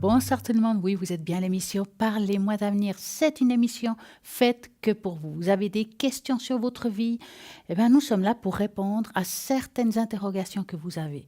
Bonsoir tout le monde. Oui, vous êtes bien à l'émission Parlez-moi d'avenir. C'est une émission faite que pour vous. Vous avez des questions sur votre vie. Eh bien, nous sommes là pour répondre à certaines interrogations que vous avez.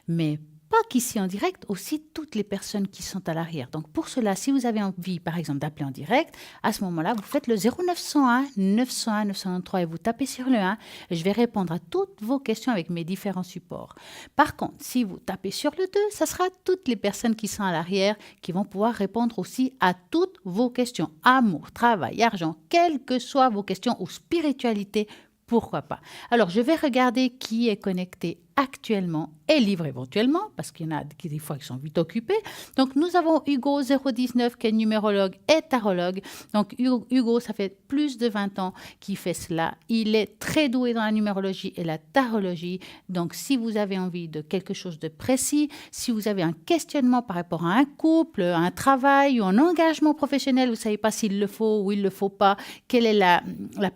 Mais pas qu'ici en direct, aussi toutes les personnes qui sont à l'arrière. Donc pour cela, si vous avez envie, par exemple, d'appeler en direct, à ce moment-là, vous faites le 0901 901 993 et vous tapez sur le 1. Et je vais répondre à toutes vos questions avec mes différents supports. Par contre, si vous tapez sur le 2, ça sera toutes les personnes qui sont à l'arrière qui vont pouvoir répondre aussi à toutes vos questions. Amour, travail, argent, quelles que soient vos questions ou spiritualité, pourquoi pas. Alors, je vais regarder qui est connecté actuellement et libre éventuellement, parce qu'il y en a qui des fois qui sont vite occupés. Donc, nous avons Hugo 019 qui est numérologue et tarologue. Donc, Hugo, ça fait plus de 20 ans qu'il fait cela. Il est très doué dans la numérologie et la tarologie. Donc, si vous avez envie de quelque chose de précis, si vous avez un questionnement par rapport à un couple, à un travail ou un engagement professionnel, vous ne savez pas s'il le faut ou il ne le faut pas, quelle est la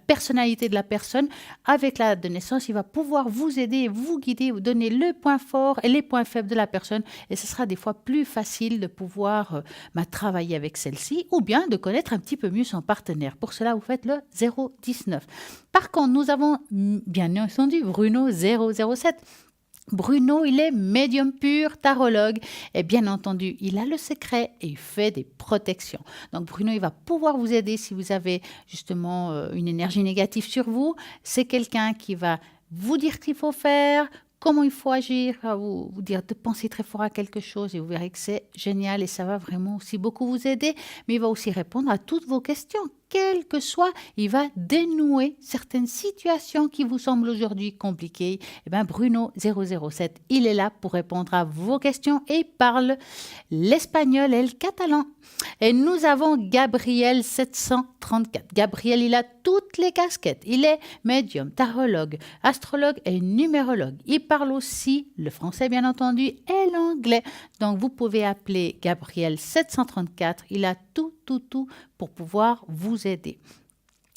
personnalité de la personne, avec la date de naissance, il va pouvoir vous aider, vous guider, vous donner le point fort et les points faibles de la personne. Et ce sera des fois plus facile de pouvoir travailler avec celle-ci ou bien de connaître un petit peu mieux son partenaire. Pour cela, vous faites le 019. Par contre, nous avons bien entendu Bruno 007. Bruno, il est médium pur, tarologue et bien entendu, il a le secret et il fait des protections. Donc Bruno, il va pouvoir vous aider si vous avez justement une énergie négative sur vous. C'est quelqu'un qui va vous dire ce qu'il faut faire, comment il faut agir, vous dire de penser très fort à quelque chose et vous verrez que c'est génial et ça va vraiment aussi beaucoup vous aider. Mais il va aussi répondre à toutes vos questions. Quel que soit, il va dénouer certaines situations qui vous semblent aujourd'hui compliquées. Eh bien, Bruno 007, il est là pour répondre à vos questions et il parle l'espagnol et le catalan. Et nous avons Gabriel 734. Gabriel, il a toutes les casquettes. Il est médium, tarologue, astrologue et numérologue. Il parle aussi le français, bien entendu, et l'anglais. Donc, vous pouvez appeler Gabriel 734. Il a tout pour pouvoir vous aider.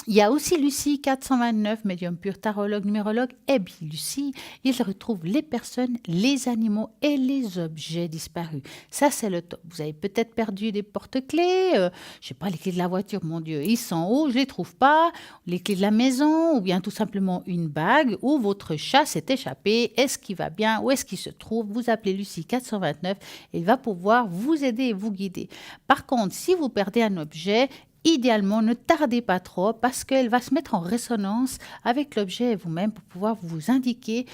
Il y a aussi Lucie 429, médium pur, tarologue, numérologue. Et bien Lucie, il retrouve les personnes, les animaux et les objets disparus. Ça, c'est le top. Vous avez peut-être perdu des porte-clés, je ne sais pas, les clés de la voiture, mon Dieu, ils sont où, je ne les trouve pas. Les clés de la maison, ou bien tout simplement une bague, ou votre chat s'est échappé. Est-ce qu'il va bien? Où est-ce qu'il se trouve? Vous appelez Lucie 429 et il va pouvoir vous aider et vous guider. Par contre, si vous perdez un objet, idéalement, ne tardez pas trop parce qu'elle va se mettre en résonance avec l'objet et vous-même pour pouvoir vous indiquer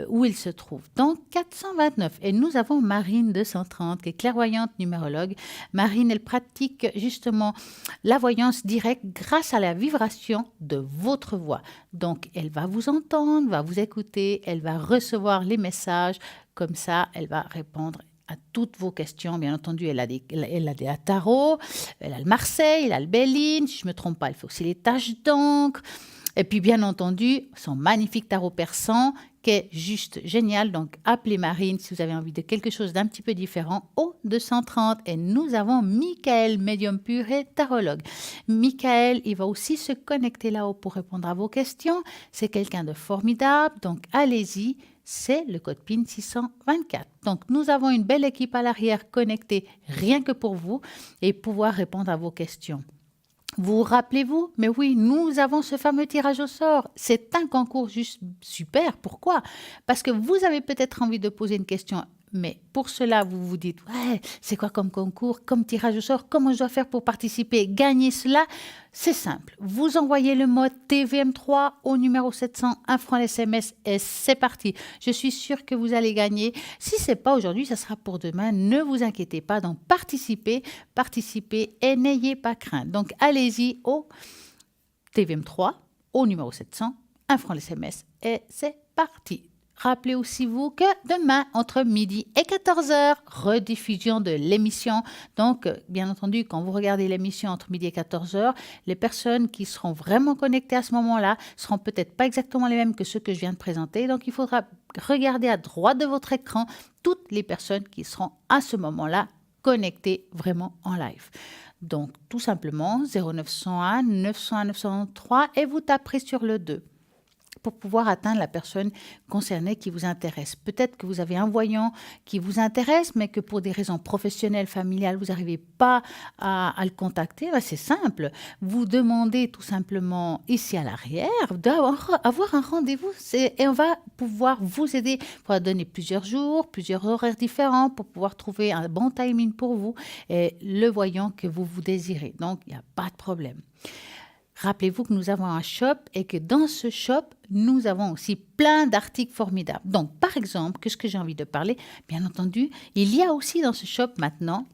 où il se trouve. Donc, 429. Et nous avons Marine 230 qui est clairvoyante numérologue. Marine, elle pratique justement la voyance directe grâce à la vibration de votre voix. Donc, elle va vous entendre, va vous écouter, elle va recevoir les messages. Comme ça, elle va répondre à toutes vos questions. Bien entendu, elle a des tarots, elle a le Marseille, elle a le Béline, si je ne me trompe pas, elle fait aussi les taches d'encre. Et puis, bien entendu, son magnifique tarot persan qui est juste génial. Donc, appelez Marine si vous avez envie de quelque chose d'un petit peu différent au 230. Et nous avons Michael, médium pur et tarologue. Michael, il va aussi se connecter là-haut pour répondre à vos questions. C'est quelqu'un de formidable. Donc, allez-y. C'est le code PIN 624. Donc, nous avons une belle équipe à l'arrière connectée rien que pour vous et pouvoir répondre à vos questions. Vous rappelez-vous? Mais oui, nous avons ce fameux tirage au sort. C'est un concours juste super. Pourquoi? Parce que vous avez peut-être envie de poser une question. Mais pour cela, vous vous dites, ouais, c'est quoi comme concours, comme tirage au sort, comment je dois faire pour participer, gagner cela? C'est simple. Vous envoyez le mot TVM3 au numéro 700, 1 franc SMS et c'est parti. Je suis sûre que vous allez gagner. Si ce n'est pas aujourd'hui, ça sera pour demain. Ne vous inquiétez pas. Donc, participez et n'ayez pas crainte. Donc, allez-y au TVM3 au numéro 700, 1 franc SMS et c'est parti. Rappelez aussi vous que demain, entre midi et 14h, rediffusion de l'émission. Donc, bien entendu, quand vous regardez l'émission entre midi et 14h, les personnes qui seront vraiment connectées à ce moment-là seront peut-être pas exactement les mêmes que ceux que je viens de présenter. Donc, il faudra regarder à droite de votre écran toutes les personnes qui seront à ce moment-là connectées vraiment en live. Donc, tout simplement, 0901 901 903 et vous taperez sur le 2. pour pouvoir atteindre la personne concernée qui vous intéresse. Peut-être que vous avez un voyant qui vous intéresse, mais que pour des raisons professionnelles, familiales, vous n'arrivez pas à le contacter. Ben, c'est simple. Vous demandez tout simplement ici à l'arrière d'avoir un rendez-vous et on va pouvoir vous aider. On va donner plusieurs jours, plusieurs horaires différents pour pouvoir trouver un bon timing pour vous et le voyant que vous désirez. Donc, il n'y a pas de problème. Rappelez-vous que nous avons un shop et que dans ce shop, nous avons aussi plein d'articles formidables. Donc, par exemple, qu'est-ce que j'ai envie de parler? Bien entendu, il y a aussi dans ce shop maintenant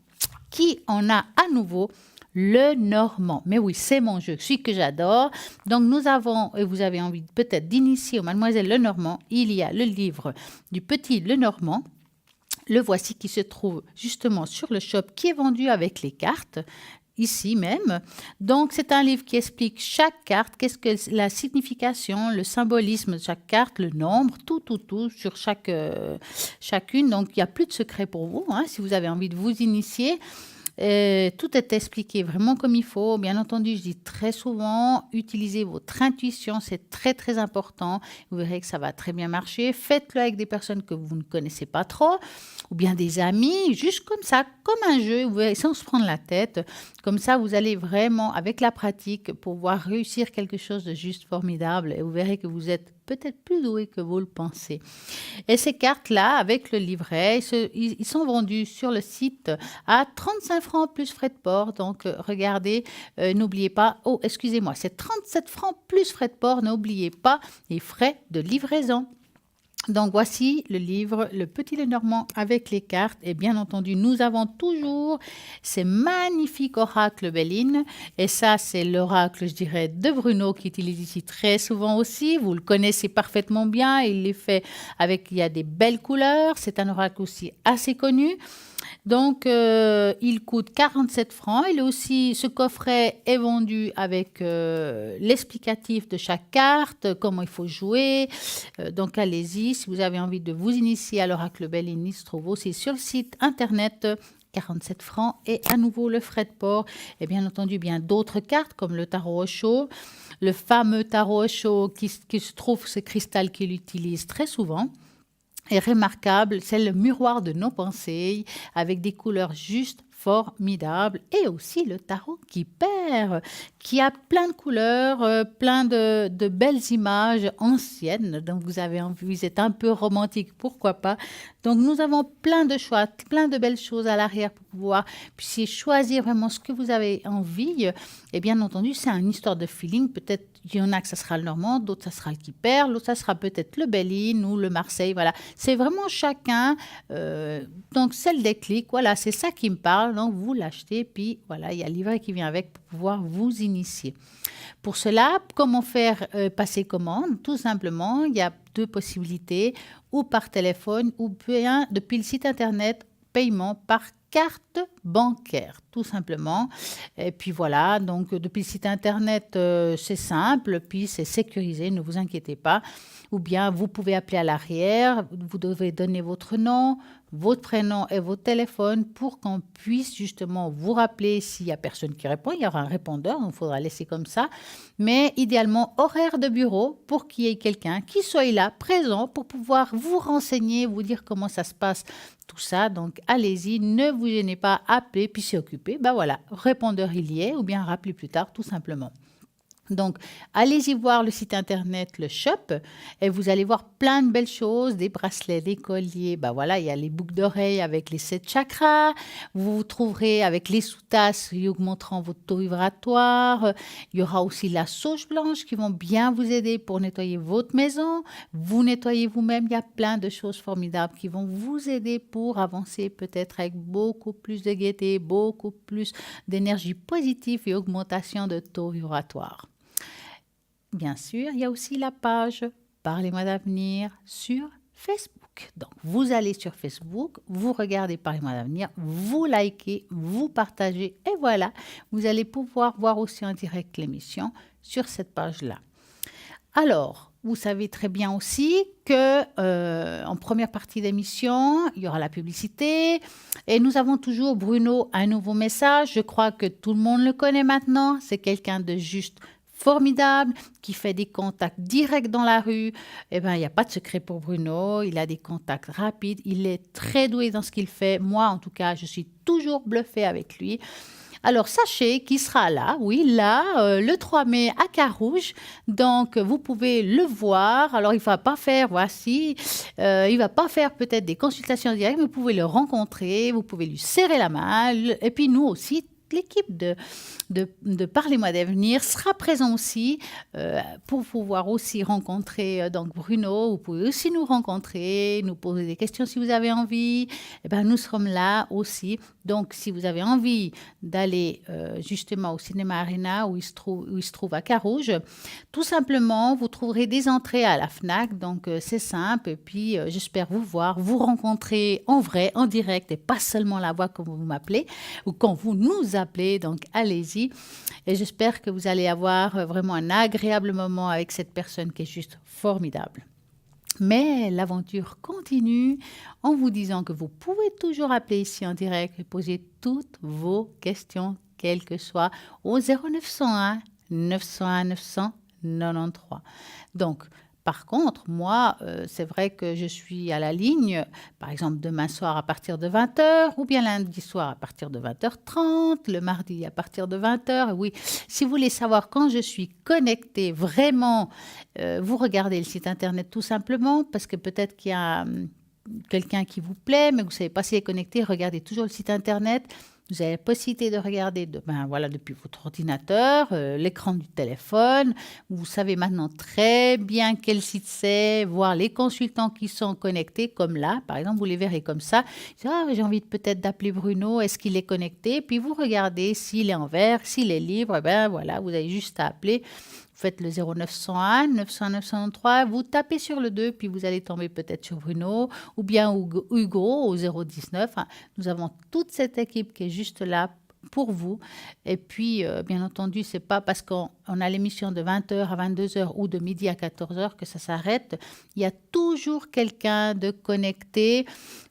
qui en a à nouveau le normand. Mais oui, c'est mon jeu, celui que j'adore. Donc, nous avons, et vous avez envie peut-être d'initier au Mademoiselle Lenormand, il y a le livre du petit Lenormand. Le voici qui se trouve justement sur le shop qui est vendu avec les cartes. Ici même. Donc, c'est un livre qui explique chaque carte, qu'est-ce que la signification, le symbolisme de chaque carte, le nombre, tout sur chacune. Donc, il n'y a plus de secret pour vous, hein, si vous avez envie de vous initier. Tout est expliqué vraiment comme il faut. Bien entendu, je dis très souvent, utilisez votre intuition, c'est très très important. Vous verrez que ça va très bien marcher. Faites-le avec des personnes que vous ne connaissez pas trop, ou bien des amis, juste comme ça, comme un jeu, vous verrez, sans se prendre la tête. Comme ça, vous allez vraiment, avec la pratique, pouvoir réussir quelque chose de juste formidable. Et vous verrez que vous êtes peut-être plus doué que vous le pensez. Et ces cartes-là, avec le livret, ils sont vendus sur le site à 35 francs plus frais de port. Donc, regardez, n'oubliez pas, oh, excusez-moi, c'est 37 francs plus frais de port. N'oubliez pas les frais de livraison. Donc, voici le livre, Le Petit Lenormand avec les cartes. Et bien entendu, nous avons toujours ces magnifiques oracles Béline. Et ça, c'est l'oracle, je dirais, de Bruno qui utilise ici très souvent aussi. Vous le connaissez parfaitement bien. Il les fait avec, il y a des belles couleurs. C'est un oracle aussi assez connu. Donc, il coûte 47 francs. Il est aussi, ce coffret est vendu avec l'explicatif de chaque carte, comment il faut jouer. Donc, allez-y. Si vous avez envie de vous initier à l'oracle Béline, il se trouve aussi sur le site internet. 47 francs et à nouveau le frais de port. Et bien entendu, bien d'autres cartes comme le tarot Osho, le fameux tarot Osho qui se trouve, ce cristal qu'il utilise très souvent. Est remarquable, c'est le miroir de nos pensées avec des couleurs juste formidables et aussi le tarot qui perd, qui a plein de couleurs, plein de belles images anciennes. Donc vous avez envie, vous êtes un peu romantique, pourquoi pas. Donc nous avons plein de choix, plein de belles choses à l'arrière pour pouvoir puissiez choisir vraiment ce que vous avez envie. Et bien entendu, c'est une histoire de feeling. Peut-être il y en a que ça sera le normand, d'autres ça sera le qui perd, l'autre ça sera peut-être le Béline ou le Marseille. Voilà, c'est vraiment chacun. Donc c'est le déclic. Voilà, c'est ça qui me parle. Donc vous l'achetez, puis voilà, il y a le livret qui vient avec pour pouvoir vous initier. Pour cela, comment faire passer commande? Tout simplement, il y a deux possibilités, ou par téléphone ou bien depuis le site internet, paiement par carte bancaire, tout simplement. Et puis voilà, donc depuis le site internet, c'est simple, puis c'est sécurisé, ne vous inquiétez pas. Ou bien vous pouvez appeler à l'arrière, vous devez donner votre nom, votre prénom et votre téléphone pour qu'on puisse justement vous rappeler s'il n'y a personne qui répond. Il y aura un répondeur, donc il faudra laisser comme ça. Mais idéalement, horaire de bureau pour qu'il y ait quelqu'un qui soit là, présent, pour pouvoir vous renseigner, vous dire comment ça se passe, tout ça. Donc, allez-y, ne vous gênez pas, appelez, puis s'y occuper. Ben voilà, répondeur il y est, ou bien rappelez plus tard, tout simplement. Donc, allez-y voir le site internet, le shop, et vous allez voir plein de belles choses, des bracelets, des colliers. Ben voilà, il y a les boucles d'oreilles avec les 7 chakras. Vous vous trouverez avec les sous-tasses augmenteront votre taux vibratoire. Il y aura aussi la sauge blanche qui vont bien vous aider pour nettoyer votre maison. Vous nettoyez vous-même. Il y a plein de choses formidables qui vont vous aider pour avancer peut-être avec beaucoup plus de gaieté, beaucoup plus d'énergie positive et augmentation de taux vibratoire. Bien sûr, il y a aussi la page Parlez-moi d'avenir sur Facebook. Donc, vous allez sur Facebook, vous regardez Parlez-moi d'avenir, vous likez, vous partagez et voilà, vous allez pouvoir voir aussi en direct l'émission sur cette page-là. Alors, vous savez très bien aussi que en première partie d'émission, il y aura la publicité et nous avons toujours Bruno, un nouveau message. Je crois que tout le monde le connaît maintenant. C'est quelqu'un de juste formidable, qui fait des contacts directs dans la rue. Eh bien, il n'y a pas de secret pour Bruno. Il a des contacts rapides. Il est très doué dans ce qu'il fait. Moi, en tout cas, je suis toujours bluffée avec lui. Alors, sachez qu'il sera là, oui, là, le 3 mai à Carouge. Donc, vous pouvez le voir. Alors, il ne va pas faire, il va pas faire peut-être des consultations directes, mais vous pouvez le rencontrer, vous pouvez lui serrer la main. Et puis, nous aussi, l'équipe de Parlez-moi d'avenir sera présent aussi pour pouvoir aussi rencontrer donc Bruno. Vous pouvez aussi nous rencontrer, nous poser des questions si vous avez envie. Eh ben, nous serons là aussi. Donc, si vous avez envie d'aller justement au Cinéma Arena où il se trouve à Carouge, tout simplement, vous trouverez des entrées à la FNAC. Donc, c'est simple. Et puis, j'espère vous voir, vous rencontrer en vrai, en direct et pas seulement la voix quand vous m'appelez ou quand vous nous appelez. Donc, allez-y. Et j'espère que vous allez avoir vraiment un agréable moment avec cette personne qui est juste formidable. Mais l'aventure continue en vous disant que vous pouvez toujours appeler ici en direct et poser toutes vos questions, quelles que soient, au 0901 901 993. Donc, par contre, moi, c'est vrai que je suis à la ligne, par exemple, demain soir à partir de 20h, ou bien lundi soir à partir de 20h30, le mardi à partir de 20h. Oui, si vous voulez savoir quand je suis connectée, vraiment, vous regardez le site Internet tout simplement, parce que peut-être qu'il y a quelqu'un qui vous plaît, mais vous ne savez pas s'il est connecté, regardez toujours le site Internet. Vous avez la possibilité de regarder depuis votre ordinateur, l'écran du téléphone. Vous savez maintenant très bien quel site c'est, voir les consultants qui sont connectés, comme là, par exemple, vous les verrez comme ça. J'ai envie peut-être d'appeler Bruno, est-ce qu'il est connecté? Puis vous regardez s'il est en vert, s'il est libre, vous avez juste à appeler. Vous faites le 0901 900 903, vous tapez sur le 2, puis vous allez tomber peut-être sur Bruno ou bien Hugo au 019. Nous avons toute cette équipe qui est juste là pour vous. Et puis, bien entendu, c'est pas parce qu'on a l'émission de 20h à 22h ou de midi à 14h que ça s'arrête. Il y a toujours quelqu'un de connecté.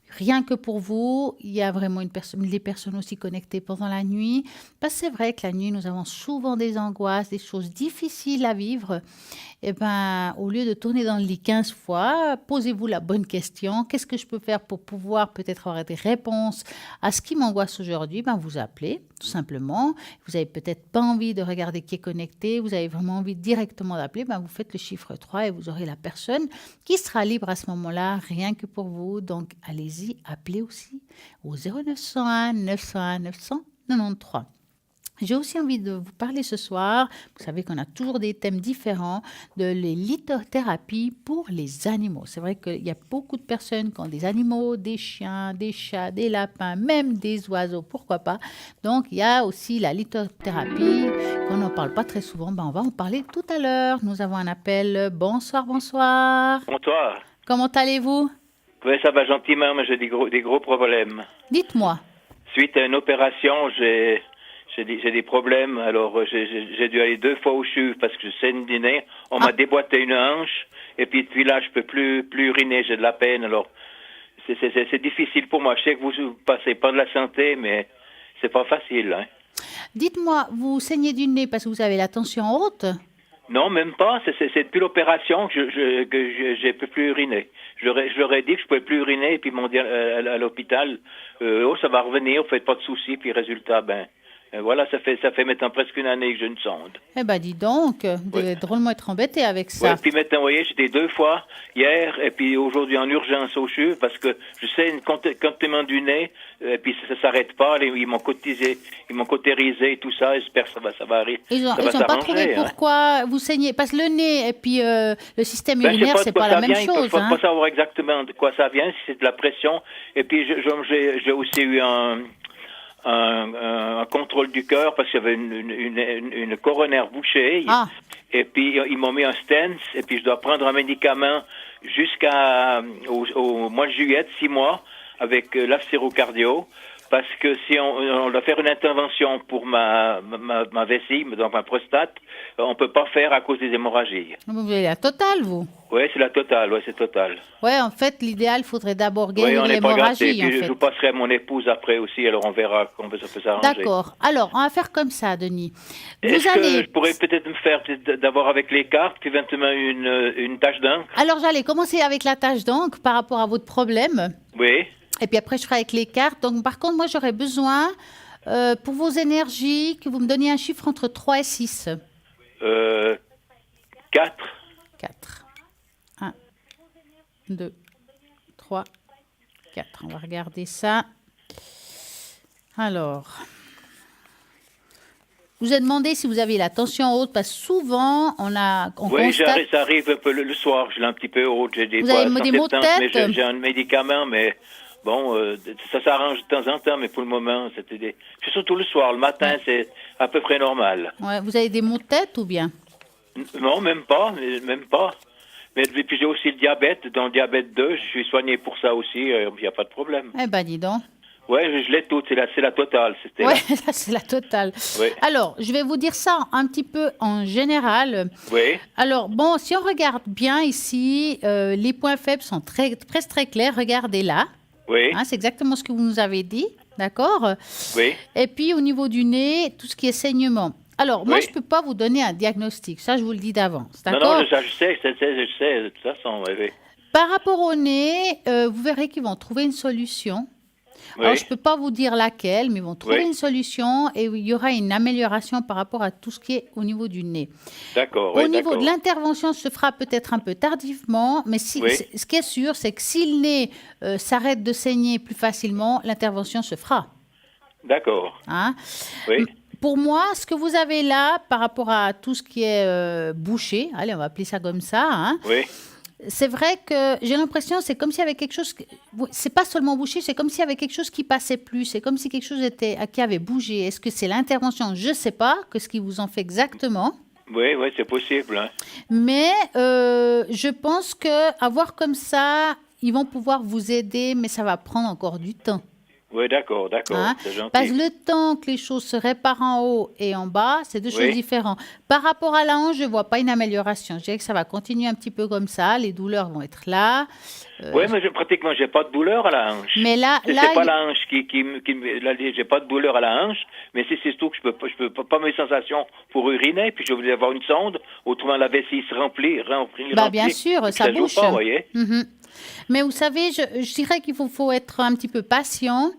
Rien que pour vous, il y a vraiment des personnes aussi connectées pendant la nuit. Parce que c'est vrai que la nuit, nous avons souvent des angoisses, des choses difficiles à vivre. Eh bien, au lieu de tourner dans le lit 15 fois, posez-vous la bonne question. Qu'est-ce que je peux faire pour pouvoir peut-être avoir des réponses à ce qui m'angoisse aujourd'hui? Vous appelez, tout simplement. Vous n'avez peut-être pas envie de regarder qui est connecté. Vous avez vraiment envie directement d'appeler. Vous faites le chiffre 3 et vous aurez la personne qui sera libre à ce moment-là, rien que pour vous. Donc, allez-y, appelez aussi au 0901 901 993. J'ai aussi envie de vous parler ce soir, vous savez qu'on a toujours des thèmes différents, de les lithothérapies pour les animaux. C'est vrai qu'il y a beaucoup de personnes qui ont des animaux, des chiens, des chats, des lapins, même des oiseaux, pourquoi pas. Donc, il y a aussi la lithothérapie, qu'on n'en parle pas très souvent. On va en parler tout à l'heure. Nous avons un appel. Bonsoir, bonsoir. Bonsoir. Comment allez-vous? Oui, ça va gentiment, mais j'ai des gros problèmes. Dites-moi. Suite à une opération, j'ai des problèmes. Alors, j'ai dû aller 2 fois au CHU parce que je saigne du nez. On m'a déboîté une hanche. Et puis, depuis là, je peux plus uriner. J'ai de la peine. Alors, c'est difficile pour moi. Je sais que vous passez pas de la santé, mais c'est pas facile. Hein. Dites-moi, vous saignez du nez parce que vous avez la tension haute? Non, même pas. C'est depuis l'opération que je peux plus uriner. Je leur ai dit que je pouvais plus uriner. Et puis, ils m'ont dit à l'hôpital, ça va revenir, faites pas de soucis. Puis, résultat, voilà, ça fait maintenant presque une année que j'ai une sonde. Eh ben, dis donc, vous devez drôlement être embêté avec ça. Oui, puis maintenant, vous voyez, j'étais 2 fois hier, et puis aujourd'hui en urgence au CHU, parce que je sais complément du nez, et puis ça s'arrête pas, ils m'ont cautérisé et tout ça, j'espère que ça va arriver. Ils ont pas trouvé pourquoi vous saignez, parce que le nez et puis le système urinaire, c'est pas la même chose. Il faut pas savoir exactement de quoi ça vient, si c'est de la pression, et puis j'ai aussi eu un contrôle du cœur parce qu'il y avait une coronaire bouchée. Et puis, ils m'ont mis un stent. Et puis, je dois prendre un médicament jusqu'au mois de juillet, 6 mois, avec l'astérocardio, Parce que si on doit faire une intervention pour ma vessie, donc ma prostate, on peut pas faire à cause des hémorragies. Vous avez la totale, vous? Oui, c'est la totale, oui, c'est total. Oui, en fait, l'idéal, il faudrait d'abord Oui, guérir on n'est pas gâtés. l'hémorragie, en Puis fait. je vous passerai à mon épouse après aussi, alors on verra comment ça peut s'arranger. D'accord. Alors, on va faire comme ça, Denis. Est-ce Vous que allez... je pourrais peut-être me faire d'abord avec les cartes, puis éventuellement une tache d'encre? Alors, j'allais commencer avec la tâche d'encre par rapport à votre problème. Oui, Et puis après, je ferai avec les cartes. Donc, par contre, moi, j'aurais besoin, pour vos énergies, que vous me donniez un chiffre entre 3 et 6. 4. 4. 1, 2, 3, 4. On va regarder ça. Alors, je vous ai demandé si vous aviez la tension haute, parce que souvent, on Oui, constate... ça arrive un peu le soir, je l'ai un petit peu haute. J'ai des Vous fois avez des maux de 170, mais tête? j'ai un médicament, mais bon, ça s'arrange de temps en temps, mais pour le moment, c'est surtout le soir. Le matin, c'est à peu près normal. Ouais, vous avez des maux de tête ou bien? Non, même pas, même pas. Mais puis j'ai aussi le diabète, dans le diabète 2, je suis soigné pour ça aussi, il n'y a pas de problème. Eh ben, dis donc. Oui, je l'ai toute, c'est la totale. C'était Ouais, là. ça, c'est la totale. Oui. Alors, je vais vous dire ça un petit peu en général. Oui, Alors, bon, si on regarde bien ici, les points faibles sont presque très clairs. Regardez là. oui, Hein, c'est exactement ce que vous nous avez dit. D'accord? oui. Et puis, au niveau du nez, tout ce qui est saignement. Alors, moi, Oui. je ne peux pas vous donner un diagnostic. Ça, je vous le dis d'avance. Non, D'accord? non, je sais, de toute façon, oui, oui. Par rapport au nez, vous verrez qu'ils vont trouver une solution. Oui. Alors, je ne peux pas vous dire laquelle, mais ils vont trouver Oui. une solution et il y aura une amélioration par rapport à tout ce qui est au niveau du nez. D'accord, Au oui, niveau d'accord. de l'intervention, se fera peut-être un peu tardivement, mais Oui. ce qui est sûr, c'est que si le nez s'arrête de saigner plus facilement, l'intervention se fera. D'accord, Hein. oui, Pour moi, ce que vous avez là, par rapport à tout ce qui est bouché, allez, on va appeler ça comme ça, hein, oui. c'est vrai que j'ai l'impression, c'est comme s'il y avait quelque chose, c'est pas seulement bouché, c'est comme s'il y avait quelque chose qui passait plus, c'est comme si quelque chose qui avait bougé. Est-ce que c'est l'intervention? Je ne sais pas, que ce qui vous en fait exactement. Oui, oui, c'est possible. Hein. Mais je pense que avoir comme ça, ils vont pouvoir vous aider, mais ça va prendre encore du temps. Oui, d'accord, Hein. c'est gentil. Parce que le temps que les choses se réparent en haut et en bas, c'est deux Oui. choses différentes. Par rapport à la hanche, je ne vois pas une amélioration. Je dirais que ça va continuer un petit peu comme ça. Les douleurs vont être là. Oui, mais pratiquement, j'ai pas de douleur à la hanche. Mais là, C'est pas la hanche j'ai pas de douleur à la hanche, mais c'est surtout que je peux pas mes sensations pour uriner, puis je voulais avoir une sonde, autrement la vessie se remplit. Bah, bien sûr, puis ça joue bouge. pas, vous voyez. Mhm. Mais vous savez, je dirais qu'il faut être un petit peu patient.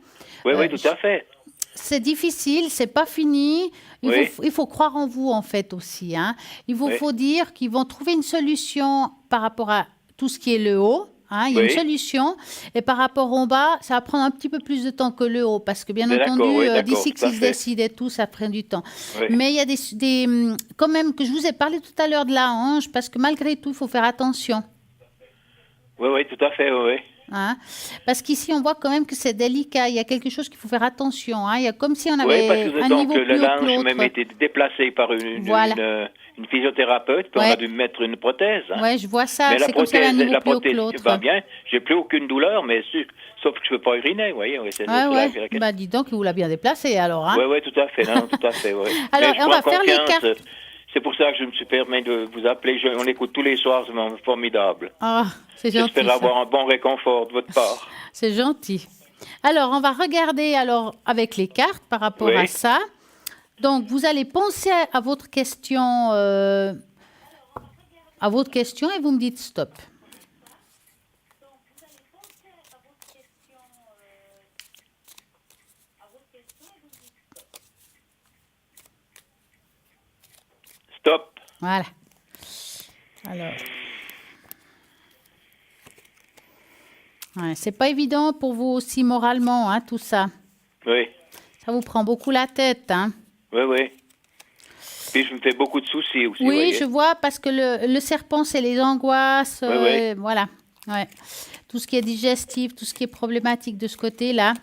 Oui, oui, tout à fait. C'est difficile, c'est pas fini. Oui. Il faut croire en vous, en fait, aussi. Hein. Oui. faut dire qu'ils vont trouver une solution par rapport à tout ce qui est le haut. Hein. Il y a une Oui. solution. Et par rapport au bas, ça va prendre un petit peu plus de temps que le haut. Parce que, bien Mais entendu, d'accord, oui, d'accord, d'ici tout à qu'ils se fait. décident et tout, ça prend du temps. Oui. Mais il y a quand même, que je vous ai parlé tout à l'heure de la hanche, parce que malgré tout, il faut faire attention. Oui, oui, tout à fait, oui, oui. Hein. Parce qu'ici, on voit quand même que c'est délicat. Il y a quelque chose qu'il faut faire attention. Hein. Il y a comme si on Oui, avait parce que un donc niveau le plus haut que linge même l'autre. été déplacé par Voilà. une physiothérapeute, puis Ouais. on a dû me mettre une prothèse. Hein. Ouais, je vois ça. Mais C'est comme si on avait un niveau plus haut que l'autre. va bien. J'ai plus aucune douleur, mais sauf que je peux pas uriner, vous voyez. Oui, c'est Ah c'est ouais. la question. Bah, dis donc, il vous l'a bien déplacé alors. Hein. Oui, oui, tout à fait. Non, tout à fait, oui. Alors, Mais je on va prends faire les confiance. cartes. C'est pour ça que je me suis permis de vous appeler. On écoute tous les soirs, c'est formidable. Ah, c'est gentil. J'espère Ça. avoir un bon réconfort de votre part. C'est gentil. Alors, on va regarder alors avec les cartes par rapport Oui. à ça. Donc, vous allez penser à votre question, et vous me dites stop. Stop. Voilà. Alors. Ouais, c'est pas évident pour vous aussi moralement, hein, tout ça. Oui, Ça vous prend beaucoup la tête, hein. oui, oui. Puis je me fais beaucoup de soucis aussi. Oui, voyez. je vois, parce que le serpent, c'est les angoisses. Oui, oui. Voilà. Ouais. Tout ce qui est digestif, tout ce qui est problématique de ce côté-là.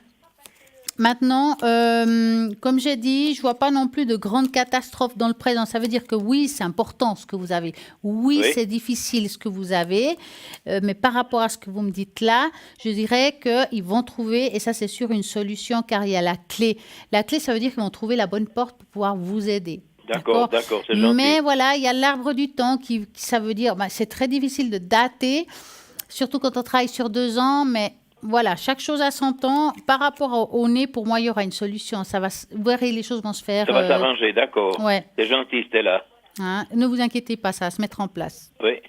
Maintenant, comme j'ai dit, je vois pas non plus de grandes catastrophes dans le présent. Ça veut dire que oui, c'est important ce que vous avez. Oui, Oui. c'est difficile ce que vous avez. Mais par rapport à ce que vous me dites là, je dirais qu'ils vont trouver, et ça c'est sûr, une solution car il y a la clé. La clé, ça veut dire qu'ils vont trouver la bonne porte pour pouvoir vous aider. D'accord, c'est gentil. Mais voilà, il y a l'arbre du temps ça veut dire, c'est très difficile de dater, surtout quand on travaille sur 2 ans, mais voilà, chaque chose a son temps. Par rapport au nez, pour moi, il y aura une solution. Vous verrez, les choses vont se faire. Ça va s'arranger, d'accord. Ouais. C'est gentil, Stella. Hein, ne vous inquiétez pas, ça va se mettre en place. Oui.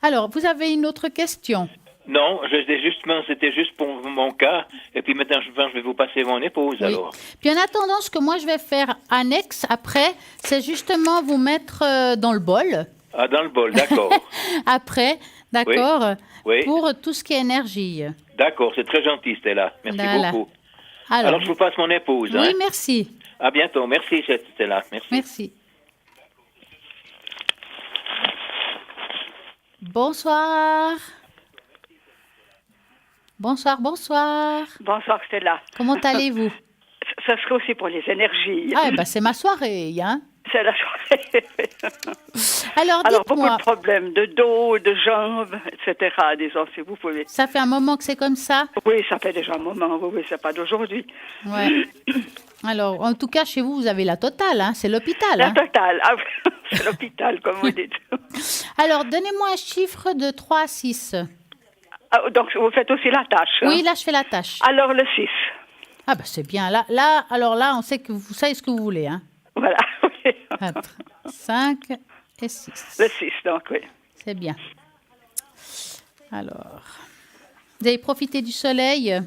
Alors, vous avez une autre question? Non, c'était juste pour mon cas. Et puis maintenant, je vais vous passer mon épouse, Oui. alors. Puis en attendant, ce que moi je vais faire annexe après, c'est justement vous mettre dans le bol. Ah, dans le bol, d'accord. Après, d'accord. Oui. Pour tout ce qui est énergie. D'accord, c'est très gentil, Stella. Merci Voilà. beaucoup. Alors, je vous passe mon épouse. oui, Hein. merci. À bientôt. Merci, Stella. Merci. Merci. Bonsoir. Bonsoir. Bonsoir Stella. Comment allez-vous? Ça serait aussi pour les énergies. Ah, ben c'est ma soirée, hein? C'est la soirée. Alors, beaucoup dites-moi. de problèmes de dos, de jambes, etc. Disons, si vous pouvez. Ça fait un moment que c'est comme ça? Oui, ça fait déjà un moment. Oui, c'est pas d'aujourd'hui. Ouais. Alors, en tout cas, chez vous, vous avez la totale, hein? C'est l'hôpital, La hein? totale. Ah, c'est l'hôpital, comme vous dites. Alors, donnez-moi un chiffre de 3 à 6. Ah, donc, vous faites aussi la tâche. Oui, hein? là, je fais la tâche. Alors, le 6. Ah, ben c'est bien. Alors là, on sait que vous savez ce que vous voulez, hein? Voilà. 4, 5 et 6. Le 6, donc, oui. C'est bien. Alors, vous avez profité du soleil?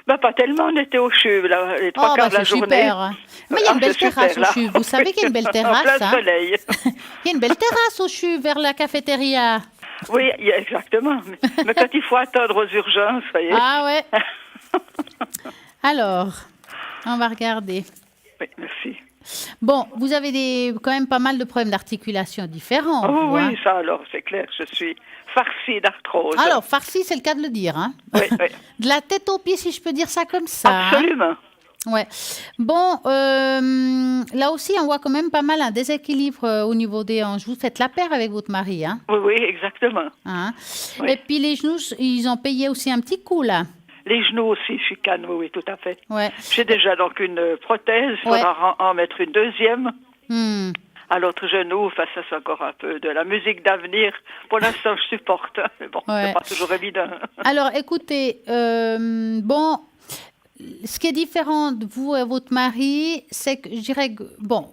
Pas tellement, on était au CHUV, là, les 3 quarts de la c'est journée. super. Hein. Mais il y a une belle c'est terrasse super, au CHUV. Vous savez qu'il y a une belle En terrasse, plein hein? soleil. Il y a une belle terrasse au CHUV vers la cafétéria. Oui, exactement. Mais quand il faut attendre aux urgences, vous voyez. Ah ouais. Alors, on va regarder. Oui, merci. Bon, vous avez quand même pas mal de problèmes d'articulation différents. Oh, vous, oui, hein? ça alors, c'est clair, je suis farcie d'arthrose. Alors, farci, c'est le cas de le dire. Hein? Oui, oui. De la tête aux pieds, si je peux dire ça comme ça. Hein? Absolument. Ouais. Bon, là aussi, on voit quand même pas mal un déséquilibre au niveau des hanches. Vous faites la paire avec votre mari, hein? Oui, oui, exactement. Hein? Oui. Et puis les genoux, ils ont payé aussi un petit coup, là. Les genoux aussi, chicane, oui, oui, tout à fait. Ouais. J'ai déjà donc une prothèse, il faudra en mettre une deuxième. À l'autre genou, enfin, ça c'est encore un peu de la musique d'avenir. Pour l'instant, je supporte, hein, mais bon, c'est pas toujours évident. Alors, écoutez, bon, ce qui est différent de vous et votre mari, c'est que je dirais que, bon,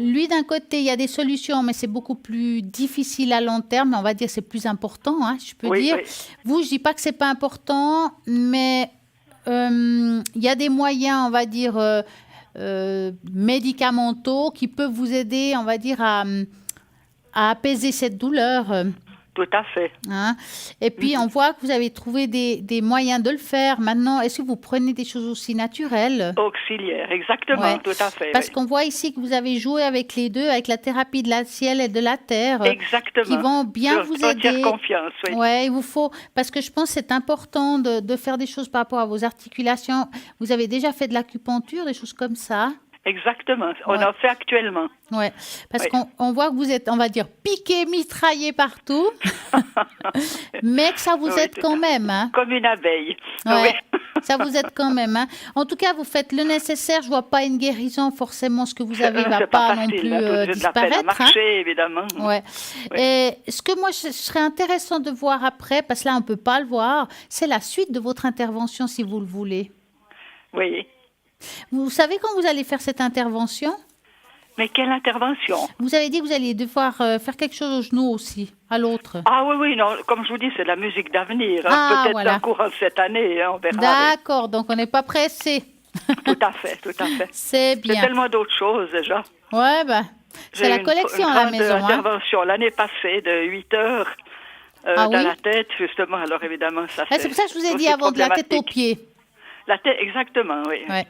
lui d'un côté, il y a des solutions, mais c'est beaucoup plus difficile à long terme. On va dire que c'est plus important, hein, je peux dire. Oui. Vous, je dis pas que c'est pas important, mais il y a des moyens, on va dire, médicamenteux qui peuvent vous aider, on va dire, à apaiser cette douleur. Tout à fait. Hein? Et puis, on voit que vous avez trouvé des moyens de le faire. Maintenant, est-ce que vous prenez des choses aussi naturelles? Auxiliaire, exactement, Ouais. tout à fait. Parce oui. qu'on voit ici que vous avez joué avec les deux, avec la thérapie de la ciel et de la terre. Exactement. Qui vont bien vous aider. Entière confiance, oui. Ouais, il vous faut, parce que je pense que c'est important de faire des choses par rapport à vos articulations. Vous avez déjà fait de l'acupuncture, des choses comme ça? Exactement, on en fait actuellement. Ouais, parce Oui. qu'on voit que vous êtes, on va dire, piqué, mitraillé partout, mais que ça vous Oui, aide tout quand à même. Hein? Comme une abeille. Ouais, Oui. ça vous aide quand même. Hein? En tout cas, vous faites le nécessaire. Je vois pas une guérison. Forcément, ce que vous avez va C'est pas non facile, plus hein, j'ai de la peine à disparaître. marcher, évidemment. Ouais. Oui. Et ce que moi, je serais intéressant de voir après, parce que là, on peut pas le voir, c'est la suite de votre intervention, si vous le voulez. Oui. Vous savez quand vous allez faire cette intervention? Mais quelle intervention? Vous avez dit que vous alliez devoir faire quelque chose au genou aussi, à l'autre. Ah oui, non, comme je vous dis, c'est de la musique d'avenir. Hein. Ah, Peut-être voilà. dans le courant de cette année, hein, on verra. D'accord, donc on n'est pas pressé. Tout à fait, tout à fait. C'est J'ai bien. tellement d'autres choses déjà. Ouais, bah, c'est J'ai la une collection à la grande maison. Hein. intervention l'année passée de 8 heures Ah dans oui? la tête, justement. Alors évidemment, ça Ouais, c'est pour ça que je vous ai dit avant de la tête aux pieds. La tête, exactement, oui. Ouais.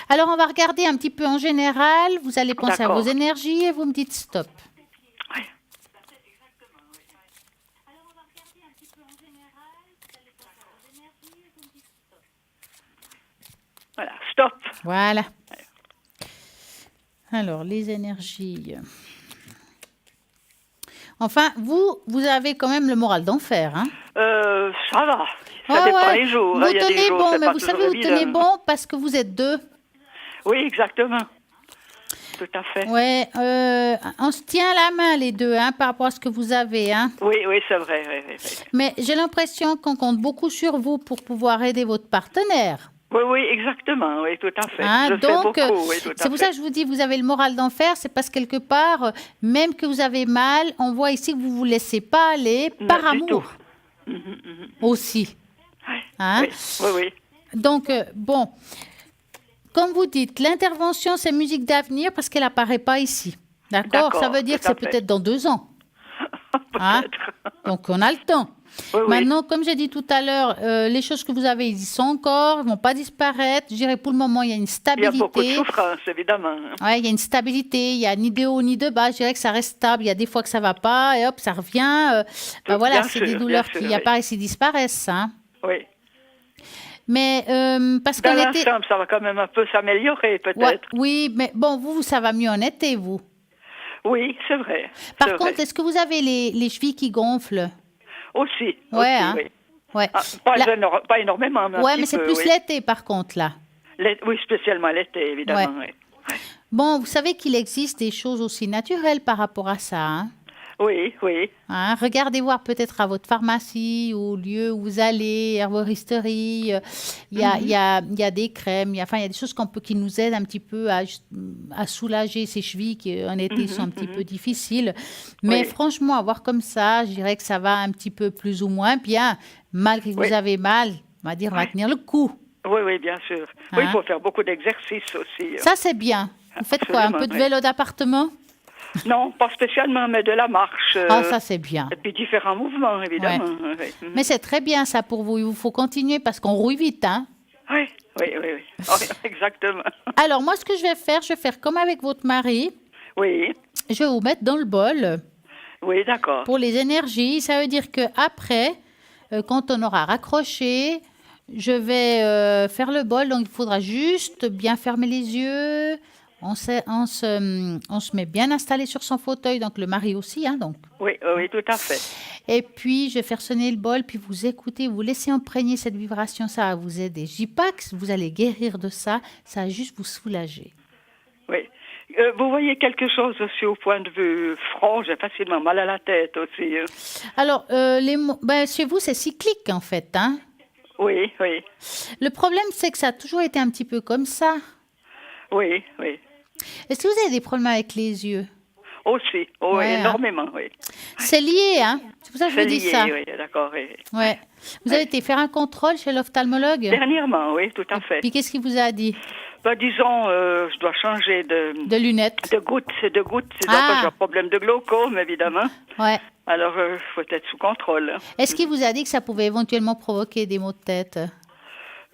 Alors, on va regarder un petit peu en général. Vous allez penser à D'accord. vos énergies et vous me dites stop. Oui. Voilà, stop. Voilà. Alors, les énergies. Enfin, vous avez quand même le moral d'enfer, hein? Ça va. Ça dépend les jours. Vous Il y a des tenez jours, bon, c'est mais pas vous toujours savez, vous évident. tenez bon parce que vous êtes 2. Oui, exactement. Tout à fait. Ouais, on se tient la main les 2, hein, par rapport à ce que vous avez, hein. Oui, c'est vrai. Oui. Mais j'ai l'impression qu'on compte beaucoup sur vous pour pouvoir aider votre partenaire. Oui, exactement. Oui, tout à fait. Hein, Je donc, fais beaucoup, oui, tout à fait. c'est pour ça que je vous dis, vous avez le moral d'enfer, c'est parce que quelque part, même que vous avez mal, on voit ici que vous ne vous laissez pas aller par Non, du amour. tout. Aussi. Hein? Oui. Donc, bon, comme vous dites, l'intervention, c'est musique d'avenir parce qu'elle n'apparaît pas ici. D'accord? Ça veut dire que c'est peut-être dans 2 ans. Hein? Donc, on a le temps. Oui. Maintenant, comme j'ai dit tout à l'heure, les choses que vous avez, ils y sont encore, ils ne vont pas disparaître. Je dirais pour le moment, il y a une stabilité. Il y a beaucoup de souffrance, évidemment. Oui, il y a une stabilité, il n'y a ni de haut ni de bas. Je dirais que ça reste stable. Il y a des fois que ça ne va pas et hop, ça revient. Voilà, c'est des douleurs qui apparaissent et disparaissent. Hein. Oui. Mais parce dans qu'on l'ensemble, ça va quand même un peu s'améliorer, peut-être. Ouais, oui, mais bon, vous, ça va mieux en été, vous. Oui, c'est vrai. Par contre, est-ce que vous avez les chevilles qui gonflent? Aussi. Ouais, hein. Oui. Ouais. Pas énormément, mais ouais, mais c'est plus l'été, par contre, là. Oui, spécialement l'été, évidemment. Ouais. Bon, vous savez qu'il existe des choses aussi naturelles par rapport à ça, hein? Oui. Hein, regardez voir peut-être à votre pharmacie, au lieu où vous allez, herboristerie. Il y a des crèmes, il y a des choses qui nous aident un petit peu à soulager ces chevilles qui en été sont un petit peu difficiles. Mais franchement, à voir comme ça, je dirais que ça va un petit peu plus ou moins bien. Malgré que vous avez mal, on va tenir le coup. Oui, bien sûr. Hein? Oui, il faut faire beaucoup d'exercices aussi. Ça, c'est bien. Vous faites quoi? Un peu de vélo d'appartement? Non, pas spécialement, mais de la marche. Ça c'est bien. Et puis différents mouvements, évidemment. Ouais. Oui. Mais c'est très bien ça pour vous. Il vous faut continuer parce qu'on rouille vite, hein? Oui. Exactement. Alors moi, ce que je vais faire comme avec votre mari. Oui. Je vais vous mettre dans le bol. Oui, d'accord. Pour les énergies, ça veut dire que après, quand on aura raccroché, je vais faire le bol. Donc il faudra juste bien fermer les yeux. On se met bien installé sur son fauteuil, donc le mari aussi. Hein, donc. Oui, tout à fait. Et puis, je vais faire sonner le bol, puis vous écoutez, vous laissez imprégner cette vibration, ça va vous aider. Je dis pas que vous allez guérir de ça, ça va juste vous soulager. Oui. Vous voyez quelque chose aussi au point de vue front, j'ai facilement mal à la tête aussi. Alors, chez vous, c'est cyclique en fait. Hein? Oui. Le problème, c'est que ça a toujours été un petit peu comme ça. Oui. Est-ce que vous avez des problèmes avec les yeux? Aussi, énormément, oui. C'est lié, hein? C'est pour ça que je vous dis ça. Oui, d'accord. Oui. Ouais. Vous avez été faire un contrôle chez l'ophtalmologue? Dernièrement, oui, tout à fait. Puis qu'est-ce qu'il vous a dit? Disons, je dois changer de lunettes. De gouttes. C'est donc j'ai un problème de glaucome, évidemment. Ouais. Alors, il faut être sous contrôle. Est-ce qu'il vous a dit que ça pouvait éventuellement provoquer des maux de tête?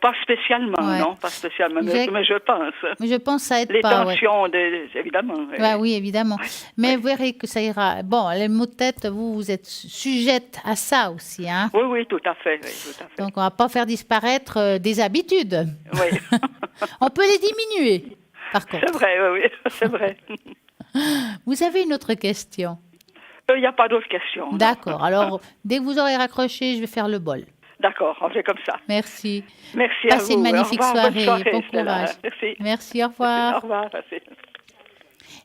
Pas spécialement, non, pas spécialement, mais je pense. Mais je pense que ça aide les pas. Les tensions, évidemment. Oui, évidemment. Mais vous verrez que ça ira. Bon, les maux de tête, vous êtes sujette à ça aussi, hein? Oui, tout à fait. Donc, on ne va pas faire disparaître des habitudes. Oui. On peut les diminuer, par contre. C'est vrai, oui, c'est vrai. Vous avez une autre question? Il n'y a pas d'autre question. D'accord. Alors, dès que vous aurez raccroché, je vais faire le bol. D'accord, on fait comme ça. Merci. Merci à vous. Passez une magnifique soirée. Bon courage. Merci, au revoir. Au revoir. Merci.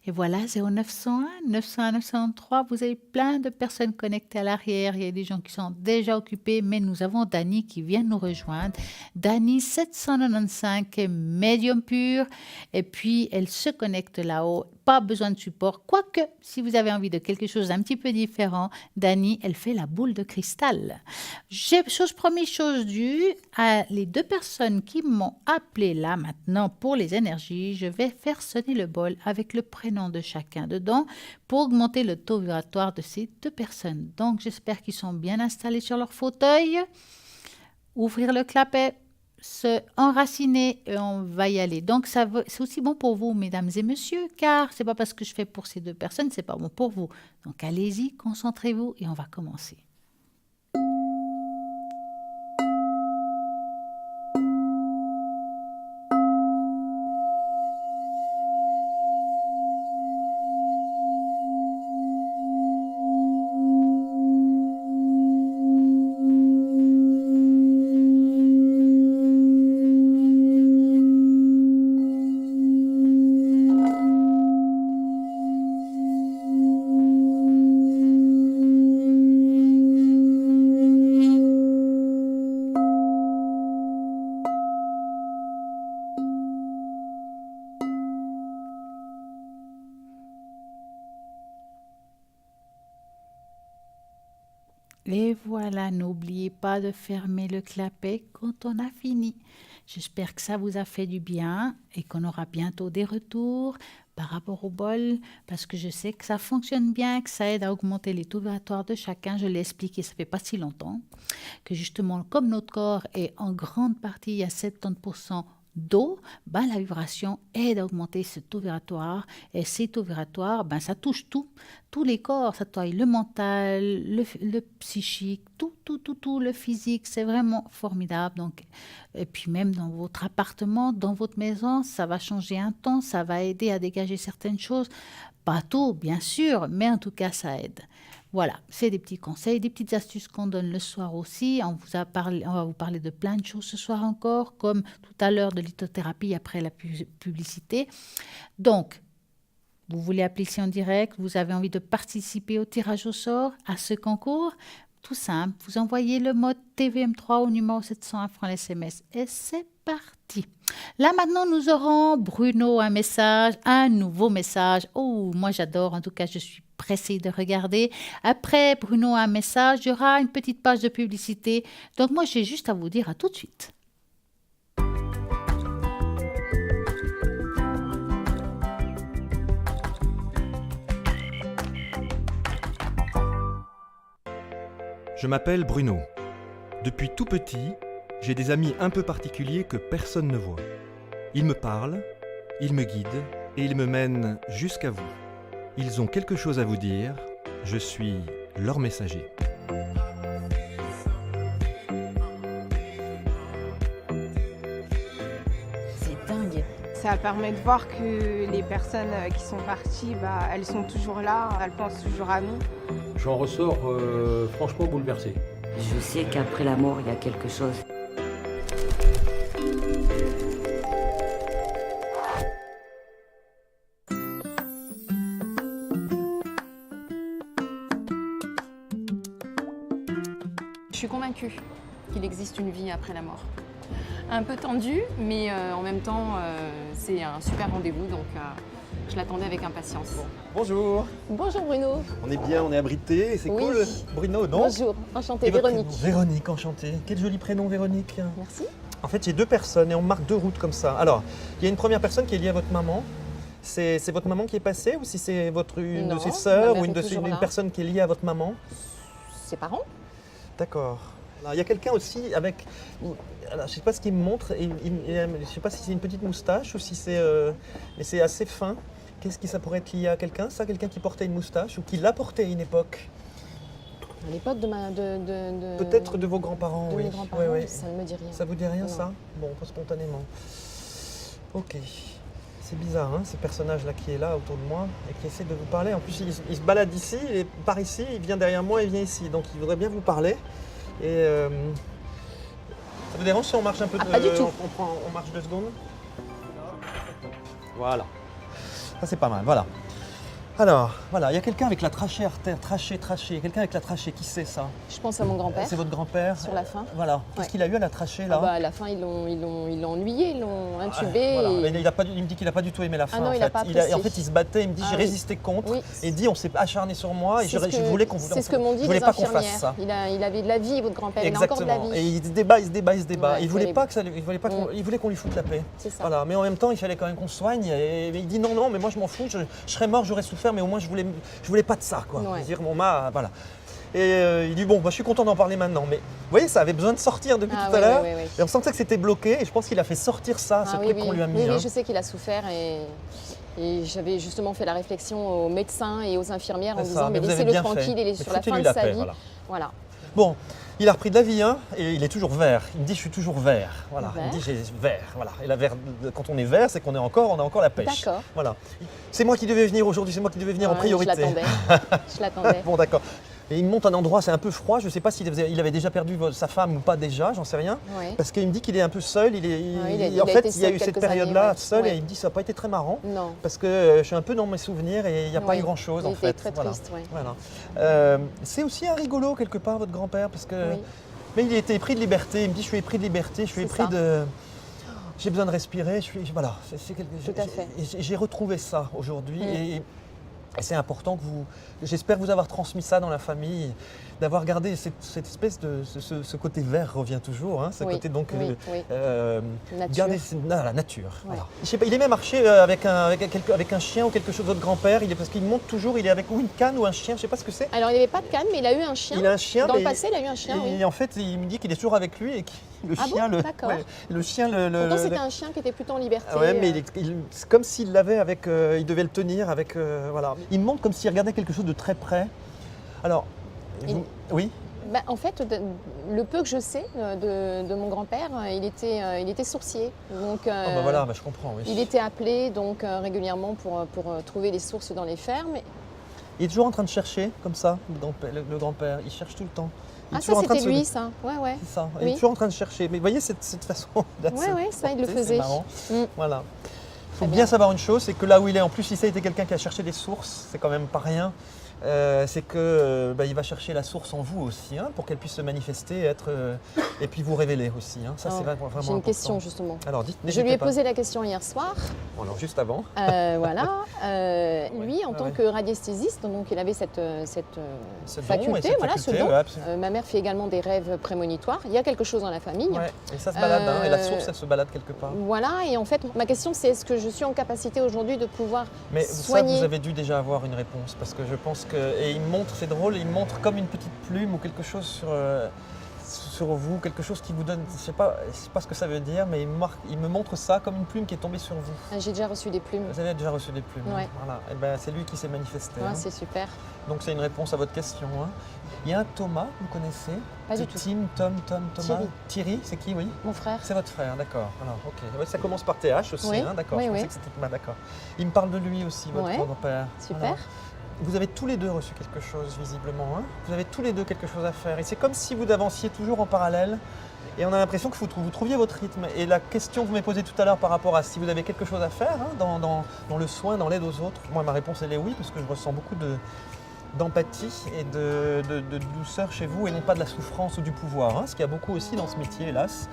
Et voilà, 0901, 901, 903, vous avez plein de personnes connectées à l'arrière. Il y a des gens qui sont déjà occupés, mais nous avons Dani qui vient nous rejoindre. Dani 795 est médium pur, et puis elle se connecte là-haut. Pas besoin de support. Quoique, si vous avez envie de quelque chose d'un petit peu différent, Dani, elle fait la boule de cristal. Chose promise, chose due, à les 2 personnes qui m'ont appelé là maintenant pour les énergies, je vais faire sonner le bol avec le prénom de chacun dedans pour augmenter le taux vibratoire de ces 2 personnes. Donc, j'espère qu'ils sont bien installés sur leur fauteuil. Ouvrir le clapet, se enraciner et on va y aller. Donc, c'est aussi bon pour vous, mesdames et messieurs, car c'est pas parce que je fais pour ces 2 personnes, c'est pas bon pour vous. Donc, allez-y, concentrez-vous et on va commencer. Et voilà, n'oubliez pas de fermer le clapet quand on a fini. J'espère que ça vous a fait du bien et qu'on aura bientôt des retours par rapport au bol, parce que je sais que ça fonctionne bien, que ça aide à augmenter les taux vibratoires de chacun. Je l'ai expliqué, ça fait pas si longtemps, que justement, comme notre corps est en grande partie à 70% d'eau, ben, la vibration aide à augmenter ce taux vibratoire. Et ces taux vibratoires, ben, ça touche tous les corps. Ça touche le mental, le psychique, tout, le physique. C'est vraiment formidable. Donc, et puis même dans votre appartement, dans votre maison, ça va changer un ton, ça va aider à dégager certaines choses. Pas tout, bien sûr, mais en tout cas, ça aide. Voilà, c'est des petits conseils, des petites astuces qu'on donne le soir aussi. On va vous parler de plein de choses ce soir encore, comme tout à l'heure de lithothérapie après la publicité. Donc, vous voulez appeler ici en direct, vous avez envie de participer au tirage au sort, à ce concours, tout simple, vous envoyez le mode TVM3 au numéro 701 francs SMS et c'est parti. Là maintenant nous aurons Bruno un nouveau message. Oh, moi j'adore, en tout cas je suis pressée de regarder. Après Bruno un message, il y aura une petite page de publicité. Donc moi j'ai juste à vous dire à tout de suite. Je m'appelle Bruno. Depuis tout petit, j'ai des amis un peu particuliers que personne ne voit. Ils me parlent, ils me guident et ils me mènent jusqu'à vous. Ils ont quelque chose à vous dire, je suis leur messager. C'est dingue. Ça permet de voir que les personnes qui sont parties, elles sont toujours là, elles pensent toujours à nous. J'en ressors franchement bouleversé. Je sais qu'après la mort, il y a quelque chose. Je suis convaincue qu'il existe une vie après la mort. Un peu tendu, mais en même temps, c'est un super rendez-vous, donc je l'attendais avec impatience. Bonjour. Bonjour Bruno. On est bien, on est abrité, c'est Oui. cool. Bruno, non? Bonjour, enchantée, Et votre Véronique. prénom? Véronique, enchantée. Quel joli prénom, Véronique. Merci. En fait, j'ai deux personnes et on marque deux routes comme ça. Alors, il y a une première personne qui est liée à votre maman. C'est votre maman qui est passée ou si c'est une Non, de ses ma sœurs mère ou une est toujours là. personne qui est liée à votre maman? Ses parents? D'accord. Alors, il y a quelqu'un aussi avec, alors, je ne sais pas ce qu'il me montre, je ne sais pas si c'est une petite moustache ou si c'est, mais c'est assez fin. Qu'est-ce que ça pourrait être lié à quelqu'un? Ça, quelqu'un qui portait une moustache ou qui l'a portée à une époque? À l'époque de ma... Peut-être de vos grands-parents, de oui. mes grands-parents, Ouais, ouais. ça ne me dit rien. Ça vous dit rien, Non. ça? Bon, pas spontanément. Ok. C'est bizarre, hein, ce personnage-là qui est là autour de moi et qui essaie de vous parler. En plus, il se balade ici, et par ici, il vient derrière moi, il vient ici. Donc, il voudrait bien vous parler. Et ça vous dérange si on marche un peu? Pas du tout. On marche 2 secondes. Voilà. Ça, c'est pas mal, voilà. Alors, voilà, il y a quelqu'un avec la trachée artère, trachée. Quelqu'un avec la trachée, qui c'est ça? Je pense à mon grand-père. C'est votre grand-père? Sur la fin. Voilà. Qu'est-ce Ouais. qu'il a eu à la trachée, là? À la fin, ils l'ont ennuyé, ils l'ont intubé. Voilà. et- Mais il me dit qu'il n'a pas du tout aimé la fin. non, en il fait. a pas En apprécié. fait, il se battait, il me dit Ah j'ai oui. résisté contre. Oui. Et il dit on s'est acharné sur moi et je voulais qu'on C'est ce que m'ont dit je voulais les pas qu'on fasse infirmières. ça. Il avait de la vie, votre grand-père. Il a encore de la Exactement. vie. Et il se débat. Ouais, il voulait terrible. pas que ça, il voulait pas qu'on, Mm. il voulait qu'on lui foute la paix. C'est ça. Voilà. Mais en même temps, il fallait quand même qu'on se soigne. Et il dit non, mais moi je m'en fous. Je serais mort, j'aurais souffert, mais au moins je voulais pas de ça, quoi. Ouais. Dire voilà. Et il dit bon, je suis content d'en parler maintenant. Mais vous voyez, ça avait besoin de sortir depuis Ah tout à oui, l'heure. oui, oui, oui. Et on sentait que c'était bloqué. Et je pense qu'il a fait sortir ça, ce Ah truc qu'on lui a mis. Oui, hein. je sais qu'il a souffert et j'avais justement fait la réflexion aux médecins et aux infirmières en C'est ça, disant mais vous avez laissez-le bien tranquille, fait. il est Mais sur la fin foutez-lui de la sa paix, vie. voilà. Voilà. Bon, il a repris de la vie, hein, et il est toujours vert. Il me dit je suis toujours vert. Voilà. Il me dit j'ai vert. Voilà. Et quand on est vert, c'est qu'on a encore la pêche. D'accord. Voilà. C'est moi qui devais venir aujourd'hui, c'est moi qui devais venir en Ouais, priorité. Je l'attendais. Bon, d'accord. Et il me montre un endroit, c'est un peu froid. Je ne sais pas s'il avait déjà perdu sa femme ou pas déjà, j'en sais rien. Ouais. Parce qu'il me dit qu'il est un peu seul. il En a fait, été il y a seul eu cette quelques période-là années, ouais. seul Ouais. et il me dit ça n'a pas été très marrant. Non. Parce que je suis un peu dans mes souvenirs et il n'y a pas Ouais. eu grand-chose Il en était fait. très Voilà. triste, ouais. Voilà. C'est aussi un rigolo quelque part, votre grand-père, parce que. Oui. Mais il était épris de liberté. Il me dit je suis épris de liberté, je suis C'est épris ça. de. J'ai besoin de respirer. Voilà. Tout à fait. J'ai retrouvé ça aujourd'hui Mm. et c'est important que j'espère vous avoir transmis ça dans la famille. d'avoir gardé cette espèce de ce côté vert revient toujours, hein, ce côté donc garder la nature. Ouais. Voilà. Je sais pas, il aimait marcher avec un chien ou quelque chose. Votre grand-père, parce qu'il monte toujours, il est avec ou une canne ou un chien, je sais pas ce que c'est. Alors il n'avait pas de canne, mais il a eu un chien. Il a un chien. Dans le passé, il a eu un chien. Et oui. en fait, il me dit qu'il est toujours avec lui et que le chien, d'accord. le chien, Pourtant, c'était un chien qui était plutôt en liberté. Ah ouais, mais c'est comme s'il l'avait avec, il devait le tenir avec, voilà. Il me montre comme s'il regardait quelque chose de très près. Alors, oui. Bah, en fait, le peu que je sais de mon grand-père, il était sourcier. Donc, voilà, je comprends. Oui. Il était appelé donc régulièrement pour trouver les sources dans les fermes. Il est toujours en train de chercher, comme ça, le grand-père. Il cherche tout le temps. Ah, ça, c'était lui, ça. Ouais. C'est ça. Il Oui. est toujours en train de chercher. Mais vous voyez cette façon d'être. Ouais, ça, il le faisait. C'est marrant. Voilà. Il faut Très bien savoir une chose, c'est que là où il est, en plus, si ça a été quelqu'un qui a cherché des sources, c'est quand même pas rien. C'est que il va chercher la source en vous aussi, hein, pour qu'elle puisse se manifester, et puis vous révéler aussi. Hein. Ça, c'est vraiment J'ai une important. question justement. Alors, dites, je lui ai posé la question hier soir. Alors, juste avant. Voilà. Lui, en tant que radiesthésiste, donc il avait cette faculté, ce don. Ouais, ma mère fait également des rêves prémonitoires. Il y a quelque chose dans la famille. Ouais, et ça se balade, hein, et la source, elle se balade quelque part. Voilà, et en fait, ma question, c'est est-ce que je suis en capacité aujourd'hui de pouvoir ça, soigner. vous avez dû déjà avoir une réponse, parce que je pense que... Et il me montre, c'est drôle, il me montre comme une petite plume ou quelque chose sur vous, quelque chose qui vous donne, je sais pas ce que ça veut dire, mais il me montre ça comme une plume qui est tombée sur vous. J'ai déjà reçu des plumes. Vous avez déjà reçu des plumes. Ouais. Hein, voilà. Et ben, c'est lui qui s'est manifesté. Ouais, hein. c'est super. Donc c'est une réponse à votre question. Hein. Il y a un Thomas, vous connaissez? Pas du tout. Thomas. Thierry. C'est qui, oui? Mon frère. C'est votre frère, d'accord. Alors, ok. Ouais, ça commence par TH aussi, Oui. hein, d'accord. Oui, Je pensais oui. que c'était Thomas, d'accord. Il me parle de lui aussi, votre grand-père. Super. Voilà. Vous avez tous les deux reçu quelque chose, visiblement. Hein. Vous avez tous les deux quelque chose à faire. Et c'est comme si vous avanciez toujours en parallèle. Et on a l'impression que vous trouviez votre rythme. Et la question que vous m'avez posée tout à l'heure par rapport à si vous avez quelque chose à faire hein, dans le soin, dans l'aide aux autres, moi ma réponse elle est oui, parce que je ressens beaucoup d'empathie et de douceur chez vous, et non pas de la souffrance ou du pouvoir. Hein, ce qu'il y a beaucoup aussi dans ce métier, hélas.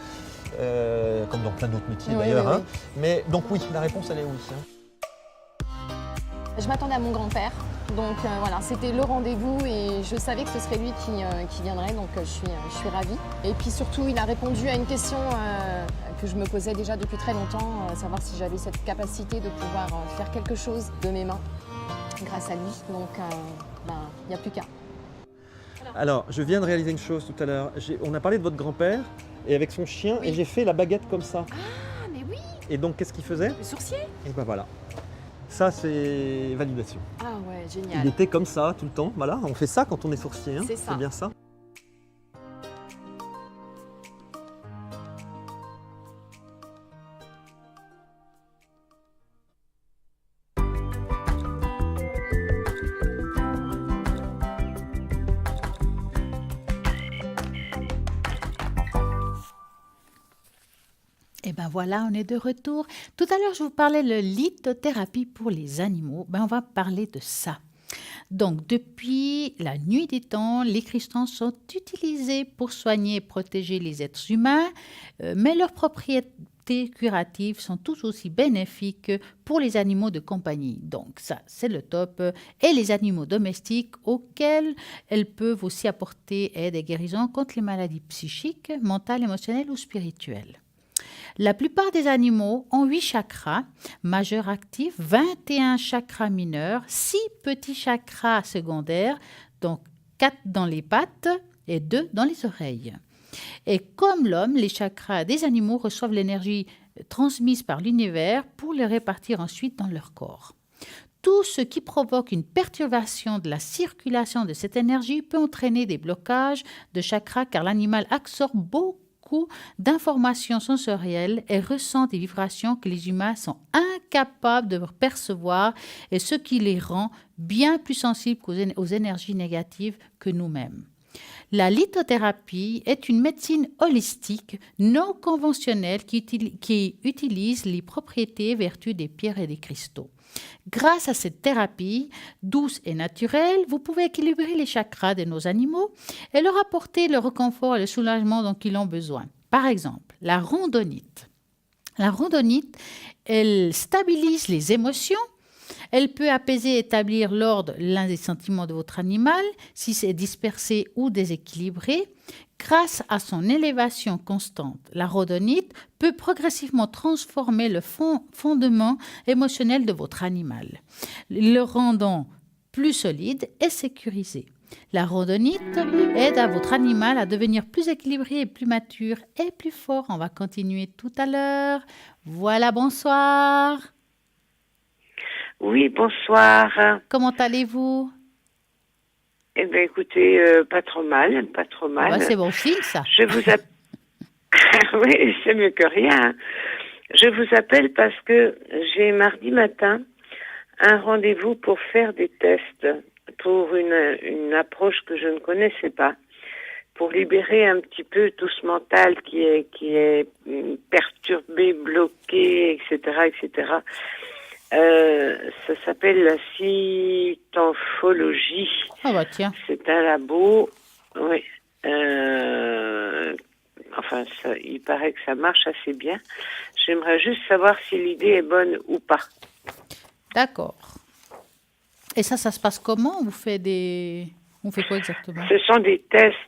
Comme dans plein d'autres métiers d'ailleurs. Oui. Hein. Mais donc oui, la réponse elle est oui. Hein. Je m'attendais à mon grand-père, donc voilà, c'était le rendez-vous et je savais que ce serait lui qui viendrait, donc je suis ravie. Et puis surtout, il a répondu à une question que je me posais déjà depuis très longtemps, savoir si j'avais cette capacité de pouvoir faire quelque chose de mes mains grâce à lui, donc il n'y a plus qu'à. Alors, je viens de réaliser une chose tout à l'heure. On a parlé de votre grand-père et avec son chien, et j'ai fait la baguette comme ça. Ah, mais oui. Et donc, qu'est-ce qu'il faisait? Le sourcier. Et ben voilà. Ça, c'est validation. Ah ouais, génial. Il était comme ça tout le temps. Voilà, on fait ça quand on est sourcier. Hein. C'est bien ça. Et ben voilà, on est de retour. Tout à l'heure, je vous parlais de lithothérapie pour les animaux. Ben, on va parler de ça. Donc, depuis la nuit des temps, les cristaux sont utilisés pour soigner et protéger les êtres humains, mais leurs propriétés curatives sont tout aussi bénéfiques pour les animaux de compagnie. Donc, ça, c'est le top. Et les animaux domestiques auxquels elles peuvent aussi apporter aide et guérison contre les maladies psychiques, mentales, émotionnelles ou spirituelles. La plupart des animaux ont 8 chakras majeurs actifs, 21 chakras mineurs, 6 petits chakras secondaires, donc 4 dans les pattes et 2 dans les oreilles. Et comme l'homme, les chakras des animaux reçoivent l'énergie transmise par l'univers pour les répartir ensuite dans leur corps. Tout ce qui provoque une perturbation de la circulation de cette énergie peut entraîner des blocages de chakras car l'animal absorbe beaucoup d'informations sensorielles et ressent des vibrations que les humains sont incapables de percevoir et ce qui les rend bien plus sensibles aux énergies négatives que nous-mêmes. La lithothérapie est une médecine holistique non conventionnelle qui utilise les propriétés et vertus des pierres et des cristaux. Grâce à cette thérapie douce et naturelle, vous pouvez équilibrer les chakras de nos animaux et leur apporter le réconfort et le soulagement dont ils ont besoin. Par exemple, la rhodonite. La rhodonite, elle stabilise les émotions, Elle peut apaiser et établir l'ordre l'un des sentiments de votre animal, si c'est dispersé ou déséquilibré. Grâce à son élévation constante, la rhodonite peut progressivement transformer le fondement émotionnel de votre animal, le rendant plus solide et sécurisé. La rhodonite aide à votre animal à devenir plus équilibré et plus mature et plus fort. On va continuer tout à l'heure. Voilà, bonsoir. Oui, bonsoir. Comment allez-vous? Eh bien, écoutez, pas trop mal, pas trop mal. Bah, c'est bon signe, ça. Je vous appelle... Oui, c'est mieux que rien. Je vous appelle parce que j'ai mardi matin un rendez-vous pour faire des tests pour une approche que je ne connaissais pas, pour libérer un petit peu tout ce mental qui est perturbé, bloqué, etc., etc. Ça s'appelle la cytomphologie. Ah bah tiens. C'est un labo, oui. Il paraît que ça marche assez bien. J'aimerais juste savoir si l'idée est bonne ou pas. D'accord. Et ça se passe comment? On fait quoi exactement? Ce sont des tests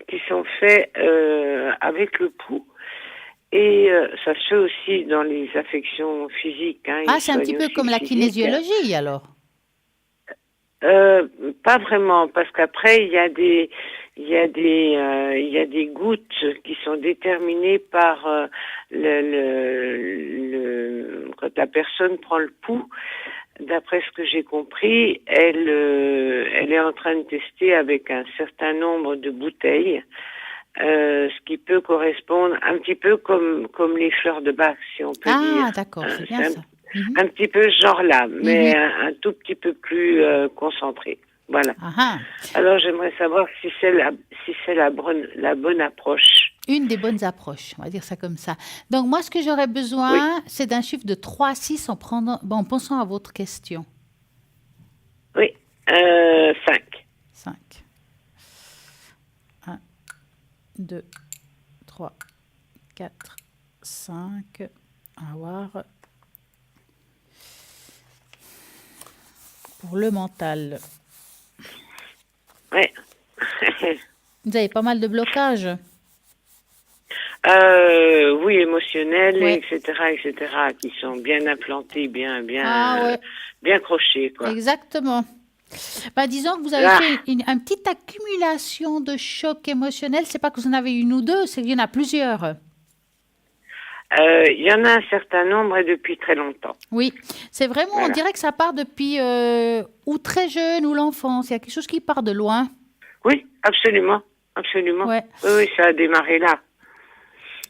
qui sont faits avec le pouls. Et ça se fait aussi dans les affections physiques. Hein, c'est un petit peu comme la kinésiologie, alors? Pas vraiment, parce qu'après il y a des gouttes qui sont déterminées par quand la personne prend le pouls. D'après ce que j'ai compris, elle est en train de tester avec un certain nombre de bouteilles. Ce qui peut correspondre un petit peu comme les fleurs de Bach, si on peut dire. Ah, d'accord, c'est bien ça. Un petit peu ce genre-là, mais un tout petit peu plus concentré. Voilà. Alors, j'aimerais savoir si c'est la bonne approche. Une des bonnes approches, on va dire ça comme ça. Donc, moi, ce que j'aurais besoin, c'est d'un chiffre de 3 à 6 en pensant à votre question. Oui, 5. 5. 2, 3, 4, 5. On va voir. Pour le mental. Oui. Vous avez pas mal de blocages? Oui, émotionnels, etc., qui sont bien implantés, bien crochés, quoi. Exactement. Disons que vous avez fait une petite accumulation de chocs émotionnels. C'est pas que vous en avez une ou deux, c'est qu'il y en a plusieurs. Il y en a un certain nombre et depuis très longtemps. Oui, c'est vraiment, on dirait que ça part depuis ou très jeune ou l'enfance. Il y a quelque chose qui part de loin. Oui, absolument. Ouais. Oui, ça a démarré là.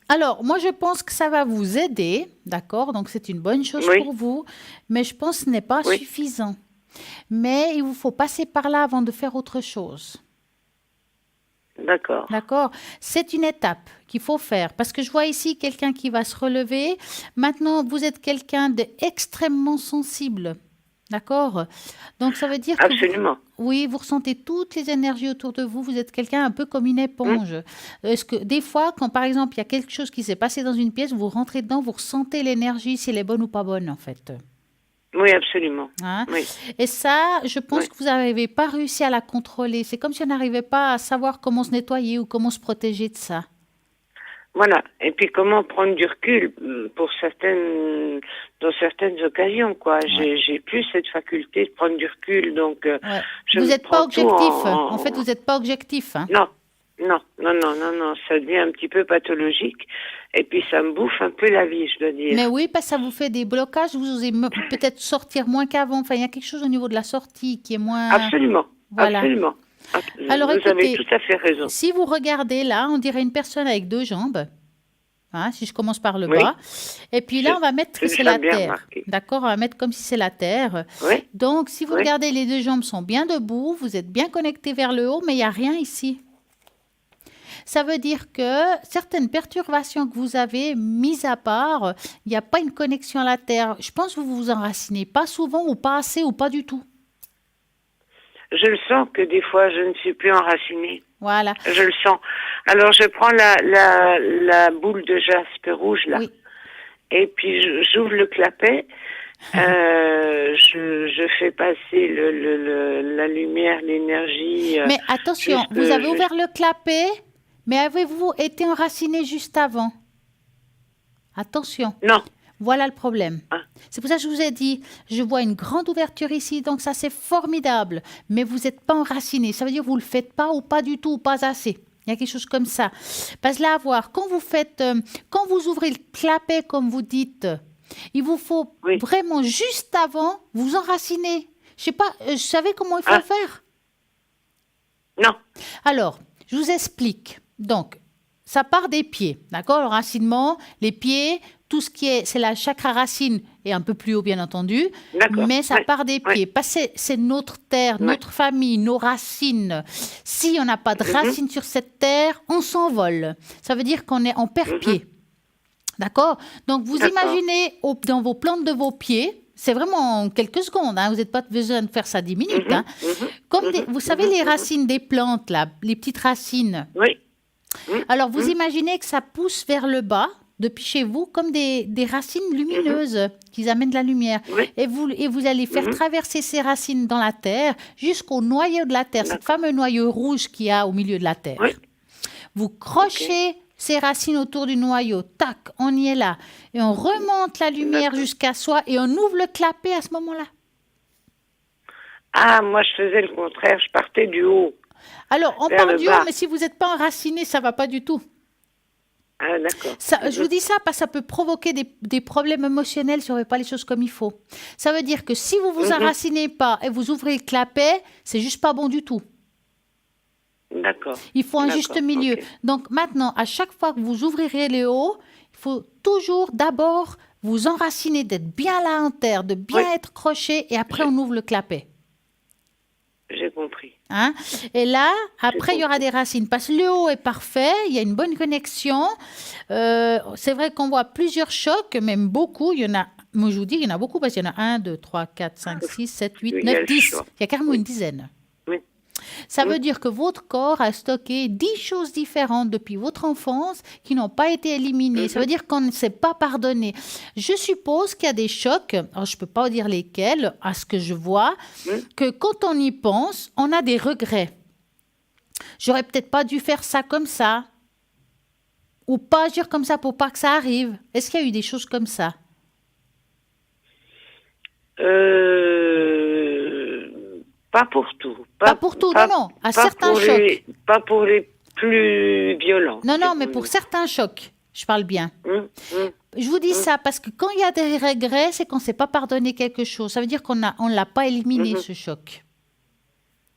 Alors, moi, je pense que ça va vous aider, d'accord? Donc, c'est une bonne chose pour vous, mais je pense que ce n'est pas suffisant. Mais il vous faut passer par là avant de faire autre chose. D'accord. D'accord. C'est une étape qu'il faut faire parce que je vois ici quelqu'un qui va se relever. Maintenant, vous êtes quelqu'un d'extrêmement sensible. D'accord? Donc, ça veut dire que... Absolument. Vous ressentez toutes les énergies autour de vous. Vous êtes quelqu'un un peu comme une éponge. Est-ce que des fois, quand par exemple, il y a quelque chose qui s'est passé dans une pièce, vous rentrez dedans, vous ressentez l'énergie, si elle est bonne ou pas bonne, en fait? Oui, absolument. Oui. Et ça, je pense que vous n'avez pas réussi à la contrôler. C'est comme si on n'arrivait pas à savoir comment se nettoyer ou comment se protéger de ça. Voilà. Et puis comment prendre du recul dans certaines occasions, quoi. J'ai plus cette faculté de prendre du recul, donc vous n'êtes pas objectif. En fait, vous n'êtes pas objectif. Hein. Non, ça devient un petit peu pathologique. Et puis ça me bouffe un peu la vie, je dois dire. Mais oui, parce que ça vous fait des blocages. Vous osez peut-être sortir moins qu'avant. Enfin, il y a quelque chose au niveau de la sortie qui est moins... Absolument, voilà. Absolument. Alors, vous écoutez, avez tout à fait raison. Si vous regardez là, on dirait une personne avec 2 jambes. Si je commence par le bas. Et puis là, on va mettre que c'est la terre. D'accord? On va mettre comme si c'est la terre. Oui. Donc, si vous regardez, les 2 jambes sont bien debout. Vous êtes bien connecté vers le haut, mais il n'y a rien ici. Ça veut dire que certaines perturbations que vous avez mises à part, il n'y a pas une connexion à la terre. Je pense que vous vous enracinez pas souvent ou pas assez ou pas du tout. Je le sens que des fois, je ne suis plus enracinée. Voilà. Je le sens. Alors, je prends la boule de jaspe rouge, là. Oui. Et puis, j'ouvre le clapet Je fais passer la lumière, l'énergie. Mais attention, vous avez ouvert le clapet, mais avez-vous été enraciné juste avant? Attention. Non. Voilà le problème. C'est pour ça que je vous ai dit, je vois une grande ouverture ici, donc ça c'est formidable. Mais vous n'êtes pas enraciné. Ça veut dire que vous ne le faites pas ou pas du tout ou pas assez. Il y a quelque chose comme ça. Parce que là, à voir, quand vous faites, quand vous ouvrez le clapet, comme vous dites, il vous faut vraiment juste avant vous enraciner. Je sais pas, je savais comment il faut le faire? Non. Alors, je vous explique. Donc, ça part des pieds, d'accord? L'enracinement, les pieds, tout ce qui est, c'est la chakra racine et un peu plus haut, bien entendu, mais ça part des pieds. Parce que c'est notre terre, notre famille, nos racines. Si on n'a pas de racines sur cette terre, on s'envole. Ça veut dire qu'on perd pied. D'accord? Donc, vous imaginez dans vos plantes de vos pieds, c'est vraiment en quelques secondes, hein, vous n'êtes pas besoin de faire ça 10 minutes. Hein. Comme vous savez les racines des plantes, là, les petites racines. Oui. Alors, vous imaginez que ça pousse vers le bas, depuis chez vous, comme des racines lumineuses qui amènent de la lumière. Et vous allez faire traverser ces racines dans la terre jusqu'au noyau de la terre, ce fameux noyau rouge qu'il y a au milieu de la terre. Vous crochez ces racines autour du noyau, tac, on y est là. Et on remonte la lumière jusqu'à soi et on ouvre le clapet à ce moment-là. Ah, moi je faisais le contraire, je partais du haut. Alors, on part du haut, mais si vous n'êtes pas enraciné, ça ne va pas du tout. Ah, d'accord. Je vous dis ça parce que ça peut provoquer des problèmes émotionnels si on ne fait pas les choses comme il faut. Ça veut dire que si vous vous enracinez pas et vous ouvrez le clapet, c'est juste pas bon du tout. D'accord. Il faut un juste milieu. Donc maintenant, à chaque fois que vous ouvrirez les hauts, il faut toujours d'abord vous enraciner, d'être bien là en terre, de bien être croché et après on ouvre le clapet. J'ai compris. Hein? Et là, après, il y aura des racines. Parce que le haut est parfait, il y a une bonne connexion. C'est vrai qu'on voit plusieurs chocs, même beaucoup. Il y en a, moi je vous dis, il y en a beaucoup parce qu'il y en a 1, 2, 3, 4, 5, 6, 7, 8, 9, 10. Il y a carrément une dizaine. Ça veut dire que votre corps a stocké 10 choses différentes depuis votre enfance qui n'ont pas été éliminées. Ça veut dire qu'on ne s'est pas pardonné. Je suppose qu'il y a des chocs, alors je ne peux pas dire lesquels, à ce que je vois, que quand on y pense, on a des regrets. J'aurais peut-être pas dû faire ça comme ça. Ou pas agir comme ça pour pas que ça arrive. Est-ce qu'il y a eu des choses comme ça? Pas pour tout. Pas pour tout, non. À certains chocs. Pas pour les plus violents. Non, mais pour certains chocs, je parle bien. Je vous dis ça parce que quand il y a des regrets, c'est qu'on ne s'est pas pardonné quelque chose. Ça veut dire qu'on ne l'a pas éliminé, ce choc.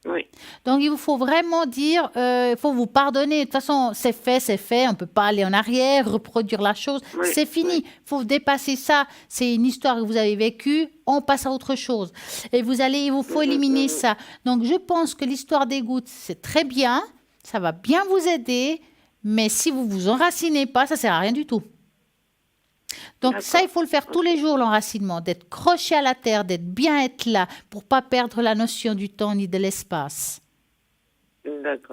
Oui. Donc, il vous faut vraiment dire, il faut vous pardonner. De toute façon, c'est fait. On ne peut pas aller en arrière, reproduire la chose. C'est fini. Il faut dépasser ça. C'est une histoire que vous avez vécue. On passe à autre chose. Et il vous faut éliminer ça. Donc, je pense que l'histoire des gouttes, c'est très bien. Ça va bien vous aider. Mais si vous ne vous enracinez pas, ça ne sert à rien du tout. Donc ça, il faut le faire tous les jours, l'enracinement, d'être croché à la terre, d'être bien être là, pour ne pas perdre la notion du temps ni de l'espace.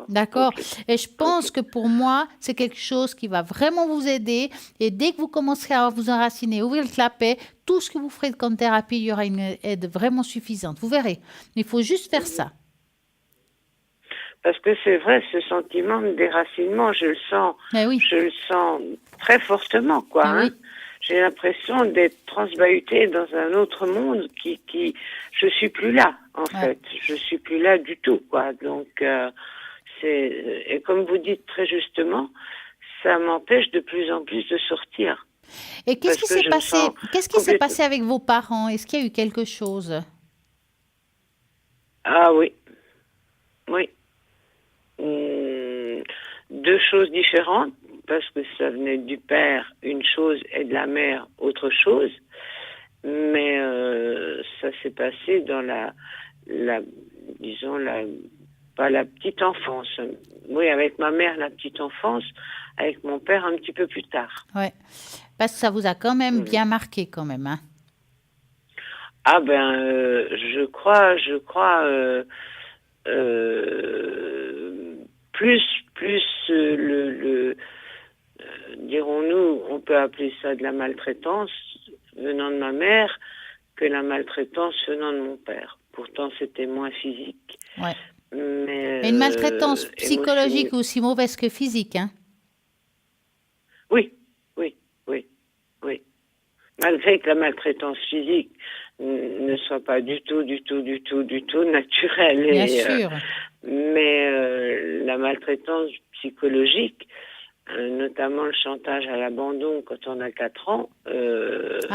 D'accord. Et je pense que pour moi, c'est quelque chose qui va vraiment vous aider. Et dès que vous commencerez à vous enraciner, ouvrir le clapet, tout ce que vous ferez comme thérapie, il y aura une aide vraiment suffisante. Vous verrez. Il faut juste faire ça. Parce que c'est vrai, ce sentiment de déracinement, je le sens. Je le sens très fortement, quoi. J'ai l'impression d'être transbahutée dans un autre monde je suis plus là, en fait. Je suis plus là du tout, quoi. Donc, et comme vous dites très justement, ça m'empêche de plus en plus de sortir. Et qu'est-ce qui s'est passé? Qu'est-ce qui s'est passé avec vos parents? Est-ce qu'il y a eu quelque chose? Ah oui. Oui. Deux choses différentes. Parce que ça venait du père une chose et de la mère autre chose, mais ça s'est passé dans pas la petite enfance. Oui, avec ma mère la petite enfance, avec mon père un petit peu plus tard. Ouais, parce que ça vous a quand même bien marqué quand même, hein. Ah ben, je crois. Plus dirons-nous, on peut appeler ça de la maltraitance venant de ma mère, que la maltraitance venant de mon père. Pourtant, c'était moins physique. Ouais. Mais une maltraitance psychologique aussi mauvaise que physique, hein? Oui. Malgré que la maltraitance physique ne soit pas du tout naturelle. Bien sûr. Mais la maltraitance psychologique, notamment le chantage à l'abandon quand on a 4 ans,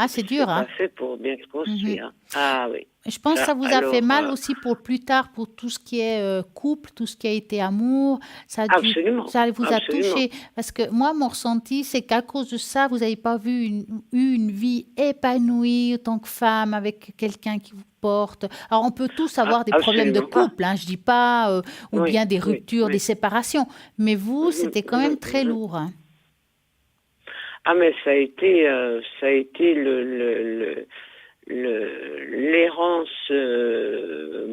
c'est dur, pas fait pour bien se construire. Ah oui. Je pense que ça vous a fait mal aussi pour plus tard, pour tout ce qui est couple, tout ce qui a été amour. Ça vous a touché. Parce que moi, mon ressenti, c'est qu'à cause de ça, vous n'avez pas eu une vie épanouie en tant que femme avec quelqu'un qui vous porte. Alors, on peut tous avoir des problèmes de couple, hein, je ne dis pas, ou bien des ruptures, des séparations. Mais vous, c'était quand même très lourd. Hein. Ah, mais ça a été l'errance,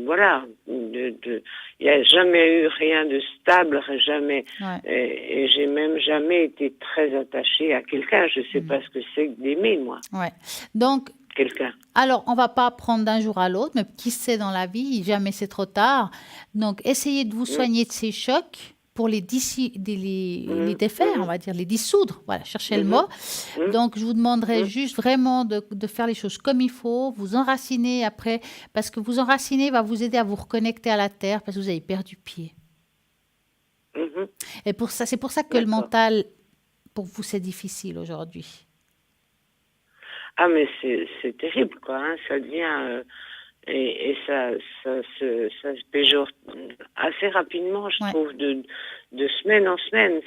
voilà. Il n'y a jamais eu rien de stable, jamais. Et j'ai même jamais été très attachée à quelqu'un. Je ne sais pas ce que c'est que d'aimer, moi. Ouais. Donc, quelqu'un. Alors, on ne va pas apprendre d'un jour à l'autre, mais qui sait dans la vie, jamais c'est trop tard. Donc, essayez de vous soigner de ces chocs pour les défaire, on va dire, les dissoudre. Voilà, cherchez le mot. Donc, je vous demanderai juste vraiment de faire les choses comme il faut, vous enraciner après, parce que vous enraciner va vous aider à vous reconnecter à la terre, parce que vous avez perdu pied. Et c'est pour ça que le mental, pour vous, c'est difficile aujourd'hui. Ah, mais c'est terrible, quoi. Hein. Ça devient... Et ça se péjore assez rapidement, je trouve, de semaine en semaine.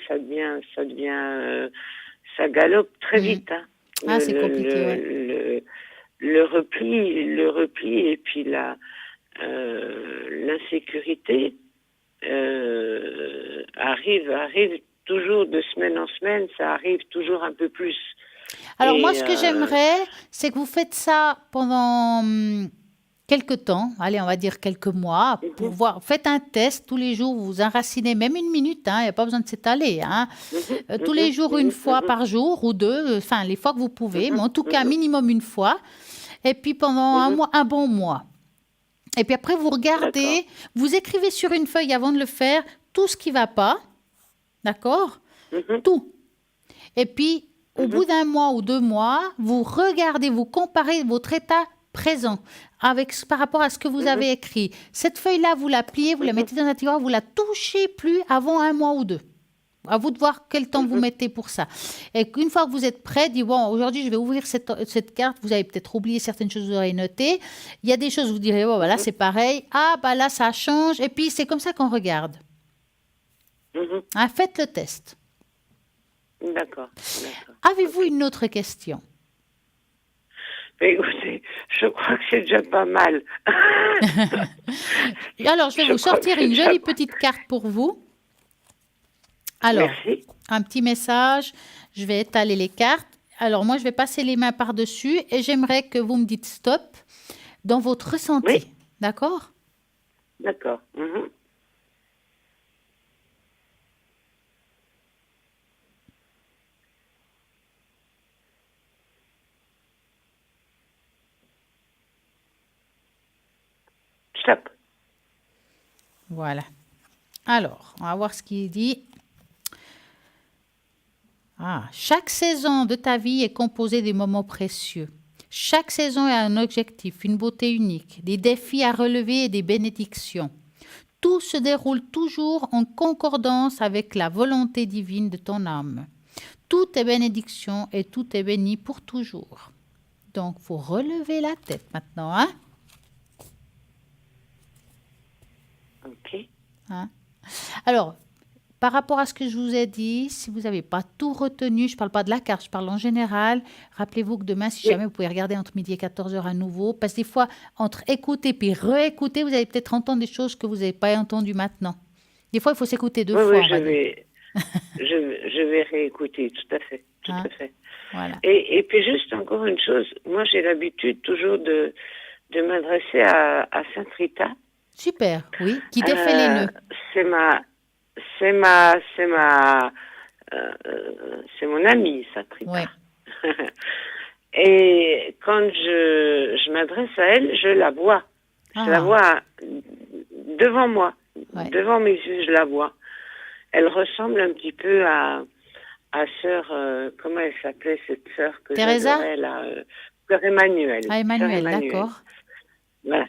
Ça galope très vite. Hein. C'est compliqué, le repli et puis l'insécurité arrive toujours de semaine en semaine, ça arrive toujours un peu plus. Alors moi, ce que j'aimerais, c'est que vous faites ça pendant quelques temps, allez, on va dire quelques mois, pour voir. Faites un test tous les jours, vous vous enracinez, même 1 minute, il n'y a pas besoin de s'étaler. Hein. Tous les jours, 1 fois par jour ou 2, enfin les fois que vous pouvez, mais en tout cas minimum 1 fois. Et puis pendant un bon mois. Et puis après, vous regardez, vous écrivez sur une feuille avant de le faire tout ce qui ne va pas, d'accord? Tout. Et puis, au bout d'1 mois ou 2 mois, vous regardez, vous comparez votre état présent par rapport à ce que vous avez écrit. Cette feuille-là, vous la pliez, vous la mettez dans un tiroir, vous la touchez plus avant 1 mois ou 2. À vous de voir quel temps vous mettez pour ça. Et une fois que vous êtes prêt, dites, bon, aujourd'hui, je vais ouvrir cette carte. Vous avez peut-être oublié certaines choses, vous aurez notées. Il y a des choses, vous direz, oh, bah là, c'est pareil. Ah, bah là, ça change. Et puis, c'est comme ça qu'on regarde. Hein, faites le test. D'accord. Avez-vous une autre question? Écoutez, je crois que c'est déjà pas mal. Alors, je vais vous sortir une jolie petite carte pour vous. Alors, merci. Un petit message. Je vais étaler les cartes. Alors, moi, je vais passer les mains par-dessus et j'aimerais que vous me dites stop dans votre ressenti. Oui. D'accord? D'accord. Stop. Voilà. Alors, on va voir ce qu'il dit. Chaque saison de ta vie est composée de moments précieux. Chaque saison a un objectif, une beauté unique, des défis à relever et des bénédictions. Tout se déroule toujours en concordance avec la volonté divine de ton âme. Tout est bénédiction et tout est béni pour toujours. Donc, il faut relever la tête maintenant, hein? Ok. Hein? Alors, par rapport à ce que je vous ai dit, si vous n'avez pas tout retenu, je ne parle pas de la carte, je parle en général, rappelez-vous que demain, si jamais vous pouvez regarder entre midi et 14h à nouveau, parce que des fois, entre écouter puis réécouter, vous allez peut-être entendre des choses que vous n'avez pas entendues maintenant. Des fois, il faut s'écouter 2 fois. Oui, je vais réécouter, tout à fait. Tout à fait. Voilà. Et puis juste encore une chose, moi j'ai l'habitude toujours de m'adresser à Sainte Rita. Super, oui, qui défait les nœuds. C'est mon amie, Sainte Rita. Ouais. Et quand je m'adresse à elle, je la vois. Je la vois devant moi, devant mes yeux, je la vois. Elle ressemble un petit peu à sœur, comment elle s'appelait cette sœur que Teresa? j'adorais là, sœur Emmanuel. Ah, Emmanuel, d'accord. Voilà.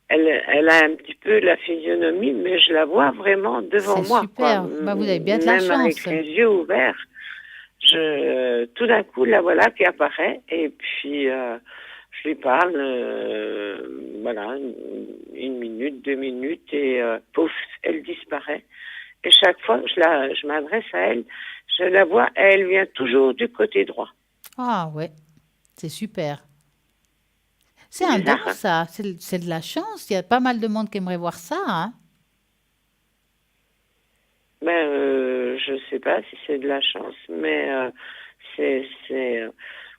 Elle a un petit peu la physionomie, mais je la vois vraiment devant moi. C'est super. Quoi. Vous avez bien de la chance. Même avec les yeux ouverts. Tout d'un coup, la voilà qui apparaît, et puis je lui parle, voilà, 1 minute, 2 minutes, et pouf, elle disparaît. Et chaque fois que je m'adresse à elle, je la vois, elle vient toujours du côté droit. Ah ouais, c'est super. C'est un don, ça. C'est de la chance. Il y a pas mal de monde qui aimerait voir ça, hein. Je sais pas si c'est de la chance, mais c'est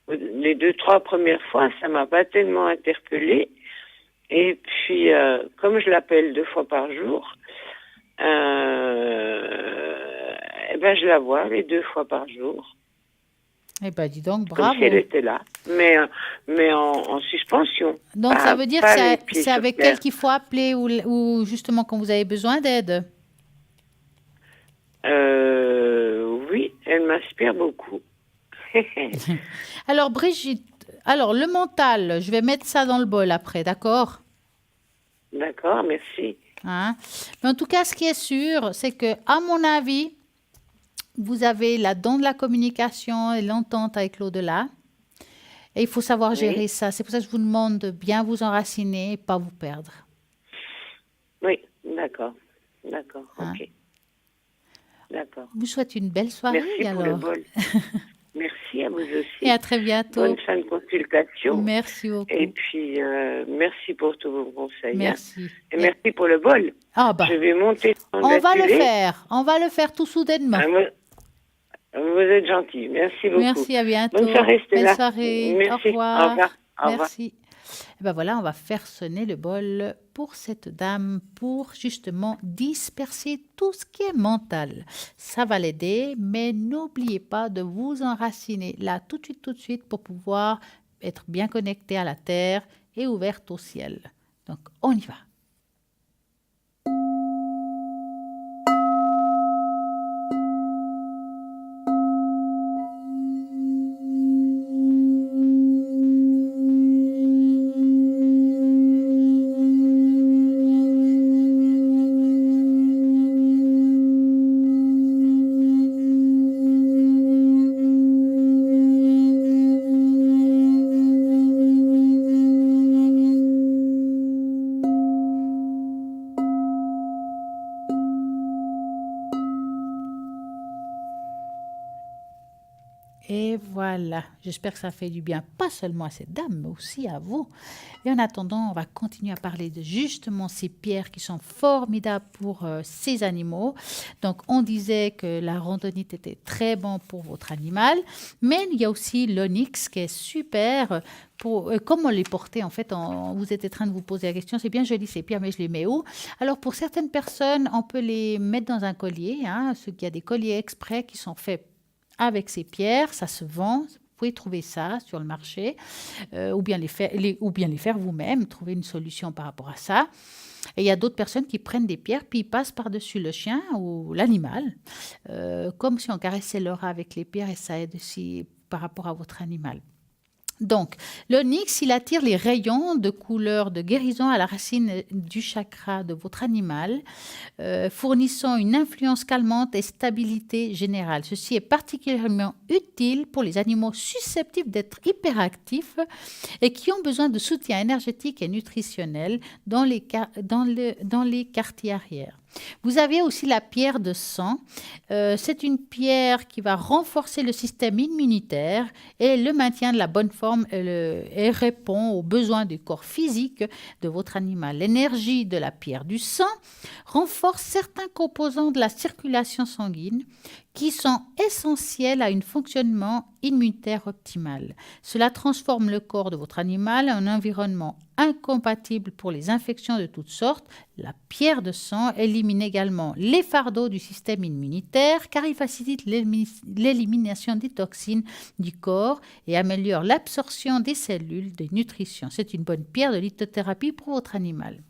les 2-3 premières fois, ça m'a pas tellement interpellée. Et puis, comme je l'appelle 2 fois par jour, je la vois les 2 fois par jour. Eh ben, dis donc, bravo. Comme si elle était là, mais en suspension. Donc, ça veut dire que c'est avec elle qu'il faut appeler ou justement quand vous avez besoin d'aide? Oui, elle m'inspire beaucoup. Alors, Brigitte, le mental, je vais mettre ça dans le bol après, d'accord? D'accord, merci. Hein? Mais en tout cas, ce qui est sûr, c'est que, à mon avis, vous avez la don de la communication et l'entente avec l'au-delà. Et il faut savoir gérer ça. C'est pour ça que je vous demande de bien vous enraciner et pas vous perdre. Oui, d'accord. D'accord, ok. D'accord. Je vous souhaite une belle soirée. Merci alors. pour le bol. Merci à vous aussi. Et à très bientôt. Bonne fin de consultation. Merci beaucoup. Et puis, merci pour tous vos conseils. Merci. Et merci pour le bol. Ah bah. Je vais monter. On va le faire. On va le faire tout soudainement. Vous êtes gentil. Merci beaucoup. Merci, à bientôt. Bonne soirée, Stella. Belle soirée. Merci. Au revoir. Au revoir. Au revoir. Merci. Et ben voilà, on va faire sonner le bol pour cette dame pour justement disperser tout ce qui est mental. Ça va l'aider, mais n'oubliez pas de vous enraciner là tout de suite pour pouvoir être bien connecté à la terre et ouverte au ciel. Donc, on y va. Et voilà, j'espère que ça fait du bien, pas seulement à cette dame, mais aussi à vous. Et en attendant, on va continuer à parler de justement ces pierres qui sont formidables pour ces animaux. Donc, on disait que la randonnite était très bon pour votre animal, mais il y a aussi l'onyx qui est super pour comment les porter. En fait, vous êtes en train de vous poser la question, c'est bien joli ces pierres, mais je les mets où? Alors, pour certaines personnes, on peut les mettre dans un collier. Il y a des colliers exprès qui sont faits avec ces pierres, ça se vend. Vous pouvez trouver ça sur le marché ou bien les faire vous-même, trouver une solution par rapport à ça. Et il y a d'autres personnes qui prennent des pierres puis ils passent par-dessus le chien ou l'animal, comme si on caressait le rat avec les pierres et ça aide aussi par rapport à votre animal. Donc, l'onyx, il attire les rayons de couleur de guérison à la racine du chakra de votre animal, fournissant une influence calmante et stabilité générale. Ceci est particulièrement utile pour les animaux susceptibles d'être hyperactifs et qui ont besoin de soutien énergétique et nutritionnel dans les quartiers arrière. Vous avez aussi la pierre de sang. C'est une pierre qui va renforcer le système immunitaire et le maintien de la bonne forme et répond aux besoins du corps physique de votre animal. L'énergie de la pierre du sang renforce certains composants de la circulation sanguine qui sont essentiels à un fonctionnement immunitaire optimal. Cela transforme le corps de votre animal en un environnement incompatible pour les infections de toutes sortes. La pierre de sang élimine également les fardeaux du système immunitaire car il facilite l'élimination des toxines du corps et améliore l'absorption des cellules de nutrition. C'est une bonne pierre de lithothérapie pour votre animal.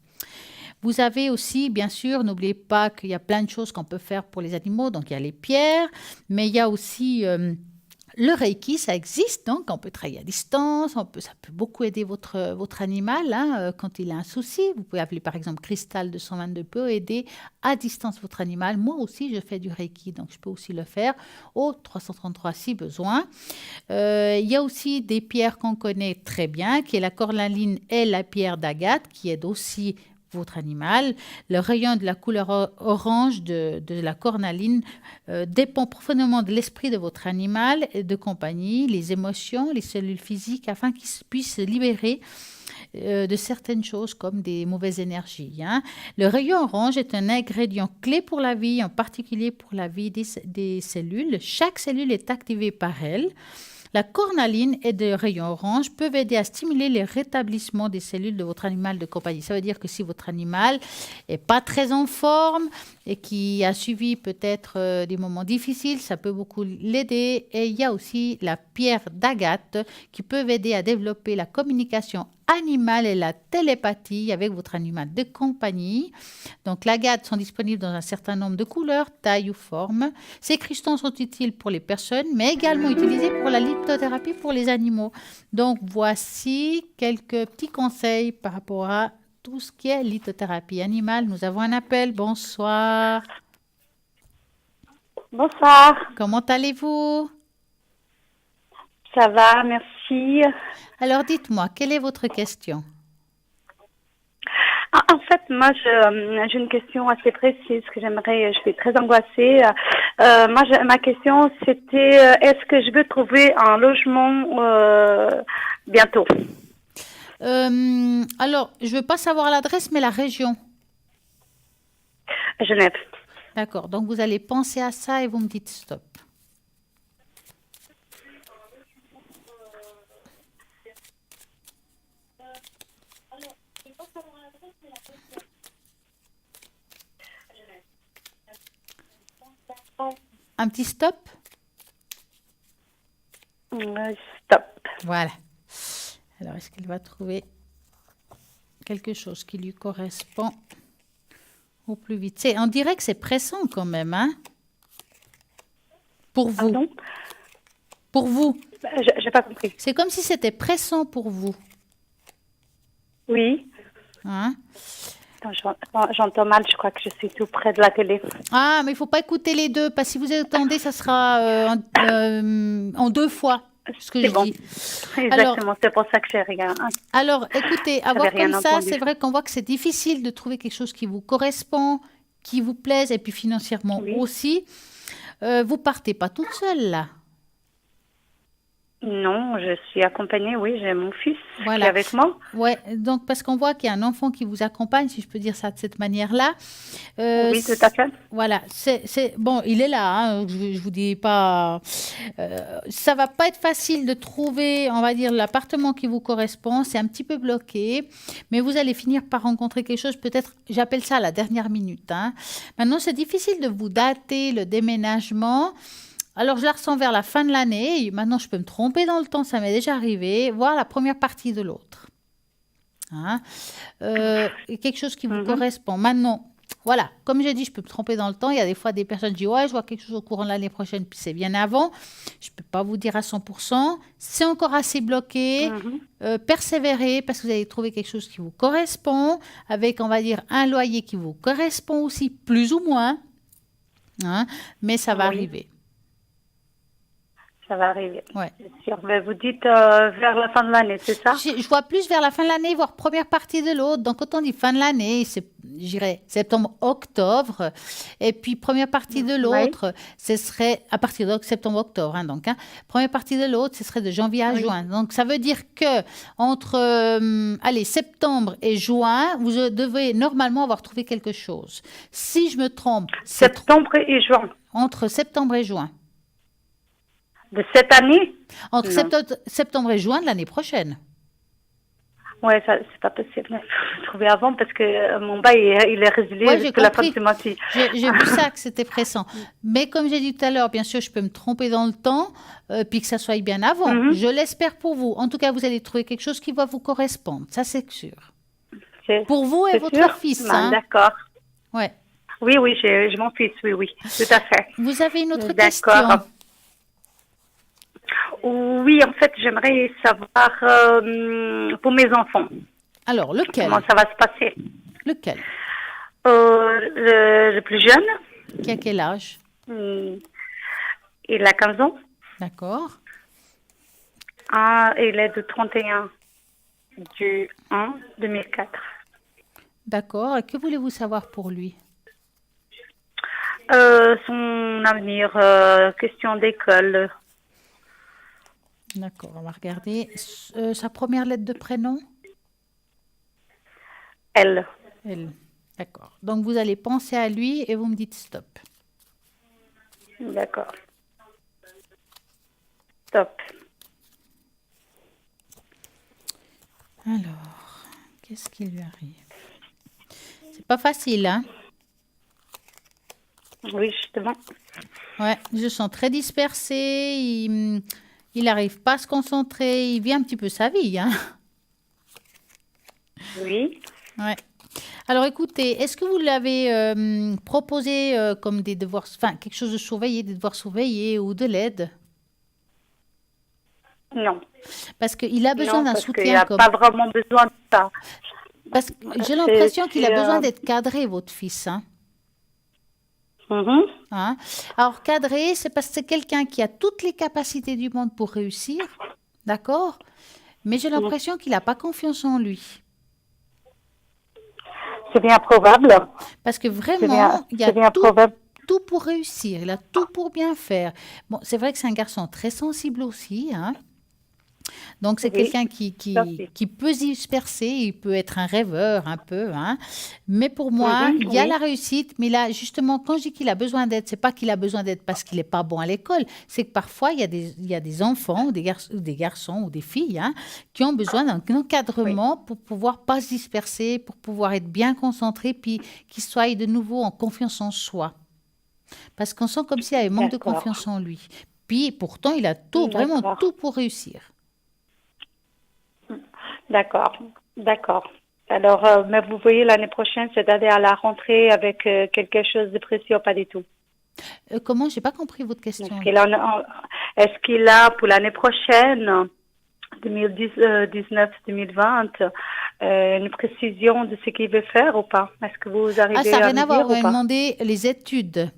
Vous avez aussi, bien sûr, n'oubliez pas qu'il y a plein de choses qu'on peut faire pour les animaux. Donc, il y a les pierres, mais il y a aussi le Reiki, ça existe. Donc, on peut travailler à distance. Ça peut beaucoup aider votre animal quand il a un souci. Vous pouvez appeler, par exemple, Cristal 222 peut aider à distance votre animal. Moi aussi, je fais du Reiki, donc je peux aussi le faire au 333 si besoin. Il y a aussi des pierres qu'on connaît très bien, qui est la cornaline et la pierre d'agate, qui aident aussi votre animal. Le rayon de la couleur orange de la cornaline dépend profondément de l'esprit de votre animal et de compagnie, les émotions, les cellules physiques, afin qu'il puisse se libérer de certaines choses comme des mauvaises énergies. Le rayon orange est un ingrédient clé pour la vie, en particulier pour la vie des cellules. Chaque cellule est activée par elle. La cornaline et le rayon orange peuvent aider à stimuler le rétablissement des cellules de votre animal de compagnie. Ça veut dire que si votre animal n'est pas très en forme et qui a suivi peut-être des moments difficiles, ça peut beaucoup l'aider. Et il y a aussi la pierre d'agate qui peut aider à développer la communication animale et la télépathie avec votre animal de compagnie. Donc, l'agate sont disponibles dans un certain nombre de couleurs, tailles ou formes. Ces cristaux sont utiles pour les personnes, mais également utilisés pour la lithothérapie pour les animaux. Donc, voici quelques petits conseils par rapport à tout ce qui est lithothérapie animale. Nous avons un appel. Bonsoir. Bonsoir. Comment allez-vous? Ça va, merci. Alors, dites-moi, quelle est votre question? En fait, moi, j'ai une question assez précise que je suis très angoissée. Ma question, c'était, est-ce que je veux trouver un logement bientôt? Alors, je ne veux pas savoir l'adresse, mais la région. Genève. D'accord, donc vous allez penser à ça et vous me dites stop. Un petit stop? Stop. Voilà. Alors, est-ce qu'elle va trouver quelque chose qui lui correspond au plus vite? On dirait que c'est pressant quand même, hein? Pour vous. Pardon? Pour vous. J'ai pas compris. C'est comme si c'était pressant pour vous. Oui. Hein? J'entends mal, je crois que je suis tout près de la télé. Ah, mais il ne faut pas écouter les deux, parce que si vous attendez, ça sera en deux fois, ce que je dis. Exactement, c'est pour ça que j'ai rien. Alors, écoutez, avoir comme ça, entendu. c'est vrai qu'on voit que c'est difficile de trouver quelque chose qui vous correspond, qui vous plaise, et puis financièrement aussi. Vous partez pas toute seule, là? Non, je suis accompagnée, oui, j'ai mon fils qui est avec moi. Ouais, donc parce qu'on voit qu'il y a un enfant qui vous accompagne, si je peux dire ça de cette manière-là. Oui, tout à fait. Voilà, bon, il est là, hein, je vous dis pas... ça va pas être facile de trouver, on va dire, l'appartement qui vous correspond, c'est un petit peu bloqué, mais vous allez finir par rencontrer quelque chose, peut-être, j'appelle ça à la dernière minute. Hein. Maintenant, c'est difficile de vous dater le déménagement. Alors, je la ressens vers la fin de l'année. Maintenant, je peux me tromper dans le temps, ça m'est déjà arrivé. Voir la première partie de l'autre. Hein? Quelque chose qui vous correspond. Maintenant, voilà, comme j'ai dit, je peux me tromper dans le temps. Il y a des fois des personnes qui disent « Ouais, je vois quelque chose au courant de l'année prochaine, puis c'est bien avant. » Je ne peux pas vous dire à 100%. C'est encore assez bloqué. Persévérez parce que vous allez trouver quelque chose qui vous correspond, avec, on va dire, un loyer qui vous correspond aussi, plus ou moins. Hein? Mais ça va arriver. Ça va arriver. Ouais. C'est sûr. Mais vous dites vers la fin de l'année, c'est ça? Je vois plus vers la fin de l'année, voire première partie de l'autre. Donc, quand on dit fin de l'année, c'est, je dirais, septembre-octobre. Et puis, première partie de l'autre, ce serait à partir de septembre-octobre. Hein, donc, première partie de l'autre, ce serait de janvier à juin. Donc, ça veut dire que entre septembre et juin, vous devez normalement avoir trouvé quelque chose. Si je me trompe... Septembre et juin. entre septembre et juin. De cette année? Entre septembre et juin de l'année prochaine. Oui, c'est pas possible. Il faut trouver avant parce que mon bail, il est résilié jusqu'à la fin de ce mois-ci. J'ai vu ça, que c'était pressant. Mais comme j'ai dit tout à l'heure, bien sûr, je peux me tromper dans le temps, puis que ça soit bien avant. Je l'espère pour vous. En tout cas, vous allez trouver quelque chose qui va vous correspondre. Ça, c'est sûr. Pour vous et votre fils. D'accord. Ouais. Oui, j'ai mon fils, oui, tout à fait. Vous avez une autre question? Oui, en fait, j'aimerais savoir pour mes enfants. Alors, lequel? Comment ça va se passer? Lequel? Le plus jeune. Qui a quel âge? Il a 15 ans. D'accord. Il est de 31 du 1 2004. D'accord. Et que voulez-vous savoir pour lui? Son avenir, question d'école. D'accord, on va regarder. Sa première lettre de prénom? L. L. D'accord. Donc, vous allez penser à lui et vous me dites stop. D'accord. Stop. Alors, qu'est-ce qui lui arrive? C'est pas facile, hein? Oui, justement. Ouais, je sens très dispersé. Il n'arrive pas à se concentrer. Il vit un petit peu sa vie, hein? Oui. Ouais. Alors, écoutez, est-ce que vous l'avez proposé comme des devoirs, enfin, quelque chose de surveillé, des devoirs surveillés ou de l'aide? Non. Parce qu'il a besoin d'un soutien. Il n'a pas vraiment besoin de ça. Parce que j'ai l'impression qu'il a besoin d'être cadré, votre fils, hein? Hein? Alors, cadré, c'est parce que c'est quelqu'un qui a toutes les capacités du monde pour réussir, d'accord? Mais j'ai l'impression qu'il n'a pas confiance en lui. C'est bien probable. Parce que vraiment, il y a tout pour réussir, il a tout pour bien faire. Bon, c'est vrai que c'est un garçon très sensible aussi, hein? Donc, c'est quelqu'un qui peut se disperser, il peut être un rêveur un peu, hein. Mais pour moi, il y a la réussite, mais là, justement, quand je dis qu'il a besoin d'aide, c'est pas qu'il a besoin d'aide parce qu'il n'est pas bon à l'école, c'est que parfois, il y a des enfants, ou des garçons ou des filles, hein, qui ont besoin d'un encadrement pour pouvoir pas se disperser, pour pouvoir être bien concentrés, puis qu'ils soient de nouveau en confiance en soi. Parce qu'on sent comme s'il avait manque de confiance en lui. Puis, pourtant, il a tout, vraiment tout pour réussir. D'accord. Alors, mais vous voyez, l'année prochaine, c'est d'aller à la rentrée avec quelque chose de précis ou pas du tout? Comment? J'ai pas compris votre question. Est-ce qu'il a pour l'année prochaine, 2019-2020, une précision de ce qu'il veut faire ou pas? Est-ce que vous arrivez ça n'a à rien me à voir. dire Vous ou m'avez pas? demandé les études.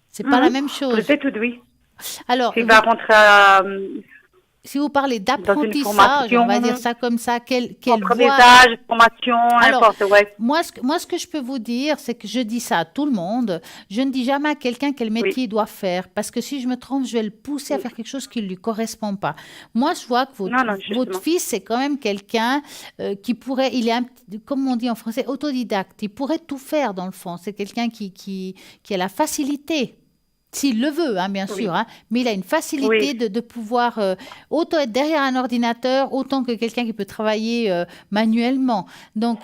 C'est pas la même chose. Les études, oui. Alors, il va rentrer à... Si vous parlez d'apprentissage, on va dire ça comme ça, quelle voie... Apprentissage, formation, n'importe, ouais. Moi, ce que je peux vous dire, c'est que je dis ça à tout le monde. Je ne dis jamais à quelqu'un quel métier il doit faire, parce que si je me trompe, je vais le pousser à faire quelque chose qui ne lui correspond pas. Moi, je vois que votre fils, c'est quand même quelqu'un qui pourrait... Il est, comme on dit en français, autodidacte. Il pourrait tout faire, dans le fond. C'est quelqu'un qui a la facilité. S'il le veut, hein, bien sûr, hein, mais il a une facilité de pouvoir autant être derrière un ordinateur, autant que quelqu'un qui peut travailler manuellement. Donc,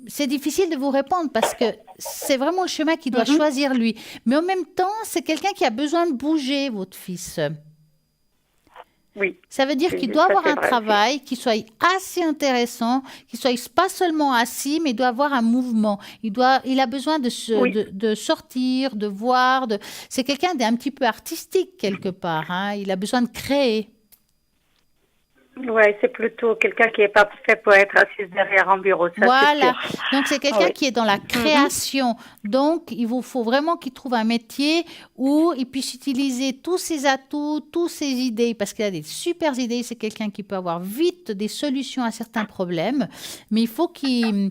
c'est difficile de vous répondre parce que c'est vraiment le chemin qu'il doit choisir lui. Mais en même temps, c'est quelqu'un qui a besoin de bouger, votre fils. Oui. Ça veut dire qu'il doit avoir un travail qui soit assez intéressant, qui soit pas seulement assis, mais il doit avoir un mouvement. Il a besoin de sortir, de voir. C'est quelqu'un d'un petit peu artistique quelque part, hein. Il a besoin de créer. Oui, c'est plutôt quelqu'un qui n'est pas fait pour être assis derrière un bureau. Ça, voilà. Donc, c'est quelqu'un qui est dans la création. Donc, il vous faut vraiment qu'il trouve un métier où il puisse utiliser tous ses atouts, toutes ses idées, parce qu'il a des super idées. C'est quelqu'un qui peut avoir vite des solutions à certains problèmes, mais il faut qu'il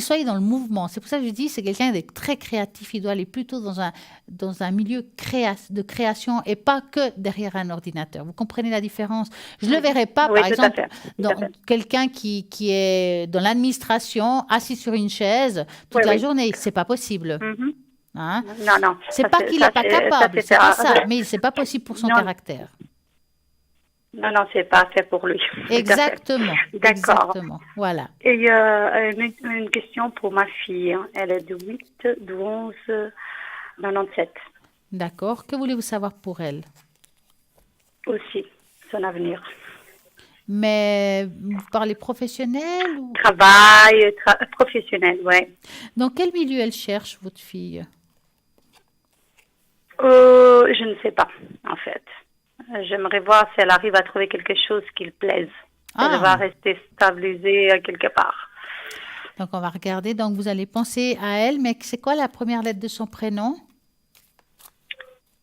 soit dans le mouvement. C'est pour ça que je dis c'est quelqu'un de très créatif. Il doit aller plutôt dans un milieu de création et pas que derrière un ordinateur. Vous comprenez la différence? Je ne le verrai pas, par exemple, quelqu'un qui est dans l'administration, assis sur une chaise toute la journée. C'est pas possible. Hein? Non. C'est pas qu'il n'est pas capable, c'est pas ça, mais c'est pas possible pour son caractère. Non, c'est pas fait pour lui. Exactement. D'accord. Exactement. Voilà. Et une question pour ma fille. Elle est de 8, 12, 97. D'accord. Que voulez-vous savoir pour elle? Aussi, son avenir. Mais vous parlez professionnel ou... Travail, professionnel, oui. Dans quel milieu elle cherche, votre fille? Je ne sais pas, en fait. J'aimerais voir si elle arrive à trouver quelque chose qui lui plaise. Elle va rester stabilisée quelque part. Donc, on va regarder. Donc, vous allez penser à elle, mais c'est quoi la première lettre de son prénom?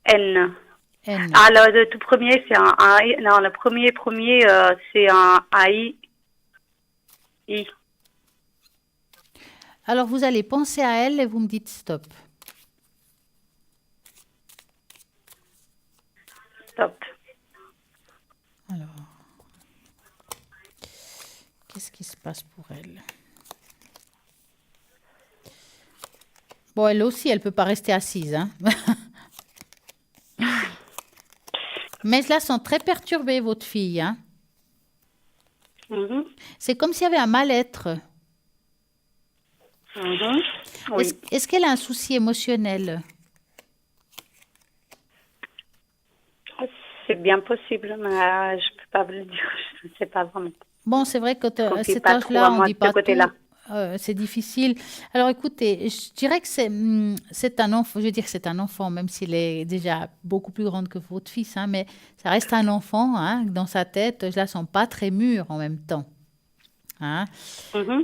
N. N. Alors, le tout premier, c'est un A. Non, le premier, c'est un AI. I. Alors, vous allez penser à elle et vous me dites stop. Stop. Alors, qu'est-ce qui se passe pour elle? Bon, elle aussi, elle ne peut pas rester assise. Hein. Mais là, sont très perturbées, votre fille. Hein. C'est comme s'il y avait un mal-être. Oui. Est-ce qu'elle a un souci émotionnel? C'est bien possible, mais je ne peux pas vous le dire. Je ne sais pas vraiment. Bon, c'est vrai qu'à cet âge-là, on ne dit pas tout. C'est difficile. Alors, écoutez, je dirais que c'est un enfant. Je veux dire que c'est un enfant, même s'il est déjà beaucoup plus grand que votre fils. Hein, mais ça reste un enfant. Hein, dans sa tête, je la sens pas très mûre en même temps. Hein,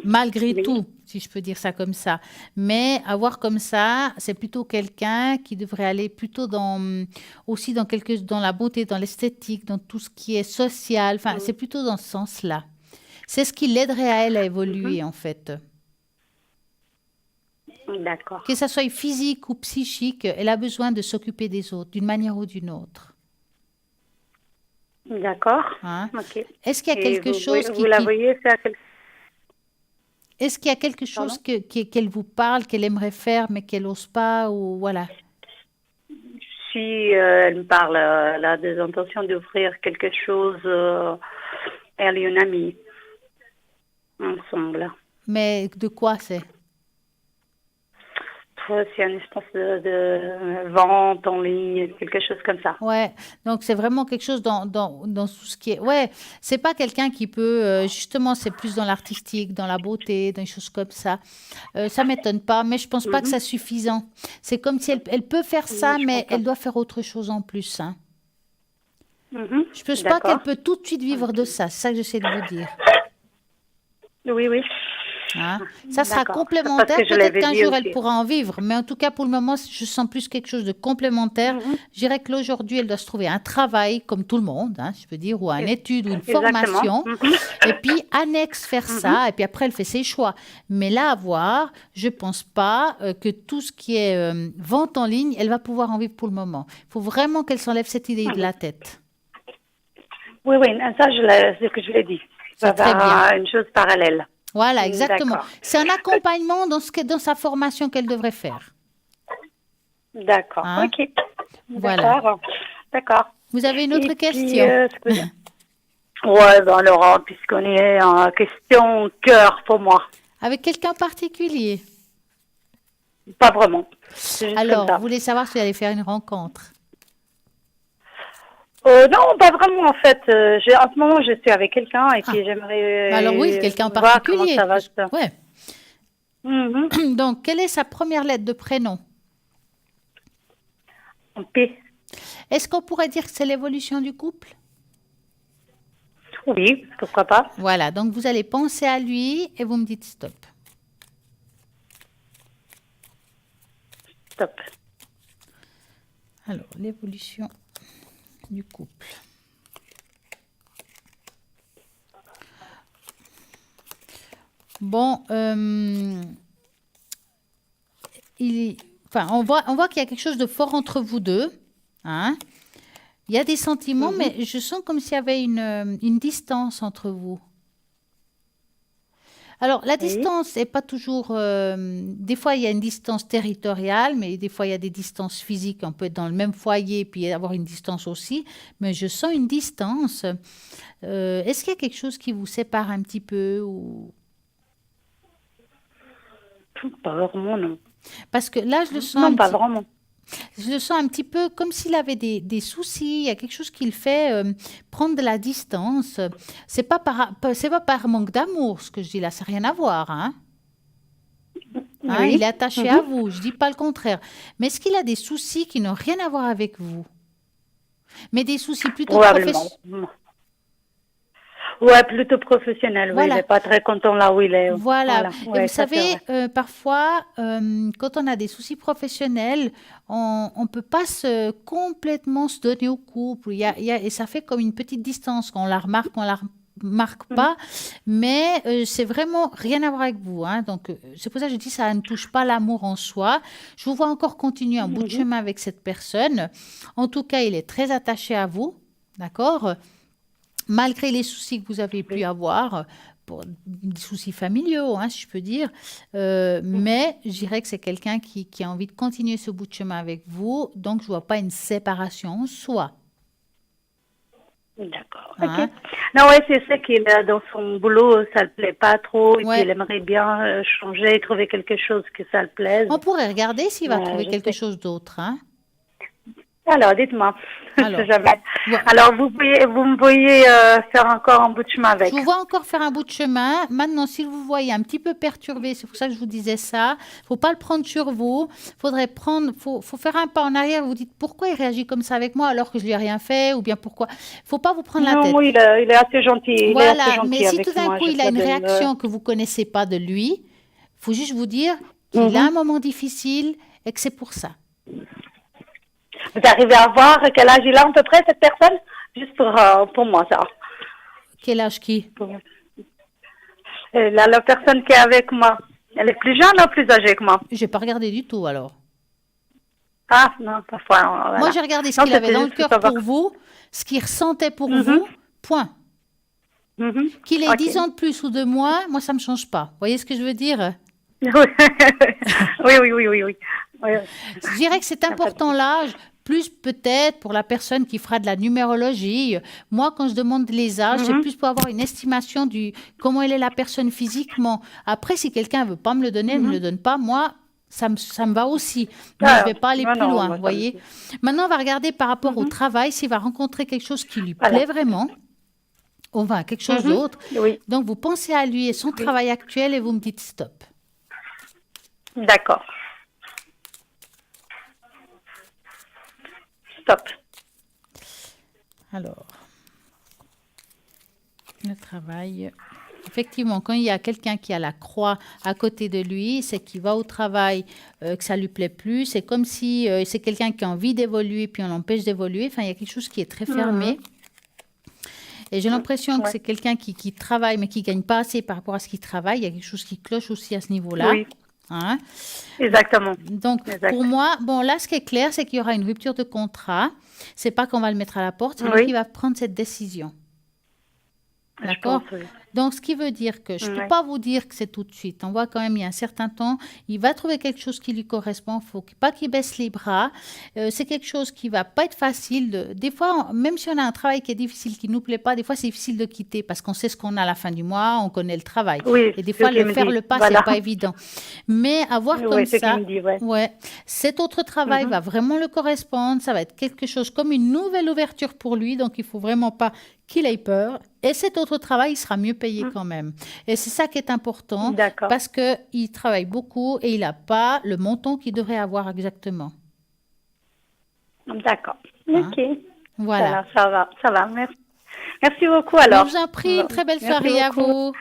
malgré tout, si je peux dire ça comme ça. Mais avoir comme ça, c'est plutôt quelqu'un qui devrait aller plutôt dans la beauté, dans l'esthétique, dans tout ce qui est social. Enfin, c'est plutôt dans ce sens-là. C'est ce qui l'aiderait à elle à évoluer, en fait. D'accord. Que ça soit physique ou psychique, elle a besoin de s'occuper des autres, d'une manière ou d'une autre. D'accord. Hein? Ok. Est-ce qu'il y a quelque chose vous la voyez faire Est-ce qu'il y a quelque chose qu'elle vous parle, qu'elle aimerait faire, mais qu'elle n'ose pas, ou voilà? Si elle me parle, elle a des intentions d'ouvrir quelque chose, elle et une amie, ensemble. Mais de quoi c'est? C'est une espèce de vente en ligne, quelque chose comme ça. Ouais, donc c'est vraiment quelque chose dans tout ce qui est... Ouais, c'est pas quelqu'un qui peut... justement, c'est plus dans l'artistique, dans la beauté, dans des choses comme ça. Ça m'étonne pas, mais je pense pas que c'est suffisant. C'est comme si elle peut faire ça, mais elle doit faire autre chose en plus. Hein. Je pense pas qu'elle peut tout de suite vivre de ça. C'est ça que j'essaie de vous dire. Oui. Hein? Ça sera complémentaire, peut-être qu'un jour elle pourra en vivre, mais en tout cas pour le moment je sens plus quelque chose de complémentaire. Je dirais que l'aujourd'hui elle doit se trouver un travail comme tout le monde, hein, je peux dire, ou une étude ou une formation, et puis annexe faire ça, et puis après elle fait ses choix. Mais là à voir, je pense pas que tout ce qui est vente en ligne, elle va pouvoir en vivre pour le moment. Il faut vraiment qu'elle s'enlève cette idée de la tête. Oui, ça c'est ce que je l'ai dit. Ça va avoir une chose parallèle. Voilà, exactement. C'est un accompagnement dans sa formation qu'elle devrait faire. D'accord, hein? Ok. Voilà. D'accord. Vous avez une autre question? Ouais, Laurent, puisqu'on est en question cœur pour moi. Avec quelqu'un en particulier? Pas vraiment. Alors, vous voulez savoir si vous allez faire une rencontre? Non, pas vraiment en fait. En ce moment, je suis avec quelqu'un et puis j'aimerais. Alors oui, quelqu'un en voir particulier. Comment ça va Ouais. Donc, quelle est sa première lettre de prénom? P. Est-ce qu'on pourrait dire que c'est l'évolution du couple? Oui, pourquoi pas. Voilà, donc vous allez penser à lui et vous me dites stop. Stop. Alors, l'évolution du couple. Bon, on voit qu'il y a quelque chose de fort entre vous deux. Hein? Il y a des sentiments, mais je sens comme s'il y avait une distance entre vous. Alors, la distance n'est pas toujours... des fois, il y a une distance territoriale, mais des fois, il y a des distances physiques. On peut être dans le même foyer puis avoir une distance aussi. Mais je sens une distance. Est-ce qu'il y a quelque chose qui vous sépare un petit peu ou... Pas vraiment, non. Parce que là, je le sens... Non, pas vraiment. Je le sens un petit peu comme s'il avait des soucis. Il y a quelque chose qui le fait prendre de la distance. C'est pas par manque d'amour, ce que je dis là. Ça n'a rien à voir. Hein? Hein, Oui. il est attaché à vous. Je dis pas le contraire. Mais est-ce qu'il a des soucis qui n'ont rien à voir avec vous? Mais des soucis plutôt Probablement. Ouais, plutôt professionnel. Voilà. Oui, il n'est pas très content là où il est. Voilà. Et Ouais, vous ça, c'est savez, vrai. parfois, quand on a des soucis professionnels, on ne peut pas complètement se donner au couple. Et ça fait comme une petite distance. On la remarque pas, mais c'est vraiment rien à voir avec vous. Hein. Donc, c'est pour ça que je dis ça ne touche pas l'amour en soi. Je vous vois encore continuer un bout de chemin avec cette personne. En tout cas, il est très attaché à vous. D'accord? Malgré les soucis que vous avez pu avoir, pour des soucis familiaux, hein, si je peux dire, mais je dirais que c'est quelqu'un qui a envie de continuer ce bout de chemin avec vous, donc je ne vois pas une séparation en soi. D'accord. Hein? Ok. Non, ouais, c'est ça qu'il a dans son boulot, ça le plaît pas trop, et Ouais. puis il aimerait bien changer, trouver quelque chose que ça le plaise. On pourrait regarder s'il va trouver je quelque sais. chose d'autre. Hein? Alors, dites-moi. Alors, Jamais. ouais. Alors, vous me voyez faire encore un bout de chemin avec. Je vous vois encore faire un bout de chemin. Maintenant, si vous voyez un petit peu perturbé, c'est pour ça que je vous disais ça, il ne faut pas le prendre sur vous. Faut faire un pas en arrière. Vous dites pourquoi il réagit comme ça avec moi alors que je lui ai rien fait, ou bien pourquoi. Il ne faut pas vous prendre la Non, tête. oui, il est assez gentil. Il est Voilà, assez gentil mais si avec tout d'un moi, coup il a j'essaie une de le- réaction que vous connaissez pas de lui, il faut juste vous dire qu'il a un moment difficile et que c'est pour ça. Vous arrivez à voir quel âge il a à peu près, cette personne? Juste pour moi, ça. Quel âge qui? La personne qui est avec moi, elle est plus jeune ou plus âgée que moi? Je n'ai pas regardé du tout alors. Ah, non, parfois. Voilà. Moi j'ai regardé ce Non, qu'il avait c'était dans le juste pour cœur savoir. pour vous, ce qu'il ressentait pour vous, point. Qu'il ait Ok. 10 ans de plus ou de moins, moi ça ne me change pas. Vous voyez ce que je veux dire? Oui, oui. Je dirais que c'est important l'âge, plus peut-être pour la personne qui fera de la numérologie. Moi, quand je demande les âges, c'est plus pour avoir une estimation du comment elle est la personne physiquement. Après, si quelqu'un ne veut pas me le donner, elle ne me le donne pas. Moi, ça me va aussi. Mais je ne vais pas aller plus loin, vous voyez. Maintenant, on va regarder par rapport au travail, s'il va rencontrer quelque chose qui lui plaît vraiment. On va à quelque chose d'autre. Oui. Donc, vous pensez à lui et son travail actuel et vous me dites stop. D'accord. Stop. Alors, le travail. Effectivement, quand il y a quelqu'un qui a la croix à côté de lui, c'est qu'il va au travail, que ça lui plaît plus. C'est comme si c'est quelqu'un qui a envie d'évoluer, puis on l'empêche d'évoluer. Enfin, il y a quelque chose qui est très fermé. Et j'ai l'impression que c'est quelqu'un qui travaille, mais qui ne gagne pas assez par rapport à ce qu'il travaille. Il y a quelque chose qui cloche aussi à ce niveau-là. Oui. Hein? Exactement. Donc, pour moi, bon, là, ce qui est clair, c'est qu'il y aura une rupture de contrat. C'est pas qu'on va le mettre à la porte, c'est lui qui va prendre cette décision. D'accord? Donc, ce qui veut dire que je ne peux pas vous dire que c'est tout de suite. On voit quand même, il y a un certain temps, il va trouver quelque chose qui lui correspond. Il ne faut pas qu'il baisse les bras. C'est quelque chose qui ne va pas être facile. Des fois, même si on a un travail qui est difficile, qui ne nous plaît pas, des fois, c'est difficile de quitter parce qu'on sait ce qu'on a à la fin du mois, on connaît le travail. Oui, et des fois, faire le pas, ce n'est pas évident. Mais avoir comme ça, cet autre travail va vraiment le correspondre. Ça va être quelque chose comme une nouvelle ouverture pour lui. Donc, il ne faut vraiment pas qu'il ait peur. Et cet autre travail, il sera mieux payé quand même. Et c'est ça qui est important parce qu'il travaille beaucoup et il n'a pas le montant qu'il devrait avoir exactement. D'accord. Hein? Ok. Voilà. Ça va. Merci beaucoup alors. Je vous en prie, très belle soirée à vous.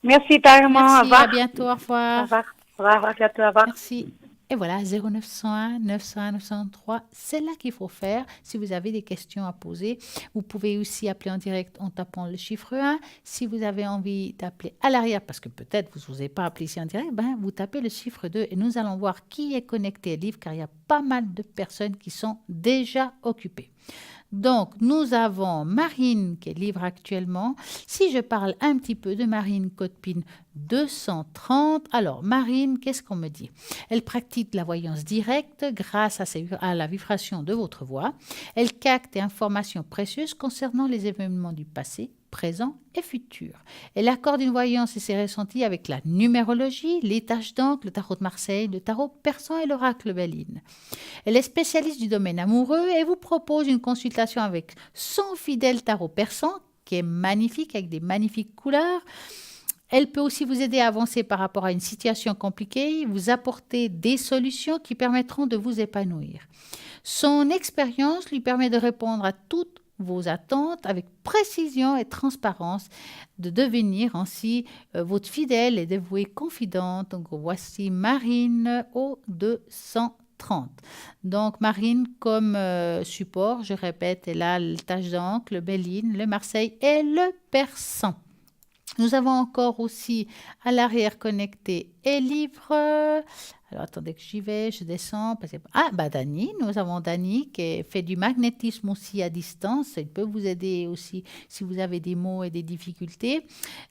Merci pareillement. Merci, au revoir. à bientôt, au revoir. Au revoir. Au revoir, à bientôt, au revoir. Merci. Et voilà, 0901 901 903, c'est là qu'il faut faire. Si vous avez des questions à poser, vous pouvez aussi appeler en direct en tapant le chiffre 1. Si vous avez envie d'appeler à l'arrière, parce que peut-être vous n'osez pas appeler ici en direct, vous tapez le chiffre 2 et nous allons voir qui est connecté à Live, car il y a pas mal de personnes qui sont déjà occupées. Donc, nous avons Marine qui est libre actuellement. Si je parle un petit peu de Marine, code PIN 230. Alors, Marine, qu'est-ce qu'on me dit? Elle pratique la voyance directe grâce à la vibration de votre voix. Elle capte des informations précieuses concernant les événements du passé, présent et futur. Elle accorde une voyance et ses ressentis avec la numérologie, les taches d'encre, le tarot de Marseille, le tarot persan et l'oracle Béline. Elle est spécialiste du domaine amoureux et vous propose une consultation avec son fidèle tarot persan qui est magnifique avec des magnifiques couleurs. Elle peut aussi vous aider à avancer par rapport à une situation compliquée, vous apporter des solutions qui permettront de vous épanouir. Son expérience lui permet de répondre à toutes vos attentes avec précision et transparence, de devenir ainsi votre fidèle et dévouée confidente. Donc voici Marine au 230. Donc Marine comme support, je répète, elle a le tache d'encre, le Béline, le Marseille et le persan. Nous avons encore aussi à l'arrière connecté et livre. Alors, attendez que j'y vais, je descends. Dani, nous avons Dani qui fait du magnétisme aussi à distance. Il peut vous aider aussi si vous avez des maux et des difficultés.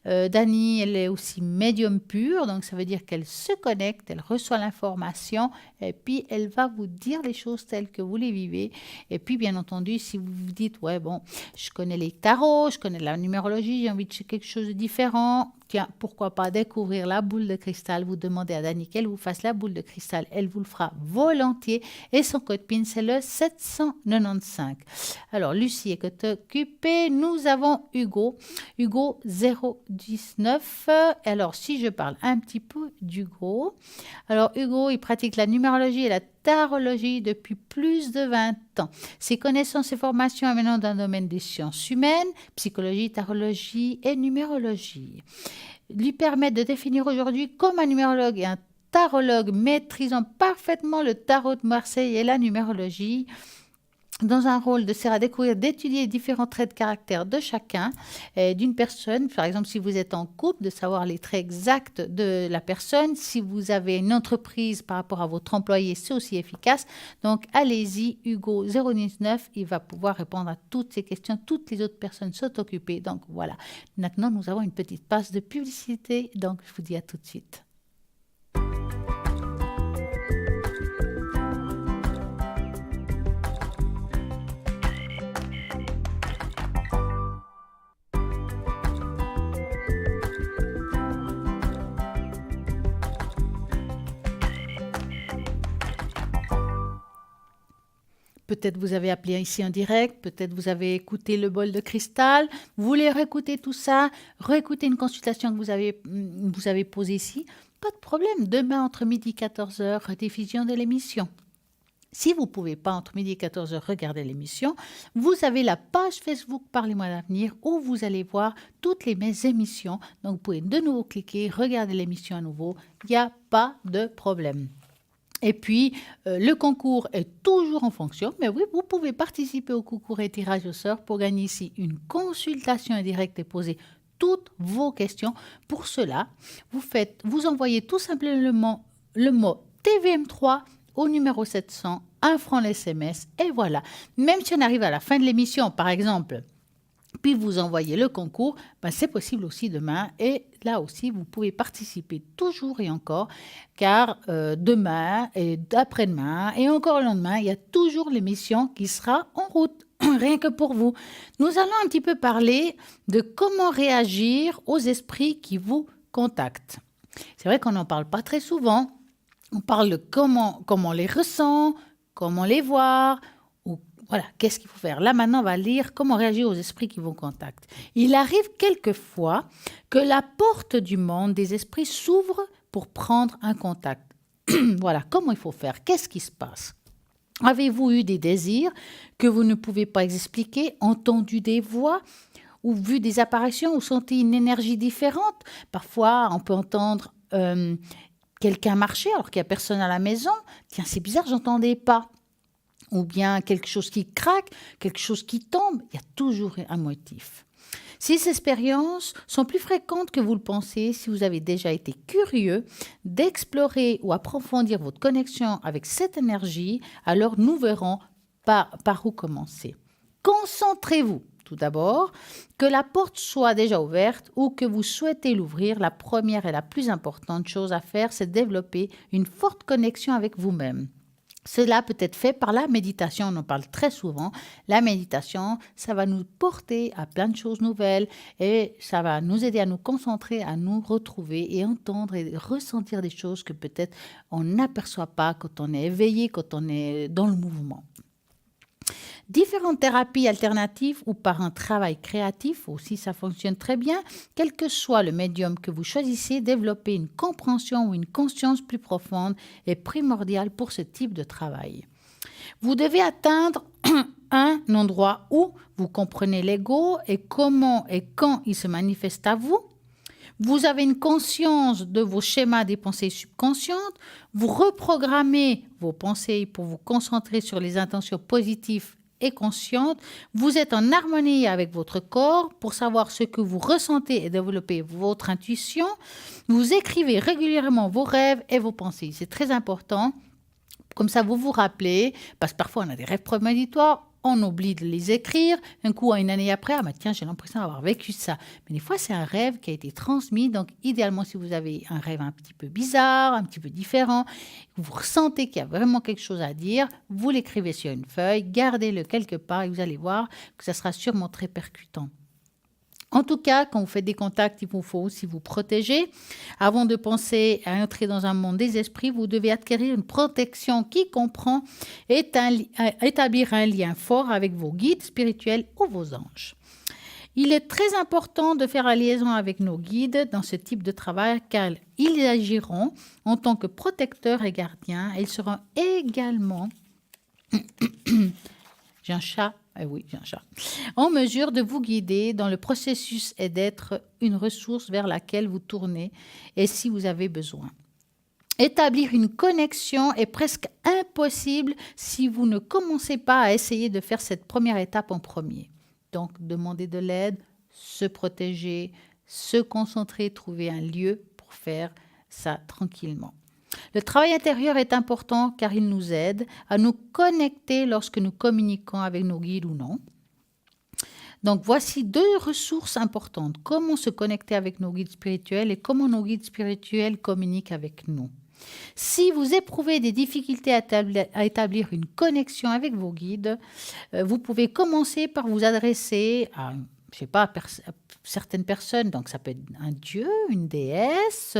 Dani, elle est aussi médium pur, donc ça veut dire qu'elle se connecte, elle reçoit l'information et puis elle va vous dire les choses telles que vous les vivez. Et puis, bien entendu, si vous vous dites, ouais, bon, je connais les tarots, je connais la numérologie, j'ai envie de faire quelque chose de différent. Tiens, pourquoi pas découvrir la boule de cristal. Vous demandez à Dani qu'elle vous fasse la boule de cristal. Elle vous le fera volontiers. Et son code PIN, c'est le 795. Alors, Lucie est occupée. Nous avons Hugo. Hugo 019. Alors, si je parle un petit peu d'Hugo. Alors, Hugo, il pratique la numérologie et la tarologie depuis plus de 20 ans. Ses connaissances et formations émanant d'un domaine des sciences humaines, psychologie, tarologie et numérologie lui permettent de définir aujourd'hui comme un numérologue et un tarologue maîtrisant parfaitement le tarot de Marseille et la numérologie. Dans un rôle de servir à découvrir, d'étudier différents traits de caractère de chacun, d'une personne. Par exemple, si vous êtes en couple, de savoir les traits exacts de la personne. Si vous avez une entreprise par rapport à votre employé, c'est aussi efficace. Donc, allez-y, Hugo 019, il va pouvoir répondre à toutes ces questions. Toutes les autres personnes sont occupées. Donc, voilà. Maintenant, nous avons une petite passe de publicité. Donc, je vous dis à tout de suite. Peut-être vous avez appelé ici en direct, peut-être vous avez écouté le bol de cristal, vous voulez réécouter tout ça, réécouter une consultation que vous avez posée ici, pas de problème. Demain, entre midi et 14h, rediffusion de l'émission. Si vous ne pouvez pas, entre midi et 14h, regarder l'émission, vous avez la page Facebook Parlez-moi d'avenir où vous allez voir toutes mes émissions. Donc, vous pouvez de nouveau cliquer, regarder l'émission à nouveau. Il n'y a pas de problème. Et puis, le concours est toujours en fonction. Mais oui, vous pouvez participer au concours et tirage au sort pour gagner ici une consultation indirecte et poser toutes vos questions. Pour cela, vous envoyez tout simplement le mot TVM3 au numéro 700, 1 franc l'SMS, et voilà. Même si on arrive à la fin de l'émission, par exemple, puis vous envoyez le concours, c'est possible aussi demain. Et là aussi, vous pouvez participer toujours et encore, car demain et après-demain et encore le lendemain, il y a toujours l'émission qui sera en route, rien que pour vous. Nous allons un petit peu parler de comment réagir aux esprits qui vous contactent. C'est vrai qu'on n'en parle pas très souvent. On parle de comment on les ressent, comment les voir. Voilà, qu'est-ce qu'il faut faire? Là, maintenant, on va lire comment réagir aux esprits qui vous contactent. Il arrive quelquefois que la porte du monde des esprits s'ouvre pour prendre un contact. Voilà, comment il faut faire? Qu'est-ce qui se passe? Avez-vous eu des désirs que vous ne pouvez pas expliquer, entendu des voix ou vu des apparitions ou senti une énergie différente? Parfois, on peut entendre quelqu'un marcher alors qu'il n'y a personne à la maison. Tiens, c'est bizarre, j'entendais pas. Ou bien quelque chose qui craque, quelque chose qui tombe, il y a toujours un motif. Si ces expériences sont plus fréquentes que vous le pensez, si vous avez déjà été curieux d'explorer ou approfondir votre connexion avec cette énergie, alors nous verrons par où commencer. Concentrez-vous tout d'abord, que la porte soit déjà ouverte ou que vous souhaitez l'ouvrir. La première et la plus importante chose à faire, c'est développer une forte connexion avec vous-même. Cela peut être fait par la méditation, on en parle très souvent. La méditation, ça va nous porter à plein de choses nouvelles et ça va nous aider à nous concentrer, à nous retrouver et entendre et ressentir des choses que peut-être on n'aperçoit pas quand on est éveillé, quand on est dans le mouvement. Différentes thérapies alternatives ou par un travail créatif, aussi ça fonctionne très bien. Quel que soit le médium que vous choisissez, développer une compréhension ou une conscience plus profonde est primordial pour ce type de travail. Vous devez atteindre un endroit où vous comprenez l'ego et comment et quand il se manifeste à vous. Vous avez une conscience de vos schémas des pensées subconscientes. Vous reprogrammez vos pensées pour vous concentrer sur les intentions positives et conscientes. Vous êtes en harmonie avec votre corps pour savoir ce que vous ressentez et développer votre intuition. Vous écrivez régulièrement vos rêves et vos pensées. C'est très important. Comme ça, vous vous rappelez, parce que parfois on a des rêves prémonitoires, on oublie de les écrire. Un coup, une année après, tiens, j'ai l'impression d'avoir vécu ça. Mais des fois, c'est un rêve qui a été transmis. Donc, idéalement, si vous avez un rêve un petit peu bizarre, un petit peu différent, vous ressentez qu'il y a vraiment quelque chose à dire, vous l'écrivez sur une feuille, gardez-le quelque part et vous allez voir que ça sera sûrement très percutant. En tout cas, quand vous faites des contacts, il vous faut aussi vous protéger. Avant de penser à entrer dans un monde des esprits, vous devez acquérir une protection qui comprend établir un lien fort avec vos guides spirituels ou vos anges. Il est très important de faire la liaison avec nos guides dans ce type de travail car ils agiront en tant que protecteurs et gardiens. Ils seront également... J'ai un chat. Oui, j'ai un chat. En mesure de vous guider dans le processus et d'être une ressource vers laquelle vous tournez et si vous avez besoin. Établir une connexion est presque impossible si vous ne commencez pas à essayer de faire cette première étape en premier. Donc, demander de l'aide, se protéger, se concentrer, trouver un lieu pour faire ça tranquillement. Le travail intérieur est important car il nous aide à nous connecter lorsque nous communiquons avec nos guides ou non. Donc, voici 2 ressources importantes. Comment se connecter avec nos guides spirituels et comment nos guides spirituels communiquent avec nous. Si vous éprouvez des difficultés à établir une connexion avec vos guides, vous pouvez commencer par vous adresser à certaines personnes, donc ça peut être un dieu, une déesse,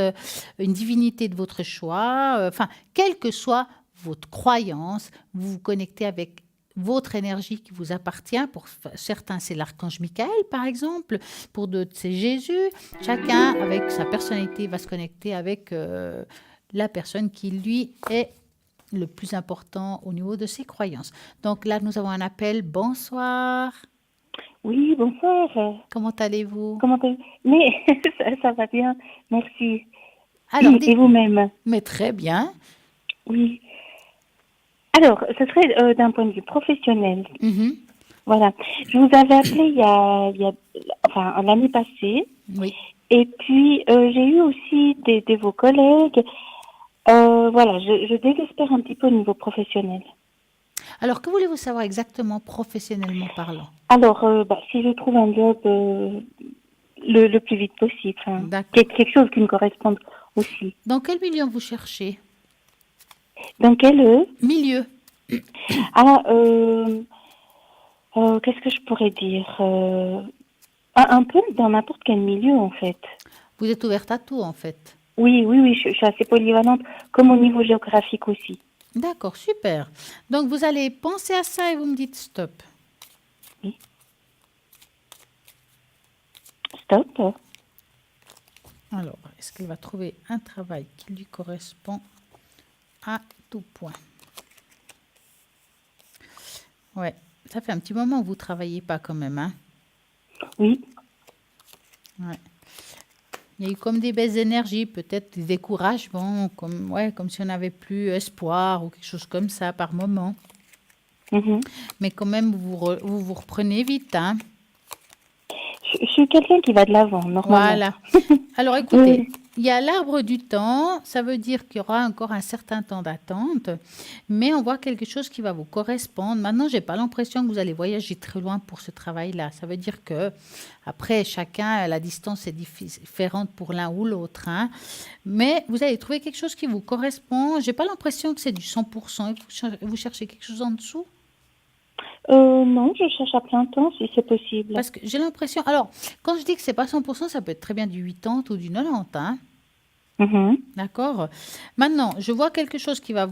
une divinité de votre choix, quelle que soit votre croyance, vous vous connectez avec votre énergie qui vous appartient. Pour certains, c'est l'archange Michael, par exemple. Pour d'autres, c'est Jésus. Chacun, avec sa personnalité, va se connecter avec la personne qui, lui, est le plus important au niveau de ses croyances. Donc là, nous avons un appel. Bonsoir. Oui, bonsoir. Comment allez-vous? Mais ça va bien, merci. Alors, et vous-même? Mais très bien. Oui. Alors, ce serait d'un point de vue professionnel. Mm-hmm. Voilà. Je vous avais appelé il y a l'année passée. Oui. Et puis, j'ai eu aussi de vos collègues. Voilà, je désespère un petit peu au niveau professionnel. Alors, que voulez-vous savoir exactement professionnellement parlant? Alors, si je trouve un job le plus vite possible, quelque chose qui me corresponde aussi. Dans quel milieu vous cherchez? Dans quel milieu? Qu'est-ce que je pourrais dire? Un peu dans n'importe quel milieu, en fait. Vous êtes ouverte à tout, en fait? Oui, je suis assez polyvalente, comme au niveau géographique aussi. D'accord, super. Donc, vous allez penser à ça et vous me dites stop. Oui. Stop. Alors, est-ce qu'elle va trouver un travail qui lui correspond à tout point? Ouais, ça fait un petit moment que vous ne travaillez pas quand même, hein? Oui. Ouais. Il y a eu comme des baisses d'énergie, peut-être des découragements, comme si on n'avait plus espoir ou quelque chose comme ça par moment. Mm-hmm. Mais quand même, vous reprenez vite, hein? je suis quelqu'un qui va de l'avant, normalement. Voilà. Alors écoutez, il y a l'arbre du temps, ça veut dire qu'il y aura encore un certain temps d'attente, mais on voit quelque chose qui va vous correspondre. Maintenant, je n'ai pas l'impression que vous allez voyager très loin pour ce travail-là. Ça veut dire que, après, chacun, la distance est différente pour l'un ou l'autre, hein. Mais vous allez trouver quelque chose qui vous correspond. Je n'ai pas l'impression que c'est du 100%. Et vous cherchez quelque chose en dessous? Non, je cherche à plein temps si c'est possible. Parce que j'ai l'impression... Alors, quand je dis que c'est pas 100%, ça peut être très bien du 80 ou du 90, hein. D'accord. Maintenant, je vois quelque chose qui va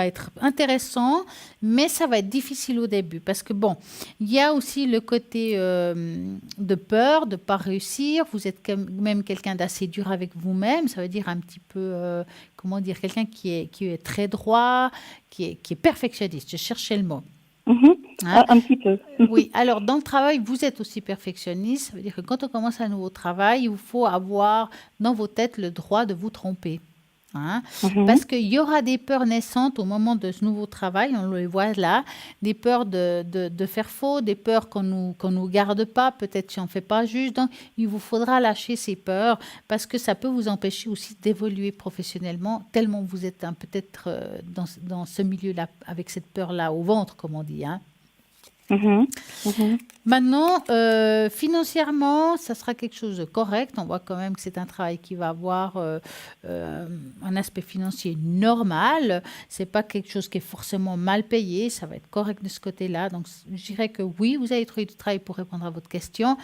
être intéressant, mais ça va être difficile au début. Parce que, bon, il y a aussi le côté de peur de ne pas réussir. Vous êtes quand même quelqu'un d'assez dur avec vous-même. Ça veut dire un petit peu, comment dire, quelqu'un qui est très droit, qui est perfectionniste. Je cherchais le mot. Hein? Un petit peu. Oui, alors dans le travail, vous êtes aussi perfectionniste. Ça veut dire que quand on commence un nouveau travail, il vous faut avoir dans vos têtes le droit de vous tromper. Hein? Parce qu'il y aura des peurs naissantes au moment de ce nouveau travail, on le voit là, des peurs de faire faux, des peurs qu'on nous garde pas, peut-être si on ne fait pas juste. Donc, il vous faudra lâcher ces peurs parce que ça peut vous empêcher aussi d'évoluer professionnellement, tellement vous êtes peut-être dans ce milieu-là, avec cette peur-là au ventre, comme on dit. Hein? Maintenant, financièrement, ça sera quelque chose de correct. On voit quand même que c'est un travail qui va avoir un aspect financier normal. C'est pas quelque chose qui est forcément mal payé. Ça va être correct de ce côté-là. Donc, je dirais que oui, vous allez trouver du travail pour répondre à votre question.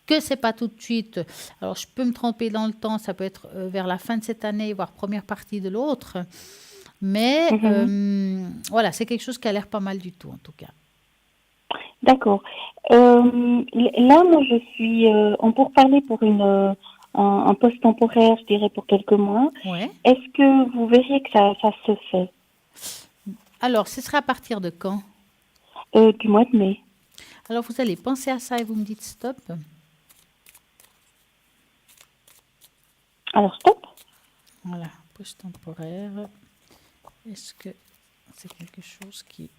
Que c'est pas tout de suite. Alors, je peux me tromper dans le temps. Ça peut être vers la fin de cette année, voire première partie de l'autre. Mais voilà, c'est quelque chose qui a l'air pas mal du tout, en tout cas. D'accord. Là, moi, je suis en pourparlers pour un poste temporaire, je dirais, pour quelques mois. Ouais. Est-ce que vous verriez que ça se fait? Alors, ce sera à partir de quand? Du mois de mai. Alors, vous allez penser à ça et vous me dites stop. Alors, stop. Voilà, poste temporaire. Est-ce que c'est quelque chose qui...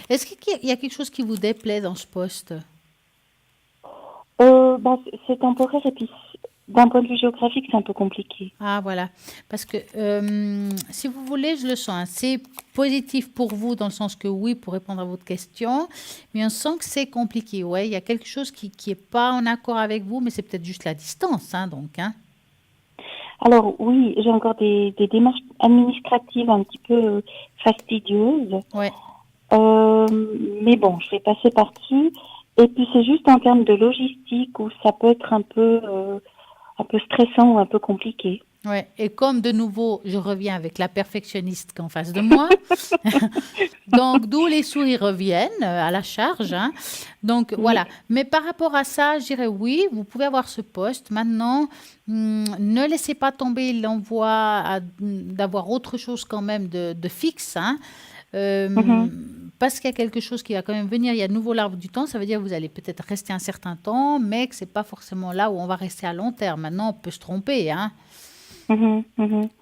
Est-ce qu'il y a quelque chose qui vous déplaît dans ce poste? C'est temporaire et puis d'un point de vue géographique, c'est un peu compliqué. Ah, voilà. Parce que si vous voulez, je le sens. Hein, c'est positif pour vous dans le sens que oui, pour répondre à votre question, mais on sent que c'est compliqué. Ouais, il y a quelque chose qui n'est pas en accord avec vous, mais c'est peut-être juste la distance, hein, donc. Hein. Alors oui, j'ai encore des démarches administratives un petit peu fastidieuses. Ouais. Mais bon, je vais passer par-dessus. Et puis c'est juste en termes de logistique où ça peut être un peu stressant ou un peu compliqué. Ouais. Et comme de nouveau, je reviens avec la perfectionniste qu'en face de moi, donc d'où les sourires reviennent à la charge. Hein. Donc voilà. Mais par rapport à ça, je dirais oui, vous pouvez avoir ce poste. Maintenant, ne laissez pas tomber l'envoi d'avoir autre chose quand même de fixe. Hein. Parce qu'il y a quelque chose qui va quand même venir, il y a de nouveau l'arbre du temps, ça veut dire que vous allez peut-être rester un certain temps, mais que ce n'est pas forcément là où on va rester à long terme. Maintenant, on peut se tromper. Hein.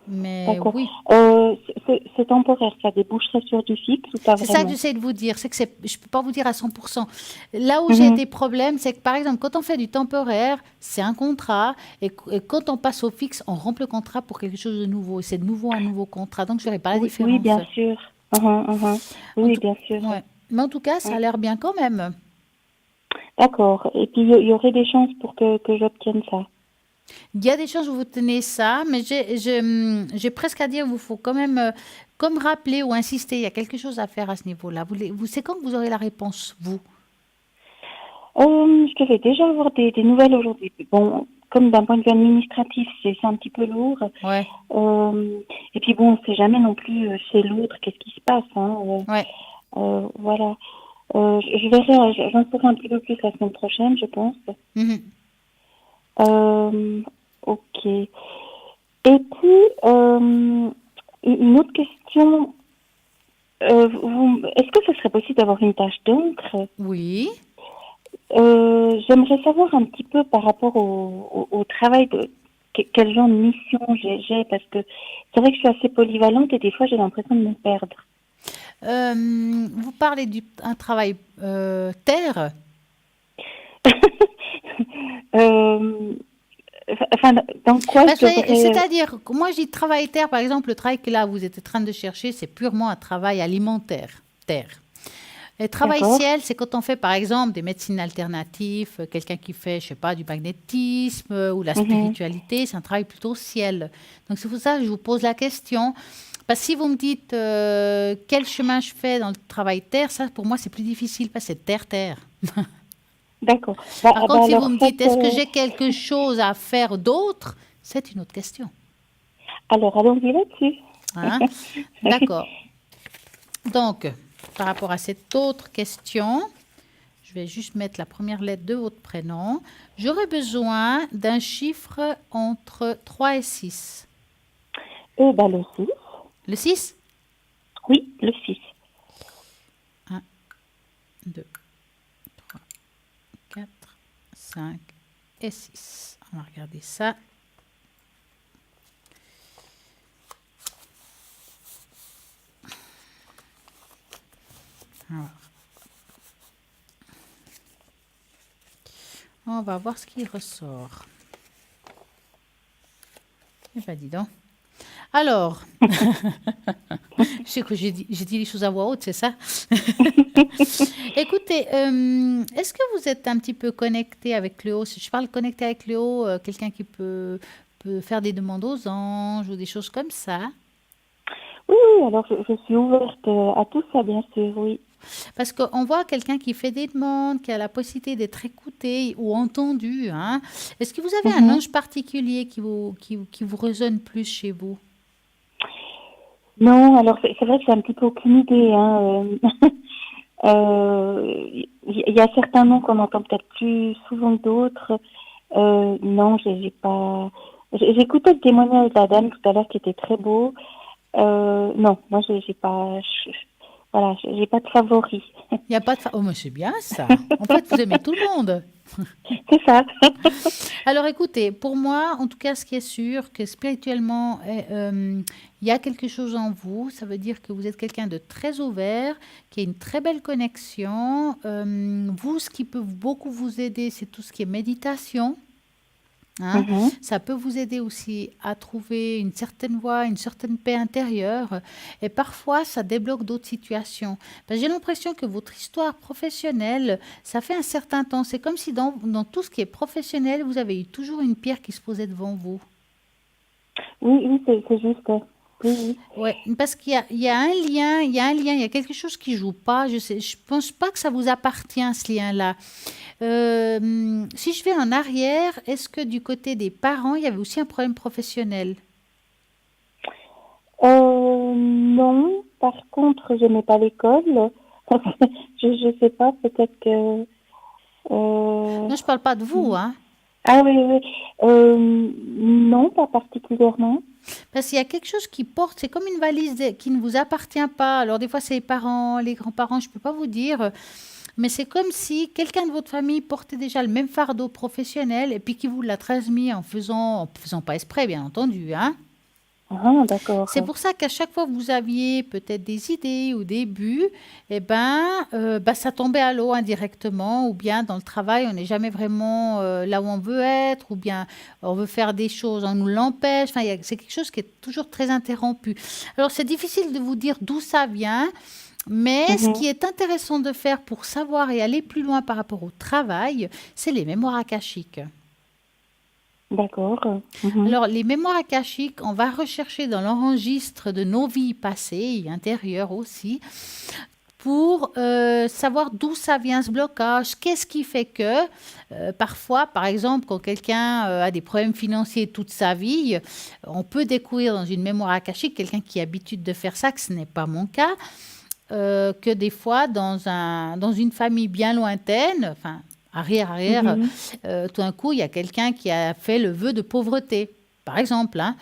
Mais d'accord. oui. C'est temporaire, ça déboucherait sur du fixe ou pas vraiment? C'est ça que j'essaie de vous dire, c'est que je ne peux pas vous dire à 100%. Là où j'ai des problèmes, c'est que par exemple, quand on fait du temporaire, c'est un contrat, et quand on passe au fixe, on rompt le contrat pour quelque chose de nouveau, et c'est de nouveau un nouveau contrat, donc je ne verrai pas la différence. Oui, bien sûr. Oui, bien sûr. Ouais. Mais en tout cas, ça a l'air bien quand même. D'accord. Et puis, il y aurait des chances pour que j'obtienne ça? Il y a des chances que vous tenez ça, mais j'ai presque à dire qu'il vous faut quand même comme rappeler ou insister. Il y a quelque chose à faire à ce niveau-là. C'est quand que vous aurez la réponse, vous? Je devais déjà avoir des nouvelles aujourd'hui. Bon, comme d'un point de vue administratif, c'est un petit peu lourd. Ouais. Et puis bon, on ne sait jamais non plus chez l'autre qu'est-ce qui se passe. Hein. Ouais. Voilà. Je verrai, j'en saurai un petit peu plus la semaine prochaine, je pense. Ok. Et puis, une autre question. Est-ce que ce serait possible d'avoir une tâche d'encre? Oui. J'aimerais savoir un petit peu par rapport au travail quel genre de mission j'ai, parce que c'est vrai que je suis assez polyvalente et des fois j'ai l'impression de me perdre. Vous parlez d'un travail terre? Enfin, dans quoi C'est-à-dire, moi, je dis travail terre, par exemple, le travail que là, vous êtes en train de chercher, c'est purement un travail alimentaire, terre. Le travail ciel, c'est quand on fait, par exemple, des médecines alternatives, quelqu'un qui fait, je sais pas, du magnétisme ou la spiritualité, c'est un travail plutôt ciel. Donc, c'est pour ça que je vous pose la question. Parce que si vous me dites quel chemin je fais dans le travail terre, ça, pour moi, c'est plus difficile parce que c'est terre-terre. D'accord. Par contre, si vous me dites, est-ce que j'ai quelque chose à faire d'autre, c'est une autre question. Alors, allons-y là-dessus. Hein? D'accord. Donc, par rapport à cette autre question, je vais juste mettre la première lettre de votre prénom. J'aurais besoin d'un chiffre entre 3 et 6. Le 6. Le 6? Oui, le 6. 1, 2, 3, 4, 5 et 6. On va regarder ça. Alors. On va voir ce qui ressort. Eh bien, dis donc. Alors, je sais que j'ai dit les choses à voix haute, c'est ça? Écoutez, est-ce que vous êtes un petit peu connecté avec le haut? Si je parle connecté avec le haut, quelqu'un qui peut faire des demandes aux anges ou des choses comme ça? Oui, alors je suis ouverte à tout ça, bien sûr, oui. Parce qu'on voit quelqu'un qui fait des demandes, qui a la possibilité d'être écouté ou entendu. Hein. Est-ce que vous avez un ange particulier qui vous résonne plus chez vous? Non, alors c'est vrai que j'ai un petit peu aucune idée. Y a certains noms qu'on entend peut-être plus souvent que d'autres. Non, j'ai pas... J'ai écouté le témoignage de la dame tout à l'heure qui était très beau. Non, moi j'ai pas... Voilà, j'ai pas de favori. Il n'y a pas de oh, mais c'est bien ça. En fait, vous aimez tout le monde. C'est ça. Alors, écoutez, pour moi, en tout cas, ce qui est sûr, que spirituellement, il y a quelque chose en vous. Ça veut dire que vous êtes quelqu'un de très ouvert, qui a une très belle connexion. Vous, ce qui peut beaucoup vous aider, c'est tout ce qui est méditation. Hein? Ça peut vous aider aussi à trouver une certaine voie, une certaine paix intérieure. Et parfois, ça débloque d'autres situations. J'ai l'impression que votre histoire professionnelle, ça fait un certain temps. C'est comme si dans tout ce qui est professionnel, vous avez eu toujours une pierre qui se posait devant vous. Oui, c'est juste. Oui. Ouais, parce qu'il y a un lien, il y a quelque chose qui joue pas. Je pense pas que ça vous appartient, ce lien-là. Si je vais en arrière, est-ce que du côté des parents, il y avait aussi un problème professionnel? Non. Par contre, je n'aimais pas l'école. je sais pas, peut-être que... Non, je parle pas de vous, hein. Ah oui. Non, pas particulièrement. Parce qu'il y a quelque chose qui porte, c'est comme une valise qui ne vous appartient pas. Alors des fois, c'est les parents, les grands-parents, je ne peux pas vous dire. Mais c'est comme si quelqu'un de votre famille portait déjà le même fardeau professionnel et puis qui vous l'a transmis en faisant pas exprès, bien entendu, hein. Ah, d'accord. C'est pour ça qu'à chaque fois que vous aviez peut-être des idées ou des buts, ça tombait à l'eau indirectement, ou bien dans le travail, on n'est jamais vraiment là où on veut être, ou bien on veut faire des choses, on nous l'empêche. Enfin, c'est quelque chose qui est toujours très interrompu. Alors, c'est difficile de vous dire d'où ça vient, mais ce qui est intéressant de faire pour savoir et aller plus loin par rapport au travail, c'est les mémoires akashiques. D'accord. Alors, les mémoires akashiques, on va rechercher dans l'enregistre de nos vies passées et intérieures aussi pour savoir d'où ça vient ce blocage, qu'est-ce qui fait que parfois, par exemple, quand quelqu'un a des problèmes financiers toute sa vie, on peut découvrir dans une mémoire akashique, quelqu'un qui a l'habitude de faire ça, que ce n'est pas mon cas, que des fois, dans une famille bien lointaine, enfin, arrière, tout d'un coup, il y a quelqu'un qui a fait le vœu de pauvreté, par exemple. Hein.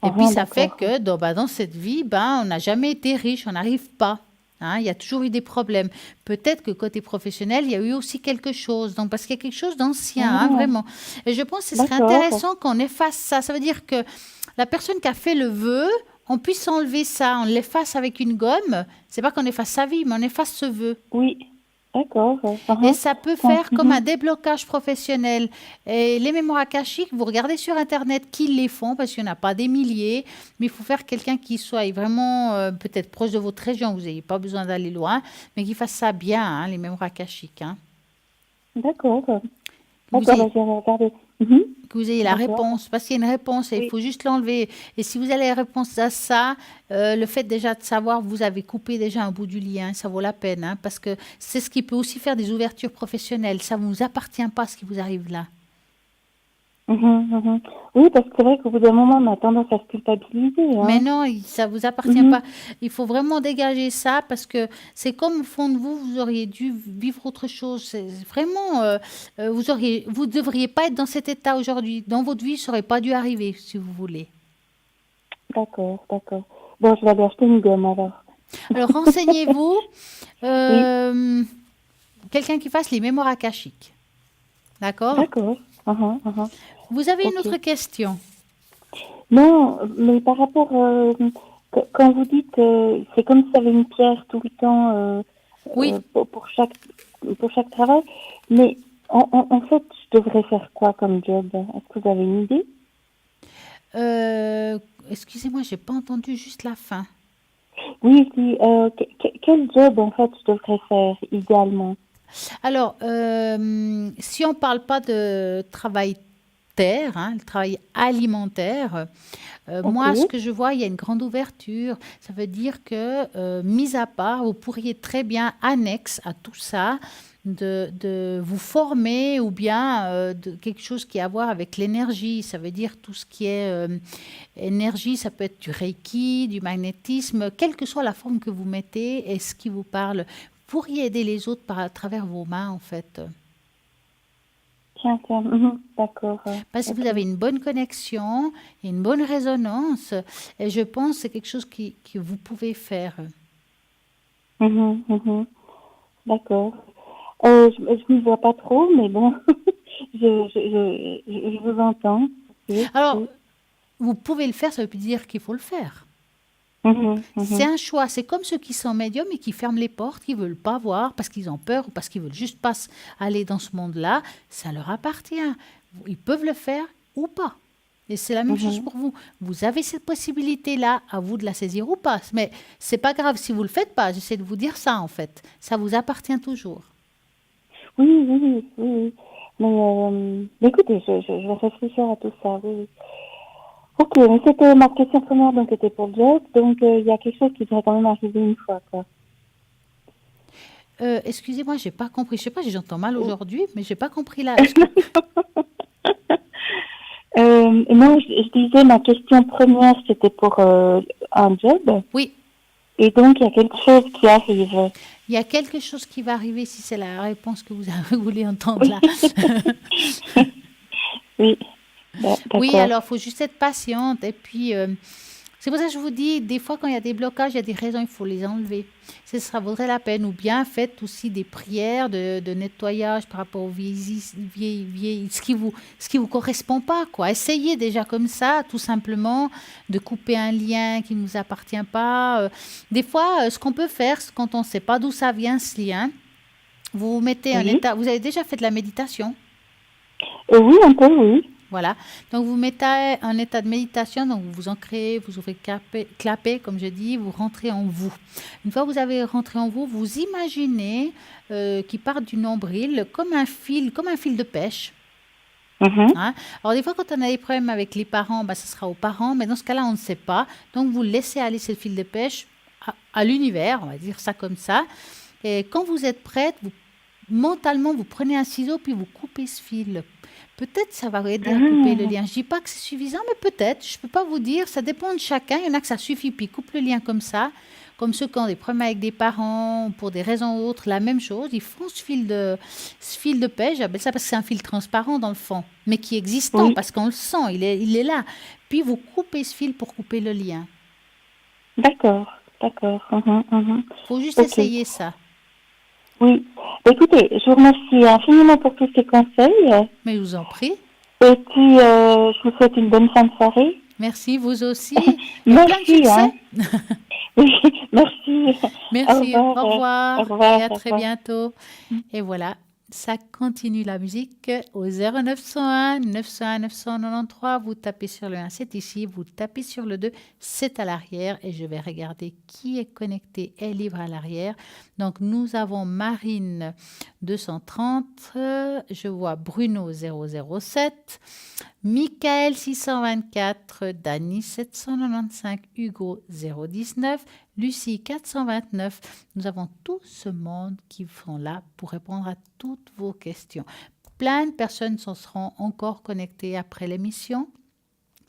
Et puis, ça fait que dans cette vie, on n'a jamais été riche, on n'arrive pas. Hein, il y a toujours eu des problèmes. Peut-être que côté professionnel, il y a eu aussi quelque chose. Donc, parce qu'il y a quelque chose d'ancien, vraiment. Et je pense que ce serait intéressant qu'on efface ça. Ça veut dire que la personne qui a fait le vœu, on puisse enlever ça, on l'efface avec une gomme. C'est pas qu'on efface sa vie, mais on efface ce vœu. Oui. D'accord. Et ça peut faire comme un déblocage professionnel. Et les mémoires akashiques, vous regardez sur Internet qui les font, parce qu'il n'y en a pas des milliers, mais il faut faire quelqu'un qui soit vraiment peut-être proche de votre région, vous n'avez pas besoin d'aller loin, mais qui fasse ça bien, hein, les mémoires akashiques. Hein. D'accord. Que vous ayez, je vais regarder. que vous ayez la réponse, parce qu'il y a une réponse et il faut juste l'enlever. Et si vous avez la réponse à ça, le fait déjà de savoir, vous avez coupé déjà un bout du lien, ça vaut la peine, hein, parce que c'est ce qui peut aussi faire des ouvertures professionnelles. Ça ne vous appartient pas ce qui vous arrive là. Oui, parce que c'est vrai qu'au bout d'un moment, on a tendance à se culpabiliser. Hein. Mais non, ça ne vous appartient pas. Il faut vraiment dégager ça parce que c'est comme au fond de vous, vous auriez dû vivre autre chose. C'est vraiment, vous devriez pas être dans cet état aujourd'hui. Dans votre vie, ça n'aurait pas dû arriver, si vous voulez. D'accord. Bon, je vais aller acheter une gomme alors. Alors, renseignez-vous. Quelqu'un qui fasse les mémoires akashiques. D'accord. D'accord. Vous avez une autre question? Non, mais par rapport, quand vous dites, c'est comme si il y avait une pierre tout le temps pour chaque travail, mais en fait, je devrais faire quoi comme job? Est-ce que vous avez une idée? Excusez-moi, j'ai pas entendu juste la fin. Oui, quel job en fait je devrais faire idéalement? Alors, si on ne parle pas de travail terre, hein, le travail alimentaire, moi, ce que je vois, il y a une grande ouverture. Ça veut dire que, mis à part, vous pourriez très bien, annexe à tout ça, de vous former ou bien de quelque chose qui a à voir avec l'énergie. Ça veut dire tout ce qui est énergie, ça peut être du reiki, du magnétisme, quelle que soit la forme que vous mettez et ce qui vous parle. Vous pourriez aider les autres à travers vos mains, en fait. D'accord. Parce que vous avez une bonne connexion, une bonne résonance, et je pense que c'est quelque chose que vous pouvez faire. D'accord. Je ne vois pas trop, mais bon, je vous entends. Alors, vous pouvez le faire, ça veut plus dire qu'il faut le faire. C'est un choix. C'est comme ceux qui sont médiums et qui ferment les portes, qui ne veulent pas voir parce qu'ils ont peur ou parce qu'ils veulent juste pas aller dans ce monde-là. Ça leur appartient. Ils peuvent le faire ou pas. Et c'est la même chose pour vous. Vous avez cette possibilité-là, à vous de la saisir ou pas. Mais c'est pas grave si vous le faites pas. J'essaie de vous dire ça, en fait. Ça vous appartient toujours. Oui. Mais écoutez, je vais réfléchir à tout ça, oui. Ok, mais c'était ma question première, donc c'était pour le job. Donc, il y a quelque chose qui devrait quand même arriver une fois, quoi. Excusez-moi, j'ai pas compris. Je sais pas, j'entends mal aujourd'hui, mais j'ai pas compris là. Non, je disais, ma question première, c'était pour un job. Oui. Et donc, il y a quelque chose qui arrive. Il y a quelque chose qui va arriver si c'est la réponse que vous voulez entendre là. Oui. Oui, alors il faut juste être patiente. Et puis, c'est pour ça que je vous dis, des fois, quand il y a des blocages, il y a des raisons, il faut les enlever. Ça vaudrait la peine. Ou bien, faites aussi des prières de nettoyage par rapport aux ce qui vous correspond pas, quoi. Essayez déjà comme ça, tout simplement, de couper un lien qui ne vous appartient pas. Des fois, ce qu'on peut faire, quand on ne sait pas d'où ça vient, ce lien, vous mettez un état... Vous avez déjà fait de la méditation? Oui, un peu, oui. Voilà. Donc, vous mettez un état de méditation, donc vous vous ancrez, vous ouvrez clapet, comme je dis, vous rentrez en vous. Une fois que vous avez rentré en vous, vous imaginez qu'il part du nombril comme un fil de pêche. Hein? Alors, des fois, quand on a des problèmes avec les parents, ce sera aux parents, mais dans ce cas-là, on ne sait pas. Donc, vous laissez aller ce fil de pêche à l'univers, on va dire ça comme ça. Et quand vous êtes prête, mentalement, vous prenez un ciseau, puis vous coupez ce fil. Peut-être ça va aider à couper le lien. Je ne dis pas que c'est suffisant, mais peut-être. Je ne peux pas vous dire. Ça dépend de chacun. Il y en a que ça suffit, puis ils coupent le lien comme ça. Comme ceux qui ont des problèmes avec des parents, pour des raisons ou autres, la même chose. Ils font ce fil de pêche. J'appelle ça parce que c'est un fil transparent dans le fond, mais qui est existant parce qu'on le sent. Il est là. Puis vous coupez ce fil pour couper le lien. D'accord. Il faut juste essayer ça. Oui. Écoutez, je vous remercie infiniment pour tous ces conseils. Mais je vous en prie. Et puis, je vous souhaite une bonne fin de soirée. Merci, vous aussi. Merci. Oui, merci. Merci, Au revoir. Au revoir. Et à très bientôt. Et voilà, ça continue la musique au 0901 901 993. Vous tapez sur le 1, c'est ici. Vous tapez sur le 2, c'est à l'arrière. Et je vais regarder qui est connecté et libre à l'arrière. Donc, nous avons Marine 230. Je vois Bruno 007. Michael 624, Dany 795, Hugo 019, Lucie 429. Nous avons tout ce monde qui sont là pour répondre à toutes vos questions. Plein de personnes s'en seront encore connectées après l'émission,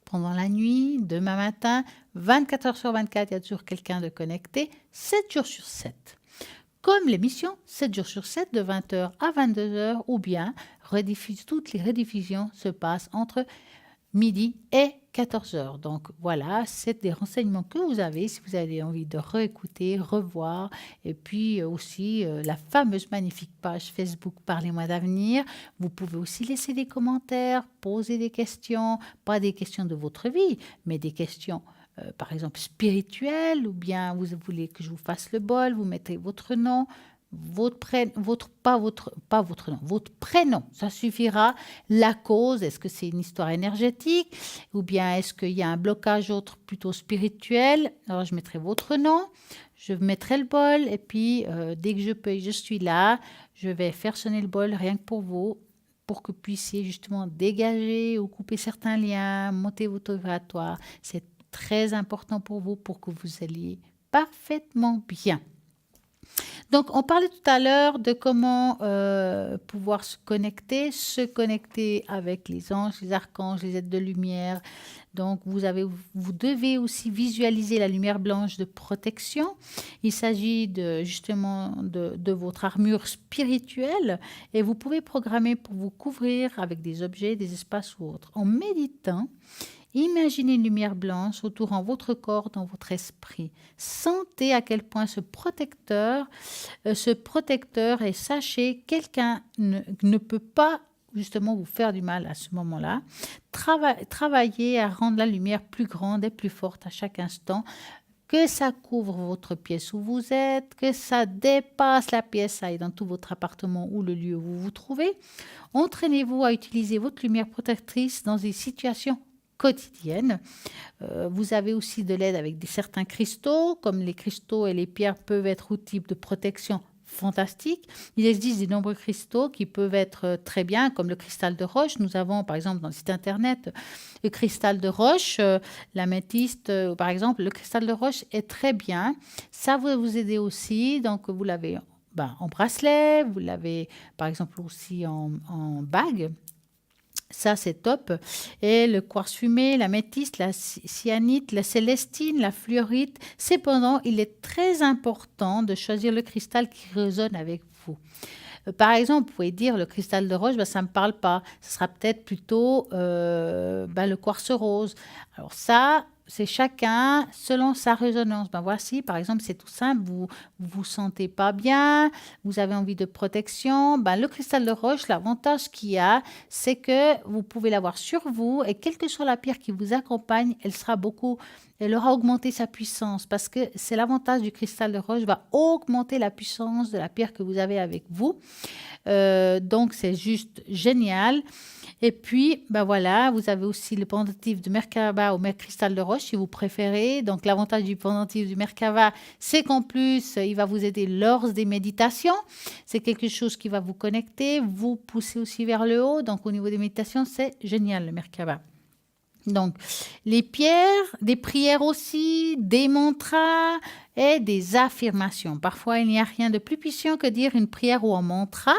pendant la nuit, demain matin, 24 heures sur 24, il y a toujours quelqu'un de connecté, 7 jours sur 7. Comme l'émission, 7 jours sur 7, de 20h à 22h, ou bien toutes les rediffusions se passent entre midi et 14h. Donc voilà, c'est des renseignements que vous avez si vous avez envie de réécouter, revoir. Et puis aussi la fameuse magnifique page Facebook Parlez-moi d'avenir. Vous pouvez aussi laisser des commentaires, poser des questions, pas des questions de votre vie, mais des questions par exemple spirituelles, ou bien vous voulez que je vous fasse le bol, vous mettez votre nom, votre prénom, ça suffira. La cause, est-ce que c'est une histoire énergétique ou bien est-ce qu'il y a un blocage autre plutôt spirituel? Alors je mettrai votre nom, je mettrai le bol et puis dès que je peux, je suis là, je vais faire sonner le bol rien que pour vous, pour que vous puissiez justement dégager ou couper certains liens, monter votre vibratoire. C'est très important pour vous pour que vous alliez parfaitement bien. Donc, on parlait tout à l'heure de comment pouvoir se connecter avec les anges, les archanges, les êtres de lumière. Donc, vous devez aussi visualiser la lumière blanche de protection. Il s'agit justement de votre armure spirituelle et vous pouvez programmer pour vous couvrir avec des objets, des espaces ou autres. En méditant, imaginez une lumière blanche entourant votre corps dans votre esprit. Sentez à quel point ce protecteur et sachez quelqu'un ne peut pas justement vous faire du mal à ce moment-là. Travaillez à rendre la lumière plus grande et plus forte à chaque instant. Que ça couvre votre pièce où vous êtes, que ça dépasse la pièce, ça est dans tout votre appartement ou le lieu où vous vous trouvez. Entraînez-vous à utiliser votre lumière protectrice dans des situations quotidienne. Vous avez aussi de l'aide avec certains cristaux, comme les cristaux et les pierres peuvent être outils de protection fantastiques. Il existe de nombreux cristaux qui peuvent être très bien, comme le cristal de roche. Nous avons, par exemple, dans le site internet, le cristal de roche, l'améthyste, par exemple. Le cristal de roche est très bien. Ça va vous aider aussi. Donc, vous l'avez en bracelet, vous l'avez, par exemple, aussi en bague. Ça, c'est top. Et le quartz fumé, l'améthyste, la cyanite, la célestine, la fluorite. Cependant, il est très important de choisir le cristal qui résonne avec vous. Par exemple, vous pouvez dire le cristal de roche, ça ne me parle pas. Ce sera peut-être plutôt le quartz rose. Alors ça, c'est chacun selon sa résonance. Voici, par exemple, c'est tout simple. Vous sentez pas bien, vous avez envie de protection. Le cristal de roche, l'avantage qu'il y a, c'est que vous pouvez l'avoir sur vous et quelle que soit la pierre qui vous accompagne, elle aura augmenté sa puissance parce que c'est l'avantage du cristal de roche, va augmenter la puissance de la pierre que vous avez avec vous. Donc, c'est juste génial. Et puis, voilà, vous avez aussi le pendentif de Merkaba ou cristal de roche si vous préférez. Donc, l'avantage du pendentif du Merkaba, c'est qu'en plus, il va vous aider lors des méditations. C'est quelque chose qui va vous connecter, vous pousser aussi vers le haut. Donc, au niveau des méditations, c'est génial le Merkaba. Donc, les pierres, des prières aussi, des mantras et des affirmations. Parfois, il n'y a rien de plus puissant que dire une prière ou un mantra.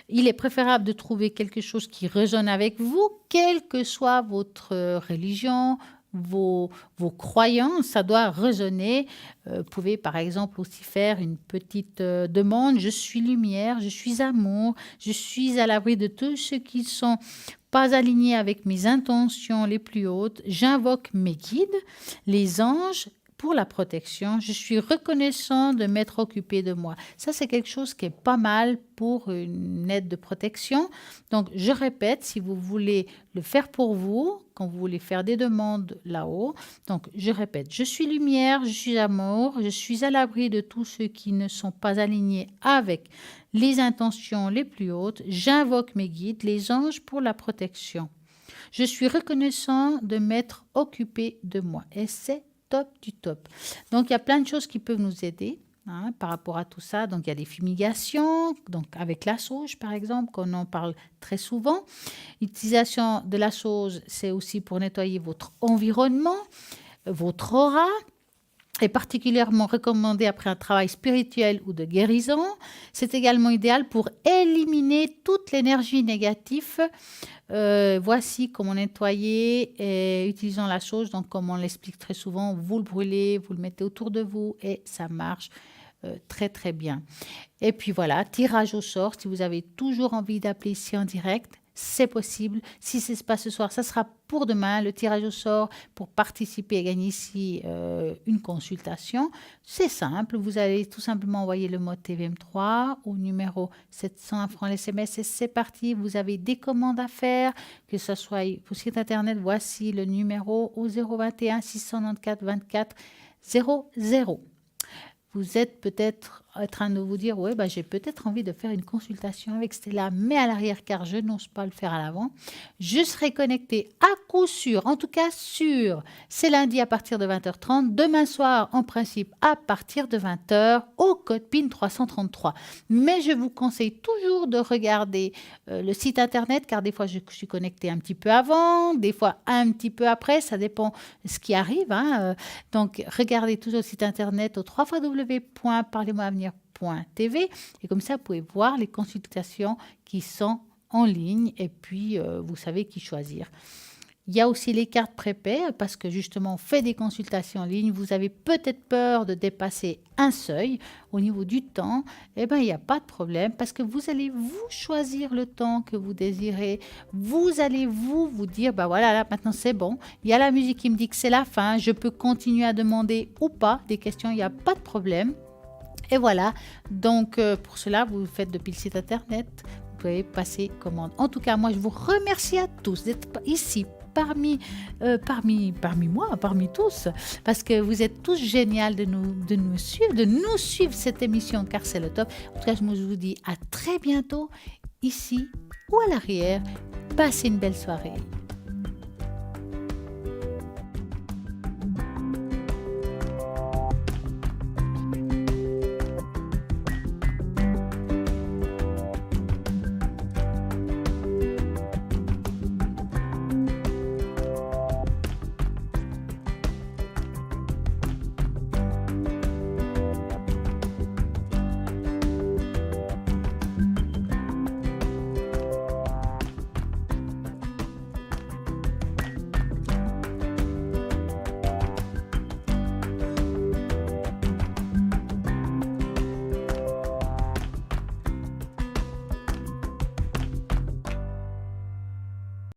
Il est préférable de trouver quelque chose qui résonne avec vous, quelle que soit votre religion, vos croyances, ça doit résonner. Vous pouvez par exemple aussi faire une petite demande. Je suis lumière, je suis amour, je suis à l'abri de tous ceux qui ne sont pas alignés avec mes intentions les plus hautes. J'invoque mes guides, les anges, pour la protection. Je suis reconnaissant de m'être occupé de moi. Ça, c'est quelque chose qui est pas mal pour une aide de protection. Donc, je répète, si vous voulez le faire pour vous, quand vous voulez faire des demandes là-haut. Donc, je répète, je suis lumière, je suis amour, je suis à l'abri de tous ceux qui ne sont pas alignés avec les intentions les plus hautes. J'invoque mes guides, les anges, pour la protection. Je suis reconnaissant de m'être occupé de moi. Et c'est top du top. Donc, il y a plein de choses qui peuvent nous aider par rapport à tout ça. Donc, il y a des fumigations, donc avec la sauge, par exemple, qu'on en parle très souvent. L'utilisation de la sauge, c'est aussi pour nettoyer votre environnement, votre aura, est particulièrement recommandé après un travail spirituel ou de guérison. C'est également idéal pour éliminer toute l'énergie négative. Voici comment nettoyer et utilisant la sauge. Donc, comme on l'explique très souvent, vous le brûlez, vous le mettez autour de vous et ça marche très, très bien. Et puis voilà, tirage au sort. Si vous avez toujours envie d'appeler ici en direct, c'est possible. Si ce n'est pas ce soir, ça sera pour demain, le tirage au sort pour participer et gagner ici une consultation. C'est simple, vous allez tout simplement envoyer le mot TVM3 au numéro 701 francs SMS et c'est parti. Vous avez des commandes à faire, que ce soit pour site internet, voici le numéro au 021 694 24 00. Vous êtes peut-être en train de vous dire, ouais, j'ai peut-être envie de faire une consultation avec Stella, mais à l'arrière, car je n'ose pas le faire à l'avant. Je serai connectée à coup sûr, en tout cas sûr. C'est lundi à partir de 20h30, demain soir, en principe, à partir de 20h, au code PIN 333. Mais je vous conseille toujours de regarder le site internet, car des fois, je suis connectée un petit peu avant, des fois un petit peu après, ça dépend de ce qui arrive. Donc, regardez toujours le site internet au www.parlez-moi-avenir.tv et comme ça, vous pouvez voir les consultations qui sont en ligne et puis vous savez qui choisir. Il y a aussi les cartes prépay parce que justement, on fait des consultations en ligne. Vous avez peut-être peur de dépasser un seuil au niveau du temps. Eh bien, il n'y a pas de problème parce que vous allez vous choisir le temps que vous désirez. Vous allez vous dire, voilà, là, maintenant c'est bon. Il y a la musique qui me dit que c'est la fin. Je peux continuer à demander ou pas des questions. Il n'y a pas de problème. Et voilà. Donc, pour cela, vous le faites depuis le site internet. Vous pouvez passer commande. En tout cas, moi, je vous remercie à tous d'être ici. Parmi tous, parce que vous êtes tous géniaux de nous suivre cette émission, car c'est le top. En tout cas, je vous dis à très bientôt, ici ou à l'arrière. Passez une belle soirée.